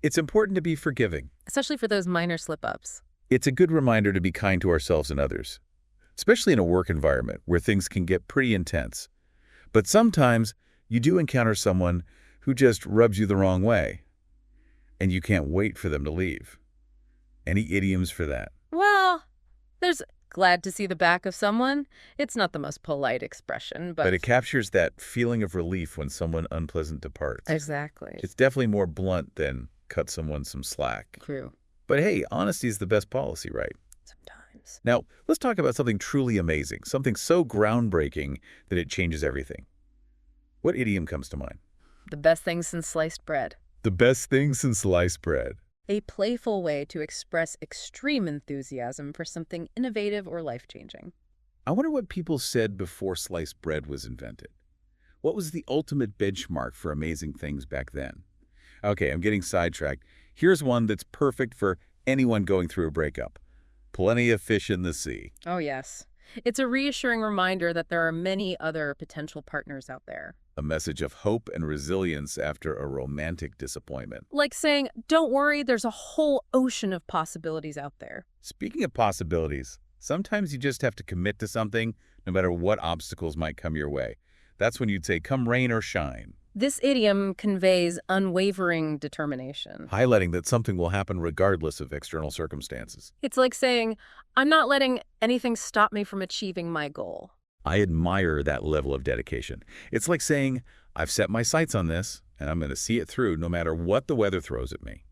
It's important to be forgiving. Especially for those minor slip-ups. It's a good reminder to be kind to ourselves and others, especially in a work environment where things can get pretty intense. But sometimes you do encounter someone who just rubs you the wrong way, and you can't wait for them to leave. Any idioms for that? Well, there's glad to see the back of someone. It's not the most polite expression, but it captures that feeling of relief when someone unpleasant departs. Exactly. It's definitely more blunt than cut someone some slack. True. But hey, honesty is the best policy, right? Sometimes. Now, let's talk about something truly amazing, something so groundbreaking that it changes everything. What idiom comes to mind? The best thing since sliced bread. The best thing since sliced bread. A playful way to express extreme enthusiasm for something innovative or life-changing. I wonder what people said before sliced bread was invented. What was the ultimate benchmark for amazing things back then? Okay, I'm getting sidetracked. Here's one that's perfect for anyone going through a breakup. Plenty of fish in the sea. Oh, yes. It's a reassuring reminder that there are many other potential partners out there. A message of hope and resilience after a romantic disappointment. Like saying, don't worry, there's a whole ocean of possibilities out there. Speaking of possibilities, sometimes you just have to commit to something no matter what obstacles might come your way. That's when you'd say, come rain or shine. This idiom conveys unwavering determination. Highlighting that something will happen regardless of external circumstances. It's like saying, I'm not letting anything stop me from achieving my goal. I admire that level of dedication. It's like saying, I've set my sights on this, and I'm going to see it through no matter what the weather throws at me.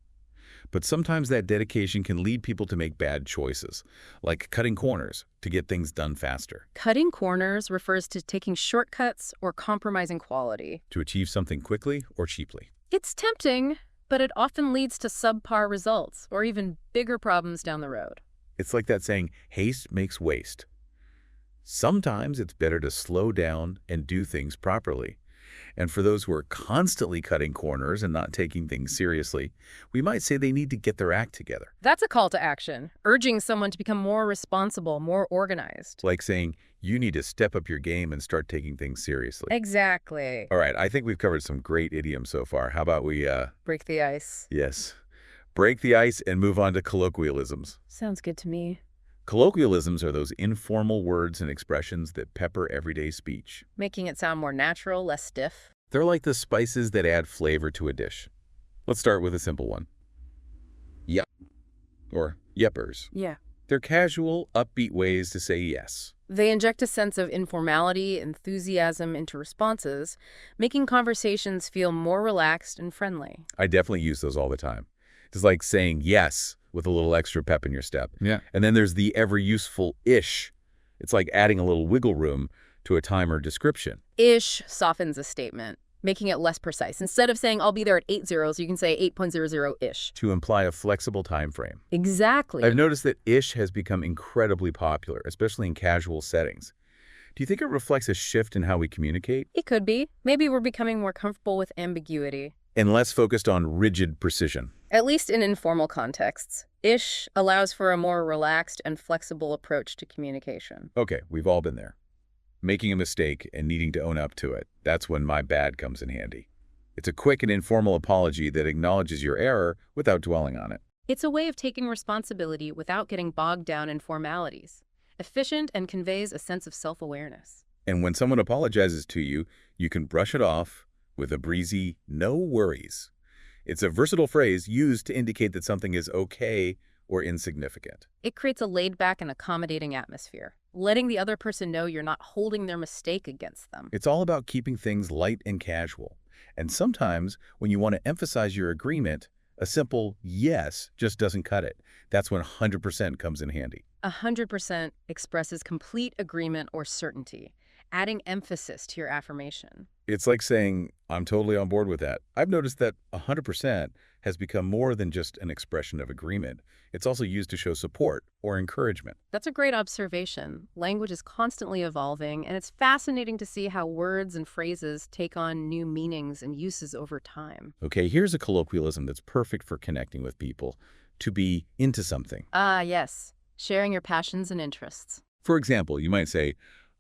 But sometimes that dedication can lead people to make bad choices, like cutting corners to get things done faster. Cutting corners refers to taking shortcuts or compromising quality. To achieve something quickly or cheaply. It's tempting, but it often leads to subpar results or even bigger problems down the road. It's like that saying, haste makes waste. Sometimes it's better to slow down and do things properly. And for those who are constantly cutting corners and not taking things seriously, we might say they need to get their act together. That's a call to action, urging someone to become more responsible, more organized. Like saying, you need to step up your game and start taking things seriously. Exactly. All right, I think we've covered some great idioms so far. How about we, break the ice? Yes. Break the ice and move on to colloquialisms. Sounds good to me. Colloquialisms are those informal words and expressions that pepper everyday speech. Making it sound more natural, less stiff. They're like the spices that add flavor to a dish. Let's start with a simple one. Yup. Or yuppers. Yeah. They're casual, upbeat ways to say yes. They inject a sense of informality, enthusiasm into responses, making conversations feel more relaxed and friendly. I definitely use those all the time. It's like saying yes with a little extra pep in your step. Yeah. And then there's the ever-useful ish. It's like adding a little wiggle room to a time or description. Ish softens a statement, making it less precise. Instead of saying, I'll be there at 8:00, you can say 8:00-ish. To imply a flexible time frame. Exactly. I've noticed that ish has become incredibly popular, especially in casual settings. Do you think it reflects a shift in how we communicate? It could be. Maybe we're becoming more comfortable with ambiguity. And less focused on rigid precision. At least in informal contexts. Ish allows for a more relaxed and flexible approach to communication. Okay, we've all been there. Making a mistake and needing to own up to it. That's when my bad comes in handy. It's a quick and informal apology that acknowledges your error without dwelling on it. It's a way of taking responsibility without getting bogged down in formalities. efficient, and conveys a sense of self-awareness. And when someone apologizes to you, you can brush it off with a breezy, "no worries." It's a versatile phrase used to indicate that something is okay or insignificant. It creates a laid-back and accommodating atmosphere, letting the other person know you're not holding their mistake against them. It's all about keeping things light and casual. And sometimes, when you want to emphasize your agreement, a simple yes just doesn't cut it. That's when 100% comes in handy. 100% expresses complete agreement or certainty, adding emphasis to your affirmation. It's like saying, "I'm totally on board with that." I've noticed that 100% has become more than just an expression of agreement. It's also used to show support or encouragement. That's a great observation. Language is constantly evolving, and it's fascinating to see how words and phrases take on new meanings and uses over time. Okay, here's a colloquialism that's perfect for connecting with people: to be into something. Ah, yes. Sharing your passions and interests. For example, you might say,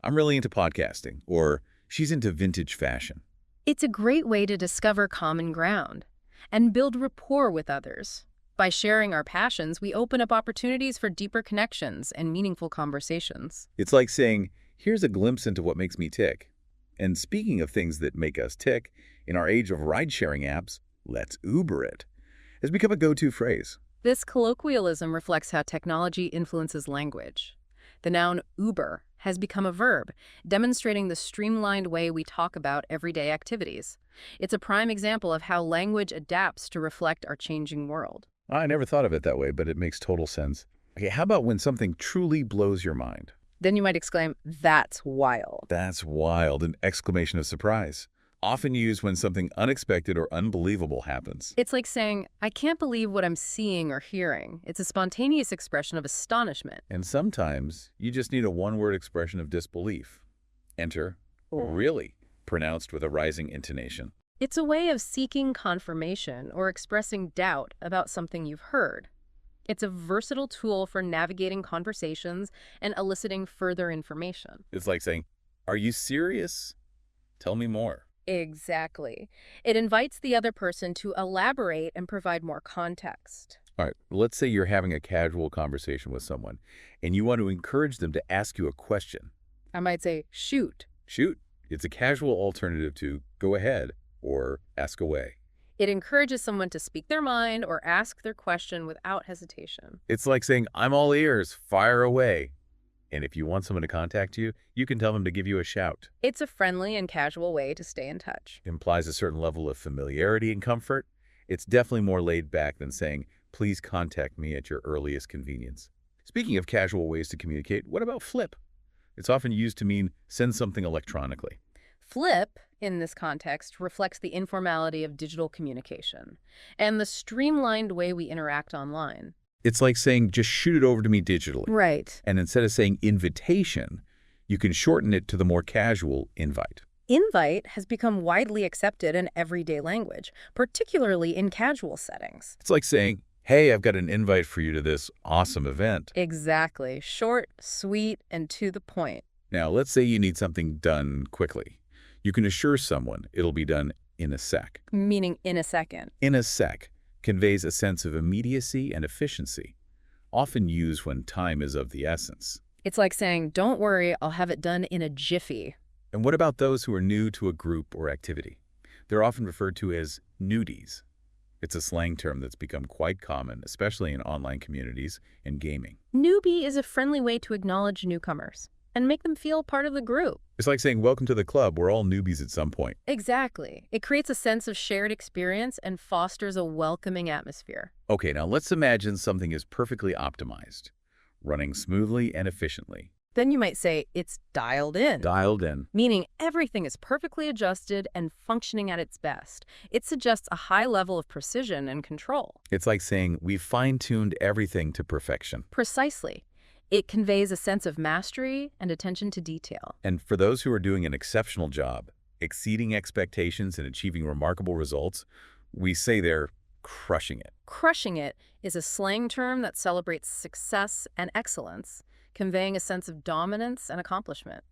"I'm really into podcasting," or "she's into vintage fashion." It's a great way to discover common ground and build rapport with others. By sharing our passions, we open up opportunities for deeper connections and meaningful conversations. It's like saying, "Here's a glimpse into what makes me tick." And speaking of things that make us tick, in our age of ride-sharing apps, "let's Uber it" has become a go-to phrase. This colloquialism reflects how technology influences language. The noun Uber has become a verb, demonstrating the streamlined way we talk about everyday activities. It's a prime example of how language adapts to reflect our changing world. I never thought of it that way, but it makes total sense. Okay, how about when something truly blows your mind? Then you might exclaim, "That's wild." That's wild, an exclamation of surprise. Often used when something unexpected or unbelievable happens. It's like saying, "I can't believe what I'm seeing or hearing." It's a spontaneous expression of astonishment. And sometimes you just need a one-word expression of disbelief. Enter "really," pronounced with a rising intonation. It's a way of seeking confirmation or expressing doubt about something you've heard. It's a versatile tool for navigating conversations and eliciting further information. It's like saying, "Are you serious? Tell me more." Exactly. It invites the other person to elaborate and provide more context. All right, let's say you're having a casual conversation with someone, and you want to encourage them to ask you a question. I might say, "Shoot." Shoot. It's a casual alternative to "go ahead" or "ask away." It encourages someone to speak their mind or ask their question without hesitation. It's like saying, "I'm all ears, fire away." And if you want someone to contact you, you can tell them to give you a shout. It's a friendly and casual way to stay in touch. It implies a certain level of familiarity and comfort. It's definitely more laid back than saying, "Please contact me at your earliest convenience." Speaking of casual ways to communicate, what about flip? It's often used to mean send something electronically. Flip, in this context, reflects the informality of digital communication and the streamlined way we interact online. It's like saying, "just shoot it over to me digitally." Right. And instead of saying invitation, you can shorten it to the more casual invite. Invite has become widely accepted in everyday language, particularly in casual settings. It's like saying, "Hey, I've got an invite for you to this awesome event." Exactly. Short, sweet, and to the point. Now, let's say you need something done quickly. You can assure someone it'll be done in a sec. Meaning in a second. In a sec conveys a sense of immediacy and efficiency, often used when time is of the essence. It's like saying, "Don't worry, I'll have it done in a jiffy." And what about those who are new to a group or activity? They're often referred to as newbies. It's a slang term that's become quite common, especially in online communities and gaming. Newbie is a friendly way to acknowledge newcomers and make them feel part of the group. It's like saying, "Welcome to the club. We're all newbies at some point." Exactly. It creates a sense of shared experience and fosters a welcoming atmosphere. Okay, now let's imagine something is perfectly optimized, running smoothly and efficiently. Then you might say it's dialed in. Dialed in. Meaning everything is perfectly adjusted and functioning at its best. It suggests a high level of precision and control. It's like saying, "We've fine-tuned everything to perfection." Precisely. It conveys a sense of mastery and attention to detail. And for those who are doing an exceptional job, exceeding expectations and achieving remarkable results, we say they're crushing it. Crushing it is a slang term that celebrates success and excellence, conveying a sense of dominance and accomplishment.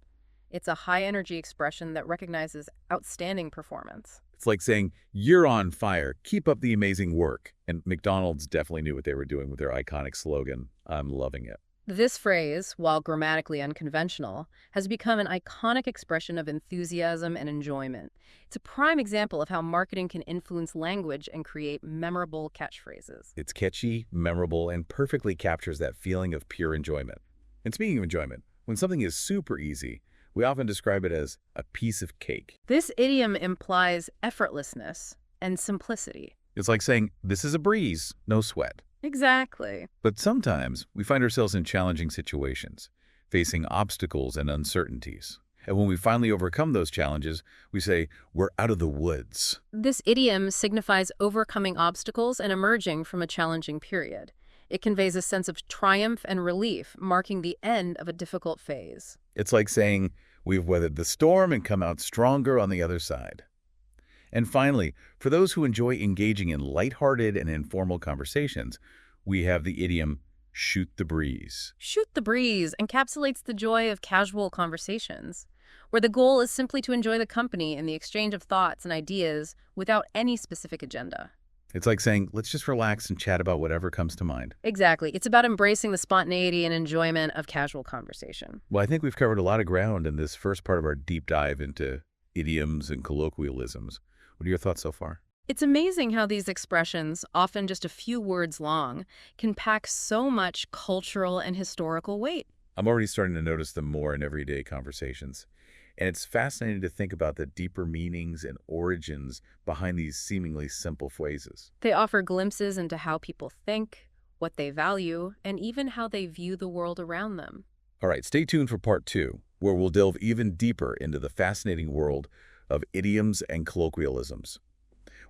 It's a high-energy expression that recognizes outstanding performance. It's like saying, "You're on fire. Keep up the amazing work." And McDonald's definitely knew what they were doing with their iconic slogan, "I'm loving it." This phrase, while grammatically unconventional, has become an iconic expression of enthusiasm and enjoyment. It's a prime example of how marketing can influence language and create memorable catchphrases. It's catchy, memorable, and perfectly captures that feeling of pure enjoyment. And speaking of enjoyment, when something is super easy, we often describe it as a piece of cake. This idiom implies effortlessness and simplicity. It's like saying, this is a breeze, no sweat. Exactly. But sometimes we find ourselves in challenging situations, facing obstacles and uncertainties. And when we finally overcome those challenges, we say, we're out of the woods. This idiom signifies overcoming obstacles and emerging from a challenging period. It conveys a sense of triumph and relief, marking the end of a difficult phase. It's like saying, we've weathered the storm and come out stronger on the other side. And finally, for those who enjoy engaging in lighthearted and informal conversations, we have the idiom, shoot the breeze. Shoot the breeze encapsulates the joy of casual conversations, where the goal is simply to enjoy the company and the exchange of thoughts and ideas without any specific agenda. It's like saying, let's just relax and chat about whatever comes to mind. Exactly. It's about embracing the spontaneity and enjoyment of casual conversation. Well, I think we've covered a lot of ground in this first part of our deep dive into idioms and colloquialisms. What are your thoughts so far? It's amazing how these expressions, often just a few words long, can pack so much cultural and historical weight. I'm already starting to notice them more in everyday conversations. And it's fascinating to think about the deeper meanings and origins behind these seemingly simple phrases. They offer glimpses into how people think, what they value, and even how they view the world around them. All right, stay tuned for part 2, where we'll delve even deeper into the fascinating world of idioms and colloquialisms.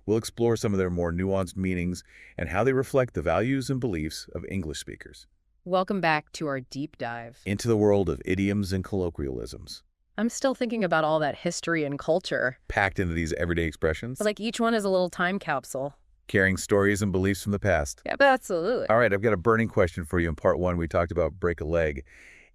We'll explore some of their more nuanced meanings and how they reflect the values and beliefs of English speakers. Welcome back to our deep dive into the world of idioms and colloquialisms. I'm still thinking about all that history and culture. Packed into these everyday expressions. But like each one is a little time capsule. Carrying stories and beliefs from the past. Yep, absolutely. All right, I've got a burning question for you. In part 1, we talked about break a leg.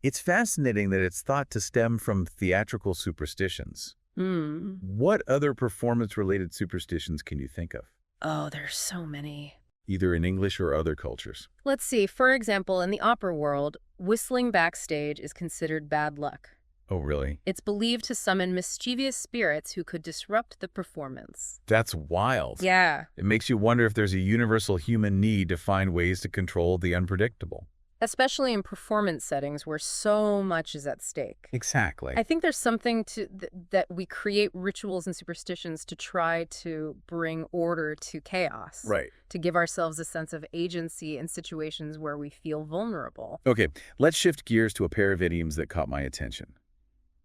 It's fascinating that it's thought to stem from theatrical superstitions. What other performance-related superstitions can you think of? Oh, there's so many. Either in English or other cultures. Let's see. For example, in the opera world, whistling backstage is considered bad luck. Oh, really? It's believed to summon mischievous spirits who could disrupt the performance. That's wild. Yeah. It makes you wonder if there's a universal human need to find ways to control the unpredictable. Especially in performance settings where so much is at stake. Exactly. I think there's something to that we create rituals and superstitions to try to bring order to chaos. Right. To give ourselves a sense of agency in situations where we feel vulnerable. Okay, let's shift gears to a pair of idioms that caught my attention.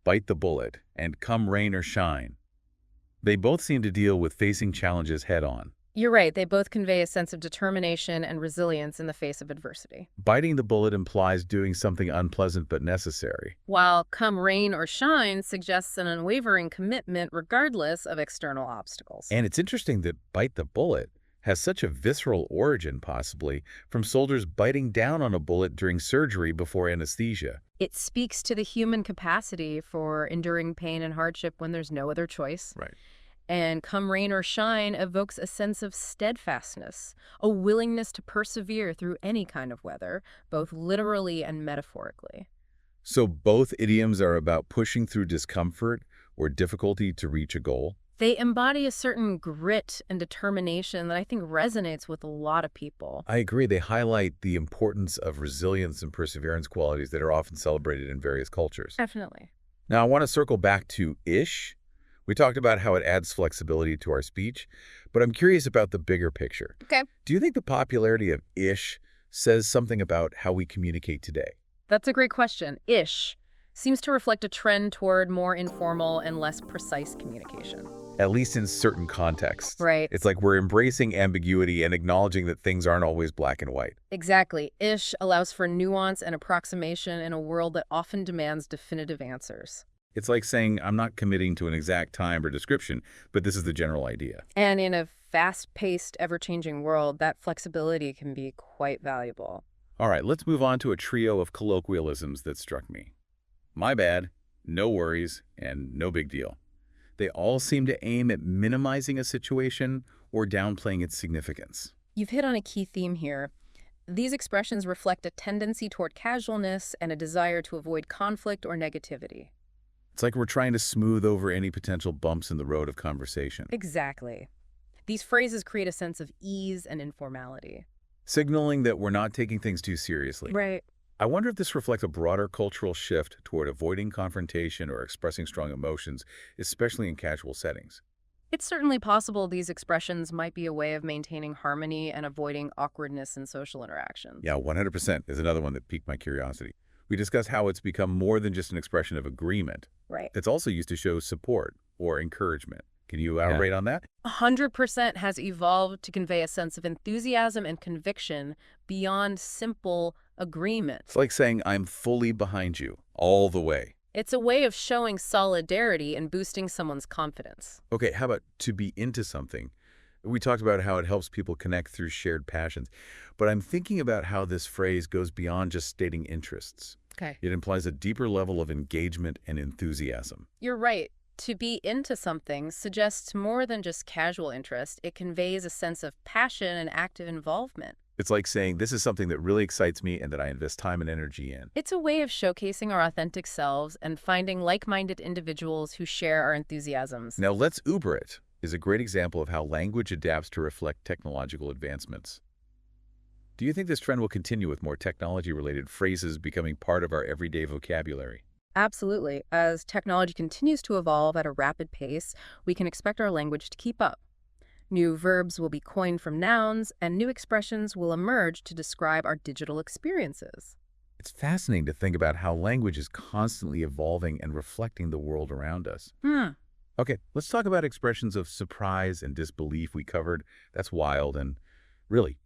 Bite the bullet and come rain or shine. They both seem to deal with facing challenges head-on. You're right. They both convey a sense of determination and resilience in the face of adversity. Biting the bullet implies doing something unpleasant but necessary. While come rain or shine suggests an unwavering commitment regardless of external obstacles. And it's interesting that bite the bullet has such a visceral origin, possibly, from soldiers biting down on a bullet during surgery before anesthesia. It speaks to the human capacity for enduring pain and hardship when there's no other choice. Right. And come rain or shine evokes a sense of steadfastness, a willingness to persevere through any kind of weather, both literally and metaphorically. So both idioms are about pushing through discomfort or difficulty to reach a goal? They embody a certain grit and determination that I think resonates with a lot of people. I agree. They highlight the importance of resilience and perseverance qualities that are often celebrated in various cultures. Definitely. Now, I want to circle back to ish. We talked about how it adds flexibility to our speech, but I'm curious about the bigger picture. Okay. Do you think the popularity of ish says something about how we communicate today? That's a great question. Ish seems to reflect a trend toward more informal and less precise communication. At least in certain contexts. Right. It's like we're embracing ambiguity and acknowledging that things aren't always black and white. Exactly. Ish allows for nuance and approximation in a world that often demands definitive answers. It's like saying, I'm not committing to an exact time or description, but this is the general idea. And in a fast-paced, ever-changing world, that flexibility can be quite valuable. All right, let's move on to a trio of colloquialisms that struck me. My bad, no worries, and no big deal. They all seem to aim at minimizing a situation or downplaying its significance. You've hit on a key theme here. These expressions reflect a tendency toward casualness and a desire to avoid conflict or negativity. It's like we're trying to smooth over any potential bumps in the road of conversation. Exactly. These phrases create a sense of ease and informality. Signaling that we're not taking things too seriously. Right. I wonder if this reflects a broader cultural shift toward avoiding confrontation or expressing strong emotions, especially in casual settings. It's certainly possible these expressions might be a way of maintaining harmony and avoiding awkwardness in social interactions. Yeah, 100% is another one that piqued my curiosity. We discussed how it's become more than just an expression of agreement. Right. It's also used to show support or encouragement. Can you elaborate on that? 100% has evolved to convey a sense of enthusiasm and conviction beyond simple agreement. It's like saying, I'm fully behind you, all the way. It's a way of showing solidarity and boosting someone's confidence. Okay, how about to be into something? We talked about how it helps people connect through shared passions, but I'm thinking about how this phrase goes beyond just stating interests. Okay. It implies a deeper level of engagement and enthusiasm. You're right. To be into something suggests more than just casual interest. It conveys a sense of passion and active involvement. It's like saying, this is something that really excites me and that I invest time and energy in. It's a way of showcasing our authentic selves and finding like-minded individuals who share our enthusiasms. Now, let's Uber it is a great example of how language adapts to reflect technological advancements. Do you think this trend will continue with more technology-related phrases becoming part of our everyday vocabulary? Absolutely. As technology continues to evolve at a rapid pace, we can expect our language to keep up. New verbs will be coined from nouns, and new expressions will emerge to describe our digital experiences. It's fascinating to think about how language is constantly evolving and reflecting the world around us. Okay, let's talk about expressions of surprise and disbelief we covered. That's wild. And really,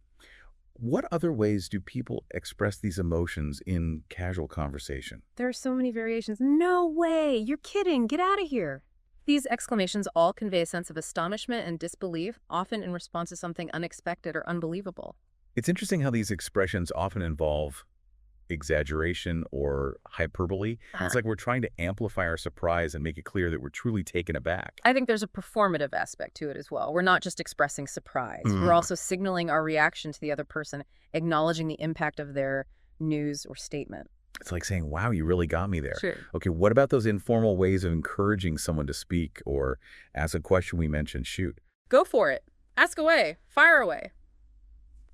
what other ways do people express these emotions in casual conversation? There are so many variations. No way! You're kidding! Get out of here! These exclamations all convey a sense of astonishment and disbelief, often in response to something unexpected or unbelievable. It's interesting how these expressions often involve exaggeration or hyperbole. It's like we're trying to amplify our surprise and make it clear that we're truly taken aback. I think there's a performative aspect to it as well. We're not just expressing surprise. We're also signaling our reaction to the other person, acknowledging the impact of their news or statement. It's like saying, wow, you really got me there. Sure. Okay, what about those informal ways of encouraging someone to speak or ask a question we mentioned? Shoot. Go for it. Ask away. Fire away.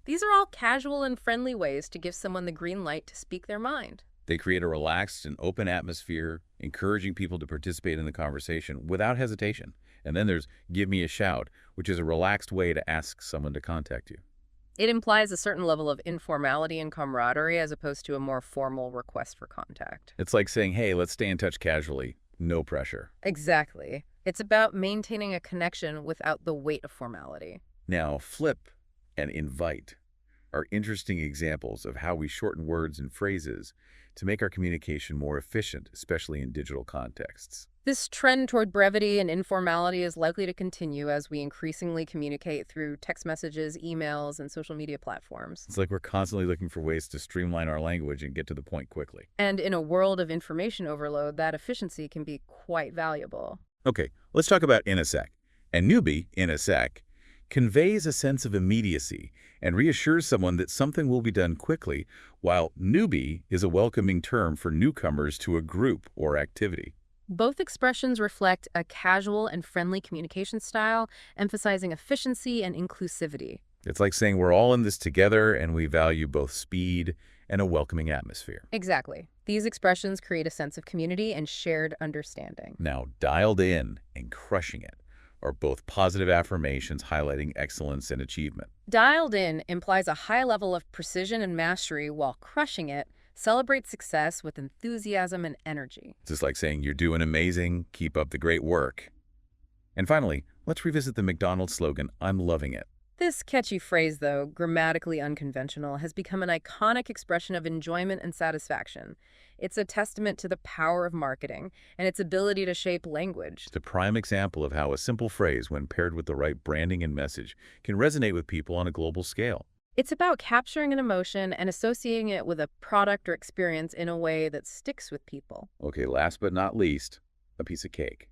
These are all casual and friendly ways to give someone the green light to speak their mind. They create a relaxed and open atmosphere, encouraging people to participate in the conversation without hesitation. And then there's give me a shout, which is a relaxed way to ask someone to contact you. It implies a certain level of informality and camaraderie as opposed to a more formal request for contact. It's like saying, hey, let's stay in touch casually. No pressure. Exactly. It's about maintaining a connection without the weight of formality. Now, flip and invite are interesting examples of how we shorten words and phrases to make our communication more efficient, especially in digital contexts. This trend toward brevity and informality is likely to continue as we increasingly communicate through text messages, emails, and social media platforms. It's like we're constantly looking for ways to streamline our language and get to the point quickly. And in a world of information overload, that efficiency can be quite valuable. Okay, let's talk about in a sec. And newbie, in a sec, conveys a sense of immediacy and reassures someone that something will be done quickly, while newbie is a welcoming term for newcomers to a group or activity. Both expressions reflect a casual and friendly communication style, emphasizing efficiency and inclusivity. It's like saying we're all in this together and we value both speed and a welcoming atmosphere. Exactly. These expressions create a sense of community and shared understanding. Now, dialed in and crushing it are both positive affirmations highlighting excellence and achievement. Dialed in implies a high level of precision and mastery, while crushing it celebrates success with enthusiasm and energy. It's just like saying you're doing amazing, keep up the great work. And finally, let's revisit the McDonald's slogan, I'm loving it. This catchy phrase, though grammatically unconventional, has become an iconic expression of enjoyment and satisfaction. It's a testament to the power of marketing and its ability to shape language. It's a prime example of how a simple phrase, when paired with the right branding and message, can resonate with people on a global scale. It's about capturing an emotion and associating it with a product or experience in a way that sticks with people. Okay, last but not least, a piece of cake.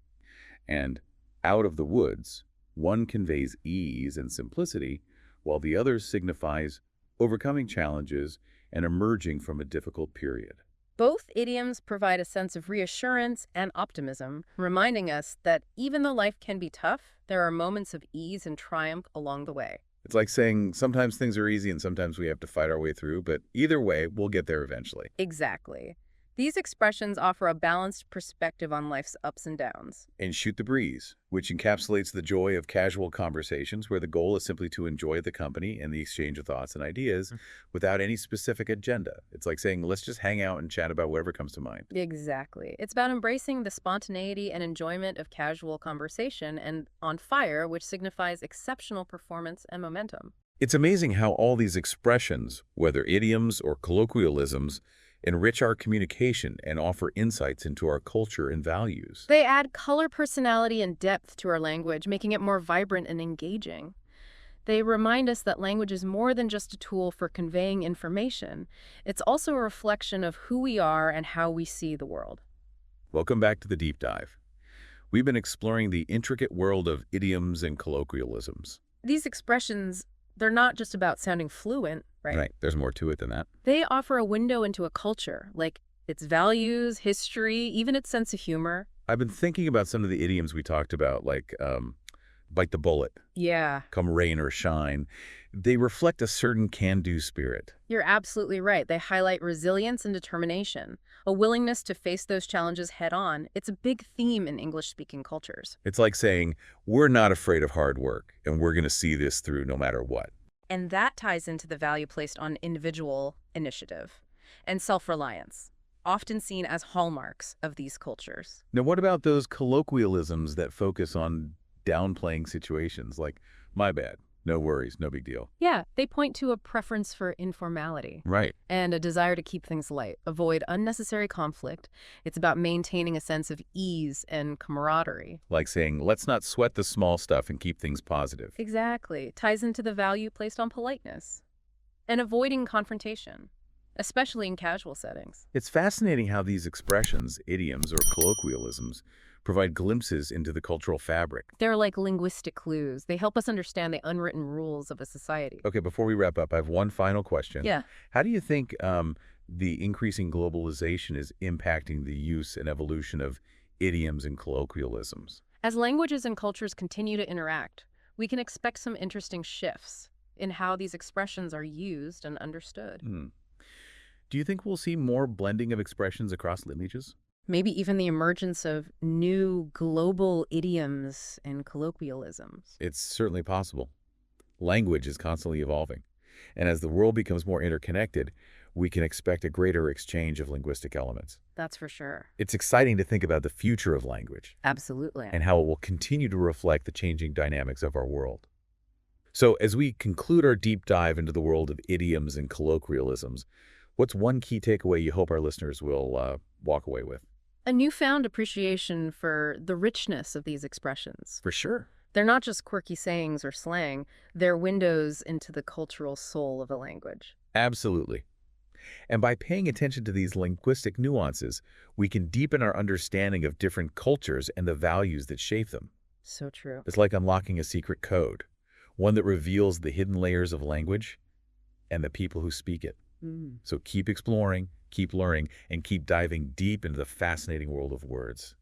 And out of the woods, one conveys ease and simplicity, while the other signifies overcoming challenges, and emerging from a difficult period. Both idioms provide a sense of reassurance and optimism, reminding us that even though life can be tough, there are moments of ease and triumph along the way. It's like saying sometimes things are easy and sometimes we have to fight our way through, but either way, we'll get there eventually. Exactly. These expressions offer a balanced perspective on life's ups and downs. And shoot the breeze, which encapsulates the joy of casual conversations where the goal is simply to enjoy the company and the exchange of thoughts and ideas without any specific agenda. It's like saying, let's just hang out and chat about whatever comes to mind. Exactly. It's about embracing the spontaneity and enjoyment of casual conversation, and on fire, which signifies exceptional performance and momentum. It's amazing how all these expressions, whether idioms or colloquialisms, enrich our communication and offer insights into our culture and values. They add color, personality, and depth to our language, making it more vibrant and engaging. They remind us that language is more than just a tool for conveying information. It's also a reflection of who we are and how we see the world. Welcome back to the Deep Dive. We've been exploring the intricate world of idioms and colloquialisms. These expressions, they're not just about sounding fluent, right? Right. There's more to it than that. They offer a window into a culture, like its values, history, even its sense of humor. I've been thinking about some of the idioms we talked about, like bite the bullet, Yeah. come rain or shine. They reflect a certain can-do spirit. You're absolutely right. They highlight resilience and determination, a willingness to face those challenges head-on. It's a big theme in English-speaking cultures. It's like saying, we're not afraid of hard work, and we're going to see this through no matter what. And that ties into the value placed on individual initiative and self-reliance, often seen as hallmarks of these cultures. Now, what about those colloquialisms that focus on downplaying situations, like, my bad, no worries, no big deal? Yeah, they point to a preference for informality. Right. And a desire to keep things light, avoid unnecessary conflict. It's about maintaining a sense of ease and camaraderie. Like saying, let's not sweat the small stuff and keep things positive. Exactly. Ties into the value placed on politeness and avoiding confrontation, especially in casual settings. It's fascinating how these expressions, idioms or colloquialisms, provide glimpses into the cultural fabric. They're like linguistic clues. They help us understand the unwritten rules of a society. Okay, before we wrap up, I have one final question. Yeah. How do you think the increasing globalization is impacting the use and evolution of idioms and colloquialisms? As languages and cultures continue to interact, we can expect some interesting shifts in how these expressions are used and understood. Do you think we'll see more blending of expressions across lineages? Maybe even the emergence of new global idioms and colloquialisms. It's certainly possible. Language is constantly evolving. And as the world becomes more interconnected, we can expect a greater exchange of linguistic elements. That's for sure. It's exciting to think about the future of language Absolutely. and how it will continue to reflect the changing dynamics of our world. So as we conclude our deep dive into the world of idioms and colloquialisms, what's one key takeaway you hope our listeners will walk away with? A newfound appreciation for the richness of these expressions. For sure. They're not just quirky sayings or slang, they're windows into the cultural soul of a language. Absolutely. And by paying attention to these linguistic nuances, we can deepen our understanding of different cultures and the values that shape them. So true. It's like unlocking a secret code, one that reveals the hidden layers of language and the people who speak it. So keep exploring, keep learning, and keep diving deep into the fascinating world of words.